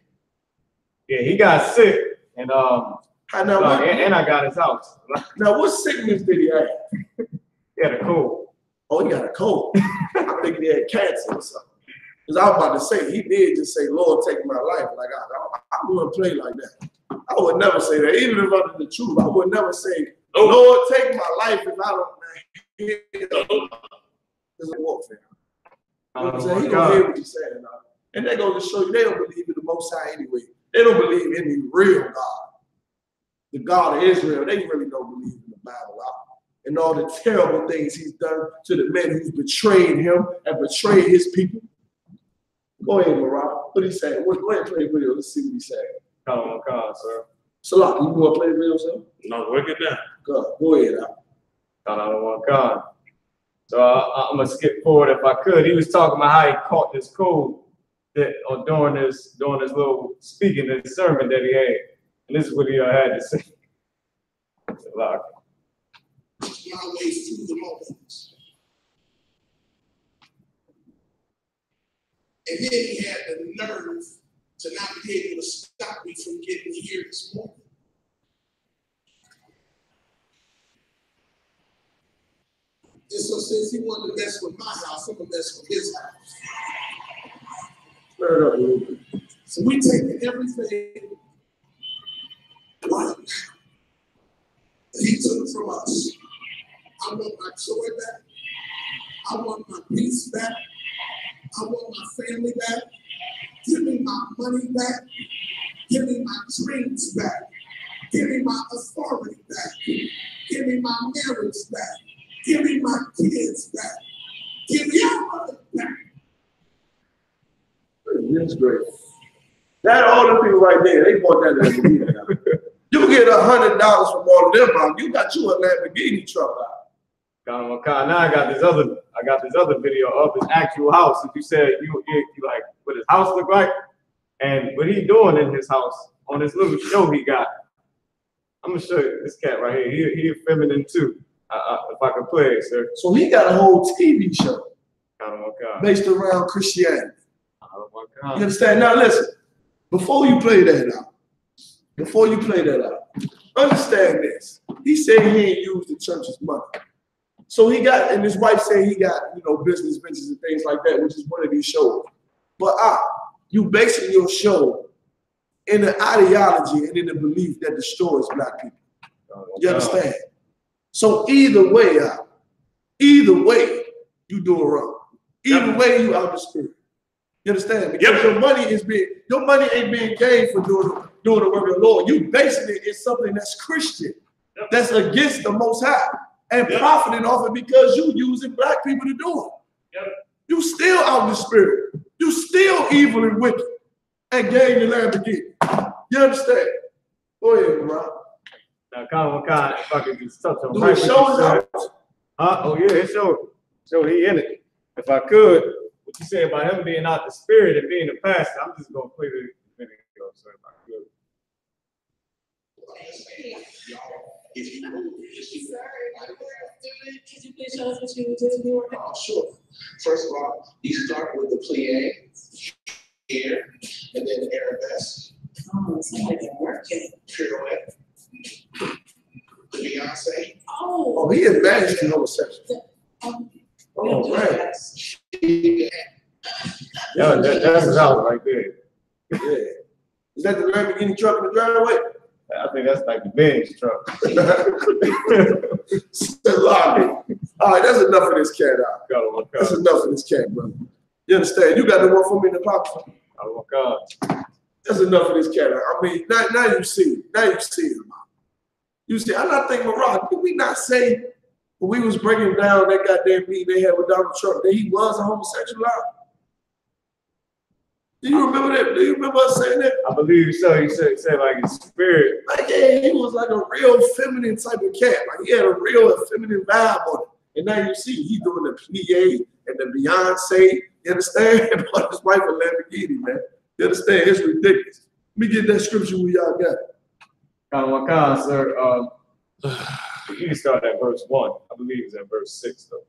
Yeah, he got sick, and and I got his house. Now, what sickness did he have? He had a cold. Oh, he got a cold. I think he had cancer or something. Because I was about to say, he did just say, Lord, take my life. Like, I wouldn't play like that. I would never say that. Even if I'm the truth, I would never say, Lord, take my life if I don't hear it. It's a warfare. You know what I'm saying? He don't hear what you're saying. And they're going to show you they don't believe in the Most High anyway. They don't believe in the real God. The God of Israel. They really don't believe in the Bible. And all the terrible things he's done to the men who's betrayed him and betrayed his people. Go ahead, Marah. What he saying? Go ahead and play the video. Let's see what he's saying. Come on, sir. Salah, you want to play the video, sir? No, work it down. Go ahead. So I'm gonna skip forward if I could. He was talking about how he caught this cold during this little speaking, this sermon that he had, and this is what he had to say. My way through the moment. And then he had the nerve to not be able to stop me from getting here this morning. And so since he wanted to mess with my house, I'm going to mess with his house. Turn it up a little bit. So we taking everything right now that he took from us. I want my joy back. I want my peace back. I want my family back. Give me my money back. Give me my dreams back. Give me my authority back. Give me my marriage back. Give me my kids back. Give me all of it back. That's great. That all the people right there, they bought that Lamborghini. You get $100 from all of them out. You got you a Lamborghini truck out. Now I got this other video of his actual house. If you said you like what his house look like and what he doing in his house on this little show he got. I'm gonna show you this cat right here. He feminine too. If I can play it, sir. So he got a whole TV show based around Christianity. You understand? Now listen, before you play that out, understand this. He said he ain't used the church's money. So he got, and his wife said he got, business ventures and things like that, which is one of these shows. But you basing your show in an ideology and in a belief that destroys black people. You understand? So either way, you do it wrong. Either way, you out the spirit. You understand? Because your money ain't being gained for doing the work of the Lord. You basing it in something that's Christian, that's against the Most High, and profiting off it because you using black people to do it. You still out the spirit. You still evil and wicked, and gain your Lamborghini. You understand? Go ahead, Marah. Now, if I could just touch on right what you said. Oh yeah, it showed he in it. If I could, what you say about him being out the spirit and being a pastor, I'm just gonna play the video, so if I could. If you move, could you please show us what you did do? Oh, sure. First of all, you start with the plie here, and then arabesque. Oh, it sounds like they're working. Pirouette. The Beyonce. Oh, he advanced in homosexual. Oh, right. That's his house right there. Yeah. Is that the Lamborghini truck in the driveway? I think that's like the Benz truck. All right, that's enough of this cat out. That's enough of this cat, brother. You understand? You got the one for me in the pocket. Oh my God. That's enough of this cat out. I mean, now you see it. Now you see it. You see, I'm not thinking, Rock, did we not say when we was breaking down that goddamn meeting they had with Donald Trump that he was a homosexual? Do you remember that? Do you remember us saying that? I believe so. He said like his spirit. Like, yeah, he was like a real feminine type of cat. Like he had a real feminine vibe on it. And now you see, he's doing the plie and the Beyonce. You understand? But his wife a Lamborghini, man. You understand? It's ridiculous. Let me get that scripture where y'all got it. Khan, sir. You can start at verse 1. I believe it's at verse 6, though.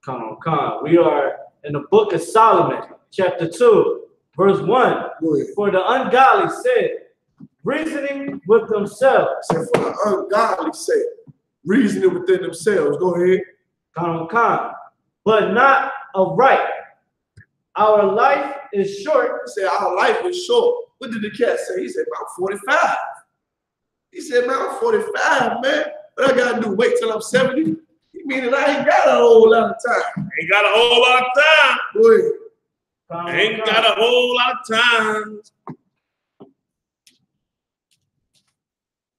Khan. We are in the book of Solomon, chapter 2, verse 1. For the ungodly said, reasoning with themselves. So for the ungodly said, reasoning within themselves. Go ahead. Khan. But not of right. Our life is short. He said, our life is short. What did the cat say? He said, about 45. He said, man, I'm 45, man. What I gotta do? Wait till I'm 70? He meaning I ain't got a whole lot of time. Ain't got a whole lot of time. Go ahead. Ain't got a whole lot of time.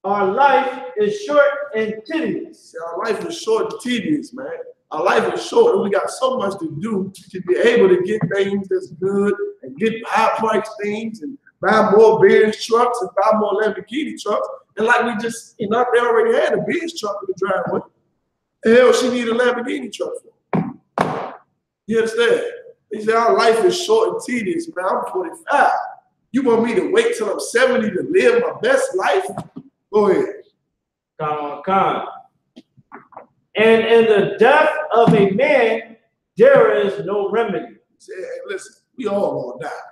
Our life is short and tedious. See, our life is short and tedious, man. Our life is short, and we got so much to do to be able to get things that's good and get high-priced things and buy more Benz trucks and buy more Lamborghini trucks. And like we just, they already had a Benz truck in the driveway. The hell she need a Lamborghini truck for? You understand? He said, our life is short and tedious, man. I'm 45. You want me to wait till I'm 70 to live my best life? Go ahead. Khan. And in the death of a man, there is no remedy. Say, hey, listen, we all gonna die.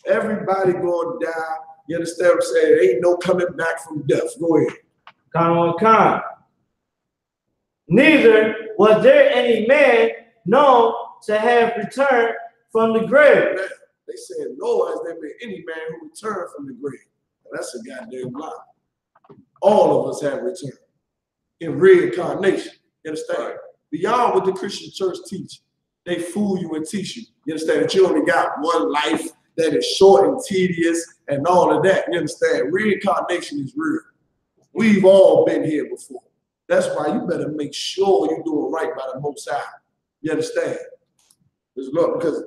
Everybody gonna die. You understand what I'm saying? There ain't no coming back from death. Go ahead. Khan. Neither was there any man known to have returned from the grave. Man, they said, nor has there been any man who returned from the grave. Now, that's a goddamn lie. All of us have returned in reincarnation. You understand? Right. Beyond what the Christian church teach, they fool you and teach you. You understand that you only got one life, that is short and tedious and all of that. You understand? Reincarnation is real. We've all been here before. That's why you better make sure you're doing right by the Most High. You understand? Because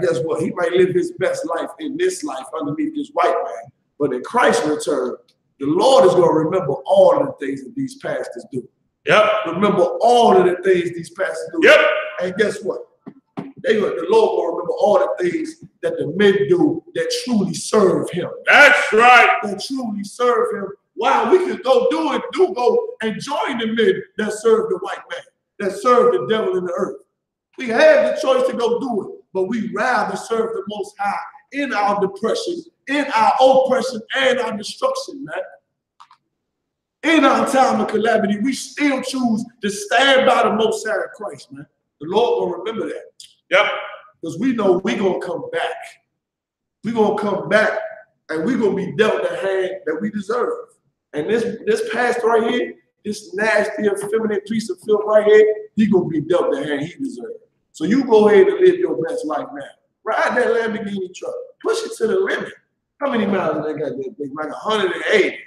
guess what? He might live his best life in this life underneath this white man. But in Christ's return, the Lord is going to remember all of the things that these pastors do. Yep. Remember all of the things these pastors do. Yep. And guess what? The Lord will remember all the things that the men do that truly serve him. That's right. That truly serve him. Wow, we could go go and join the men that serve the white man, that serve the devil in the earth. We have the choice to go do it, but we rather serve the Most High in our depression, in our oppression, and our destruction, man. In our time of calamity, we still choose to stand by the Most High of Christ, man. The Lord will remember that. Yep. Because we know we're going to come back. We're going to come back, and we're going to be dealt the hand that we deserve. And this pastor right here, this nasty, effeminate piece of filth right here, he's going to be dealt the hand he deserves. So you go ahead and live your best life now. Ride that Lamborghini truck. Push it to the limit. How many miles have they got that thing? Like 180.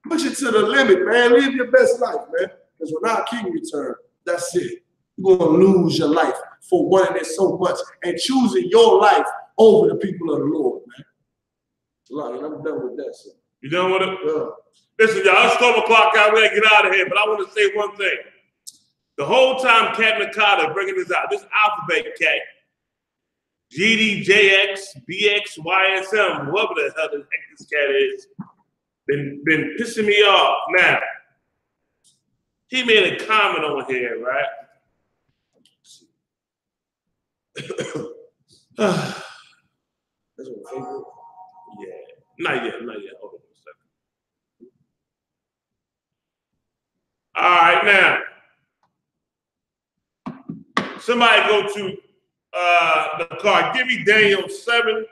Push it to the limit, man. Live your best life, man. Because when our King returns, that's it. You're going to lose your life for wanting it so much and choosing your life over the people of the Lord, man. Like, I'm done with that, sir. You done with it? Yeah. Listen, y'all, it's 12 o'clock out. We gotta get out of here, but I want to say one thing. The whole time Captain Carter bringing this out, this alphabet cat, T.D.JAKES, B.X.Y.S.M., whoever the hell the heck this cat is, been pissing me off. Now, he made a comment on here, right? That's what Facebook? Yeah, not yet. Hold on a second. All right, now, somebody go to the card. Give me Daniel 7,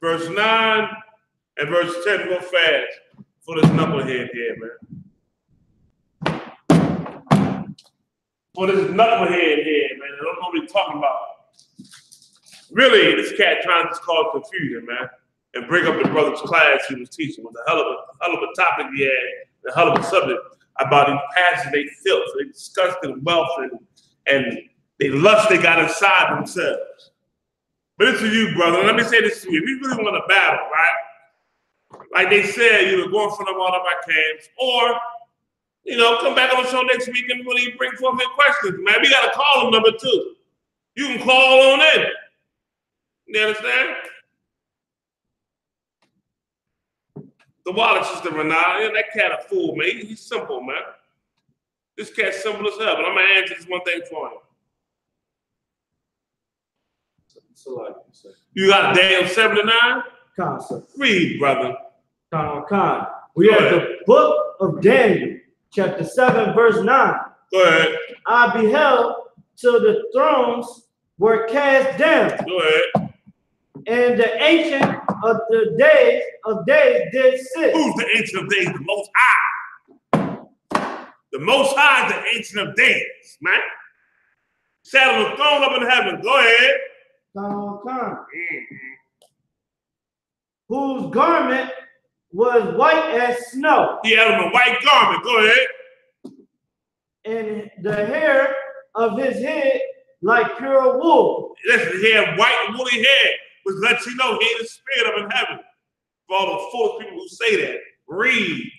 verse 9, and verse 10 real fast. for this knucklehead here, man. For this knucklehead here, man. I don't know what he's talking about. Really, this cat trying to just cause confusion, man, and break up the brother's class he was teaching with a hell of a topic he had, a hell of a subject about these passions they filth, they disgusting wealth, and they lust they got inside themselves. But it's to you, brother. Let me say this to you. If you really want to battle, right? Like they said, you know, go in front of all of our camps, or, you know, come back on the show next week and really bring forth your questions, man. We got to call them number 2. You can call on in. You understand? The wallet system, Renata, that cat a fool, man. He's simple, man. This cat's simple as hell, but I'm going to answer this one thing for him. You got Daniel 7 to 9? Concept. Read, brother. Con. We are the book of Daniel, chapter 7, verse 9. Go ahead. I beheld till the thrones were cast down. Go ahead. And the ancient of the days did sit. Who's the ancient of days? The Most High. The Most High is the ancient of days, man. Sat on the throne up in heaven. Go ahead. Whose garment was white as snow. He had on a white garment. Go ahead. And the hair of his head like pure wool. Listen, he had white woolly hair, which lets you know he ain't a spirit up in heaven. For all the foolish people who say that, read.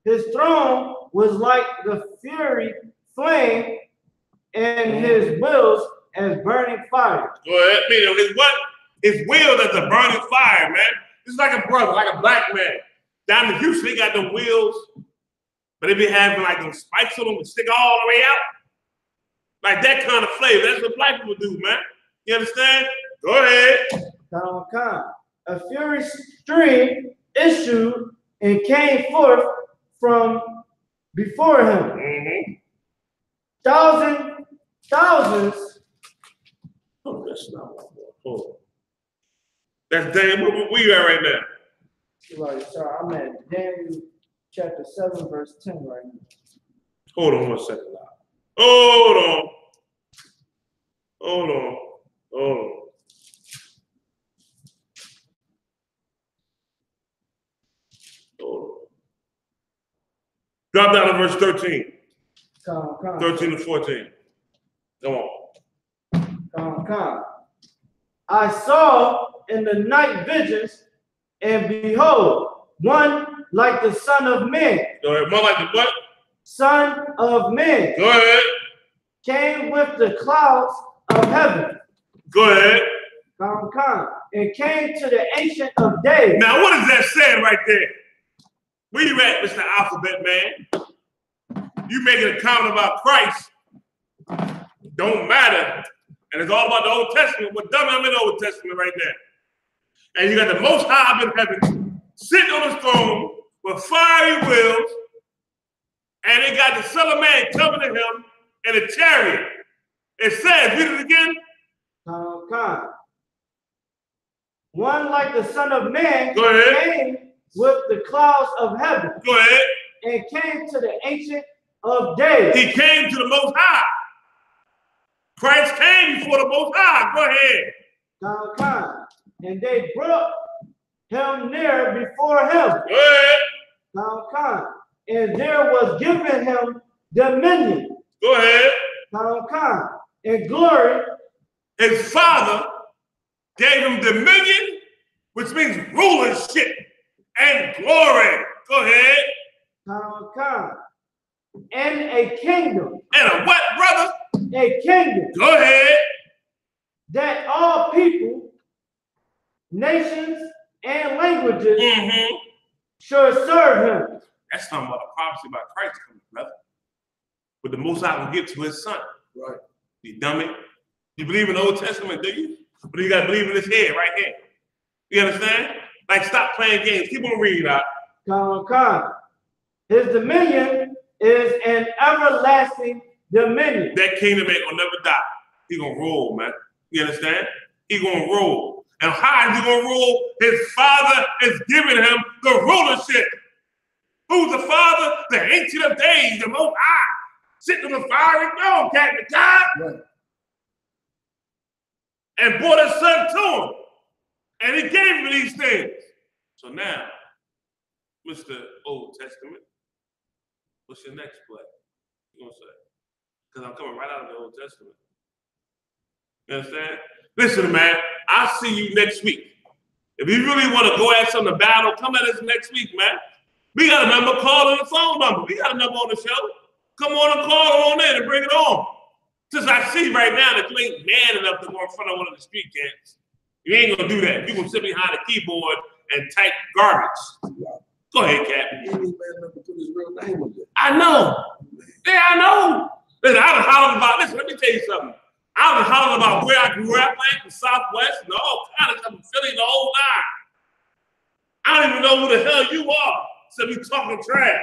His throne was like the fury flame, and his wheels as burning fire. Go ahead. His what? His wheels as a burning fire, man. It's like a brother, like a black man. Down in Houston, they got them wheels, but they be having like them spikes on them that stick all the way out. Like that kind of flavor. That's what black people do, man. You understand? Go ahead. A furious stream issued and came forth from before him. Thousands. Oh, that's not one more. Hold on. That's Daniel. Where we at right now? Right, sorry, I'm at Daniel chapter 7, verse 10 right now. Hold on 1 second now. Hold on. Drop down to verse 13. 13 to 14. Go on. I saw in the night visions, and behold, one like the Son of Man. Go ahead. One like the what? Son of Man. Go ahead. Came with the clouds of heaven. Go ahead. And came to the Ancient of Days. Now, what is that saying right there? Where you at, Mr. Alphabet Man? You making a comment about Christ. Don't matter. And it's all about the Old Testament. What dummy, I'm in the Old Testament right there. And you got the Most High up in heaven, sitting on his throne with fiery wheels, and they got the Son of Man coming to him in a chariot. It says, read it again. One like the Son of Man Go ahead. came with the clouds of heaven. Go ahead. And came to the Ancient of Days. He came to the Most High. Christ came before the Most High. Go ahead. And they brought him near before him. Go ahead. And there was given him dominion. Go ahead. And glory. His Father gave him dominion, which means rulership and glory. Go ahead. And a kingdom. And a what, brother? A kingdom. Go ahead. That all people, nations, and languages should serve him. That's talking about a prophecy about Christ coming, brother. But the Most High will give to his Son. Right. You dummy. You believe in the Old Testament, do you? But you got to believe in this head right here. You understand? Like, stop playing games. Keep on reading out. His dominion is an everlasting dominion. That kingdom ain't gonna never die. He gonna roll, man. You understand? He gonna roll. And how is he going to rule? His father is giving him the rulership. Who's the father? The Ancient of Days, the Most High, sitting on the fiery throne, Captain God. Right. And brought his son to him. And he gave him these things. So now, Mr. Old Testament, what's your next play? You gonna say? Because I'm coming right out of the Old Testament. You understand? Listen, man, I'll see you next week. If you really want to go at some of the battle, come at us next week, man. We got a number, call on the phone number. We got a number on the show. Come on and call on in and bring it on. Since I see right now that you ain't man enough to go in front of one of the street camps. You ain't gonna do that. You're gonna sit behind a keyboard and type garbage. Go ahead, Captain. He ain't man enough to put his real name on it. I know. Yeah, I know. Listen, I was hollering about this. Let me tell you something. I was hollering about where I grew up at, the Southwest, and all kinds of stuff. I'm feeling the whole nine. I don't even know who the hell you are. So you talking trash.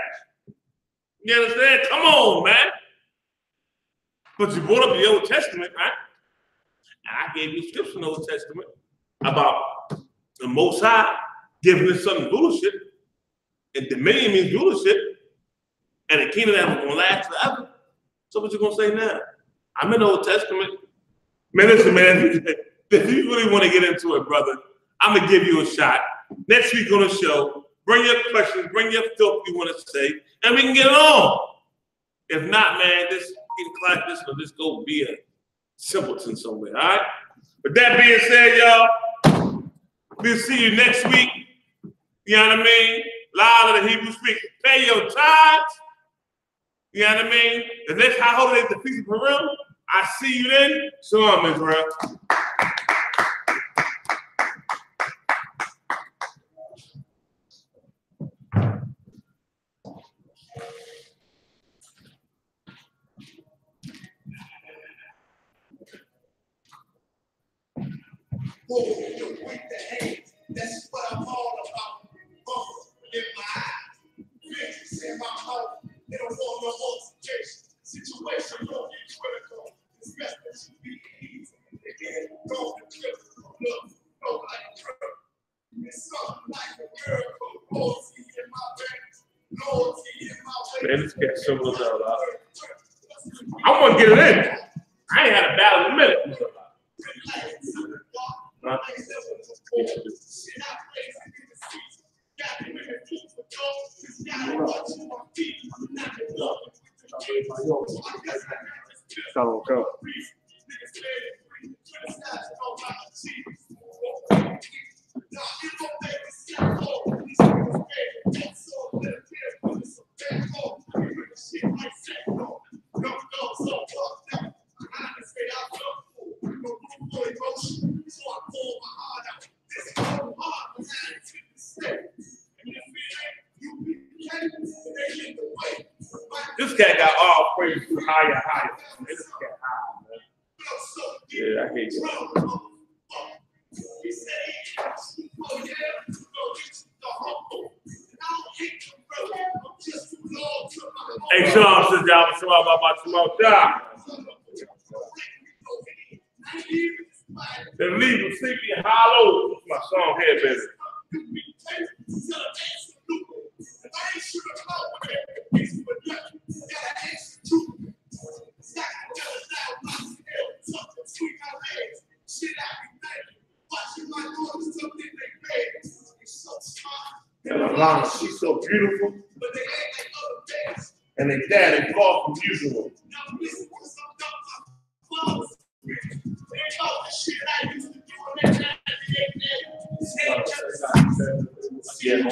You understand? Come on, man. But you brought up the Old Testament, right? And I gave you scripture in the Old Testament about the Most High giving his son rulership. And dominion means rulership. And a kingdom that was going to last forever. So what you going to say now? I'm in the Old Testament. Man, listen, man. If you really want to get into it, brother, I'm going to give you a shot. Next week on the show, bring your questions, bring your filth you want to say, and we can get it on. If not, man, this will just go be a simpleton somewhere, all right? With that being said, y'all, we'll see you next week. You know what I mean? Loud of the Hebrew speak. Pay your tithes. You know what I mean? The next high holiday is the Feast of Purim. I see you then. Shalom, Israel. That's what I'm all about. In my eyes, visions in my heart. They don't want no altercation. Situation don't be critical. It's best that you be easy. Again, don't be critical. Look, no like critical. It's something like a miracle. Loyalty in my veins. Loyalty in my veins. Man, this gets so much out of I want to get it in. I ain't had a battle in a minute. Huh? Shalom. This cat got all praise too higher. This cat high, man. Yeah, I hate you. Hey, Sean, says y'all was talking about tomorrow. The leave was sleepy and hollow. That's my song here, baby. She's so beautiful. And they dad and far from usual. Yeah.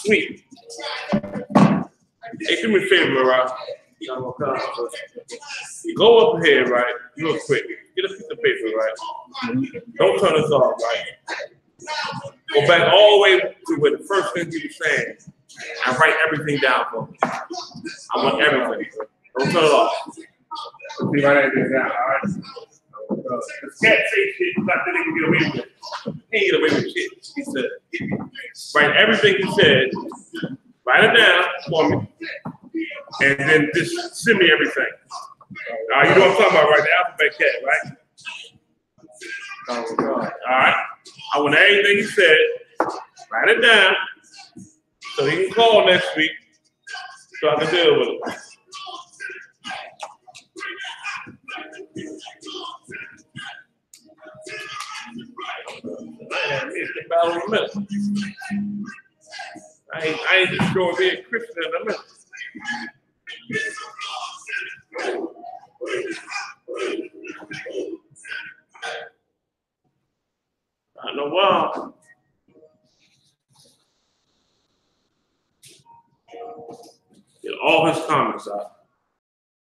Sweet. Hey, do me a favor, right? Go up here, right? Real quick. Get a piece of paper, right? Don't turn us off, right? Go back all the way to where the first thing you were saying and write everything down for me. I want everything. Don't turn it off. See, write everything down, all right? Can't say shit because I think they can get away with it. He ain't get away with shit. He said, write everything he said, write it down for me, and then just send me everything. right, you know what I'm talking about, right? The alphabet cat, right? All right. I want everything he said. Write it down so he can call next week so I can deal with it. I ain't just sure being Christian in a minute. I know why. Get all his comments out.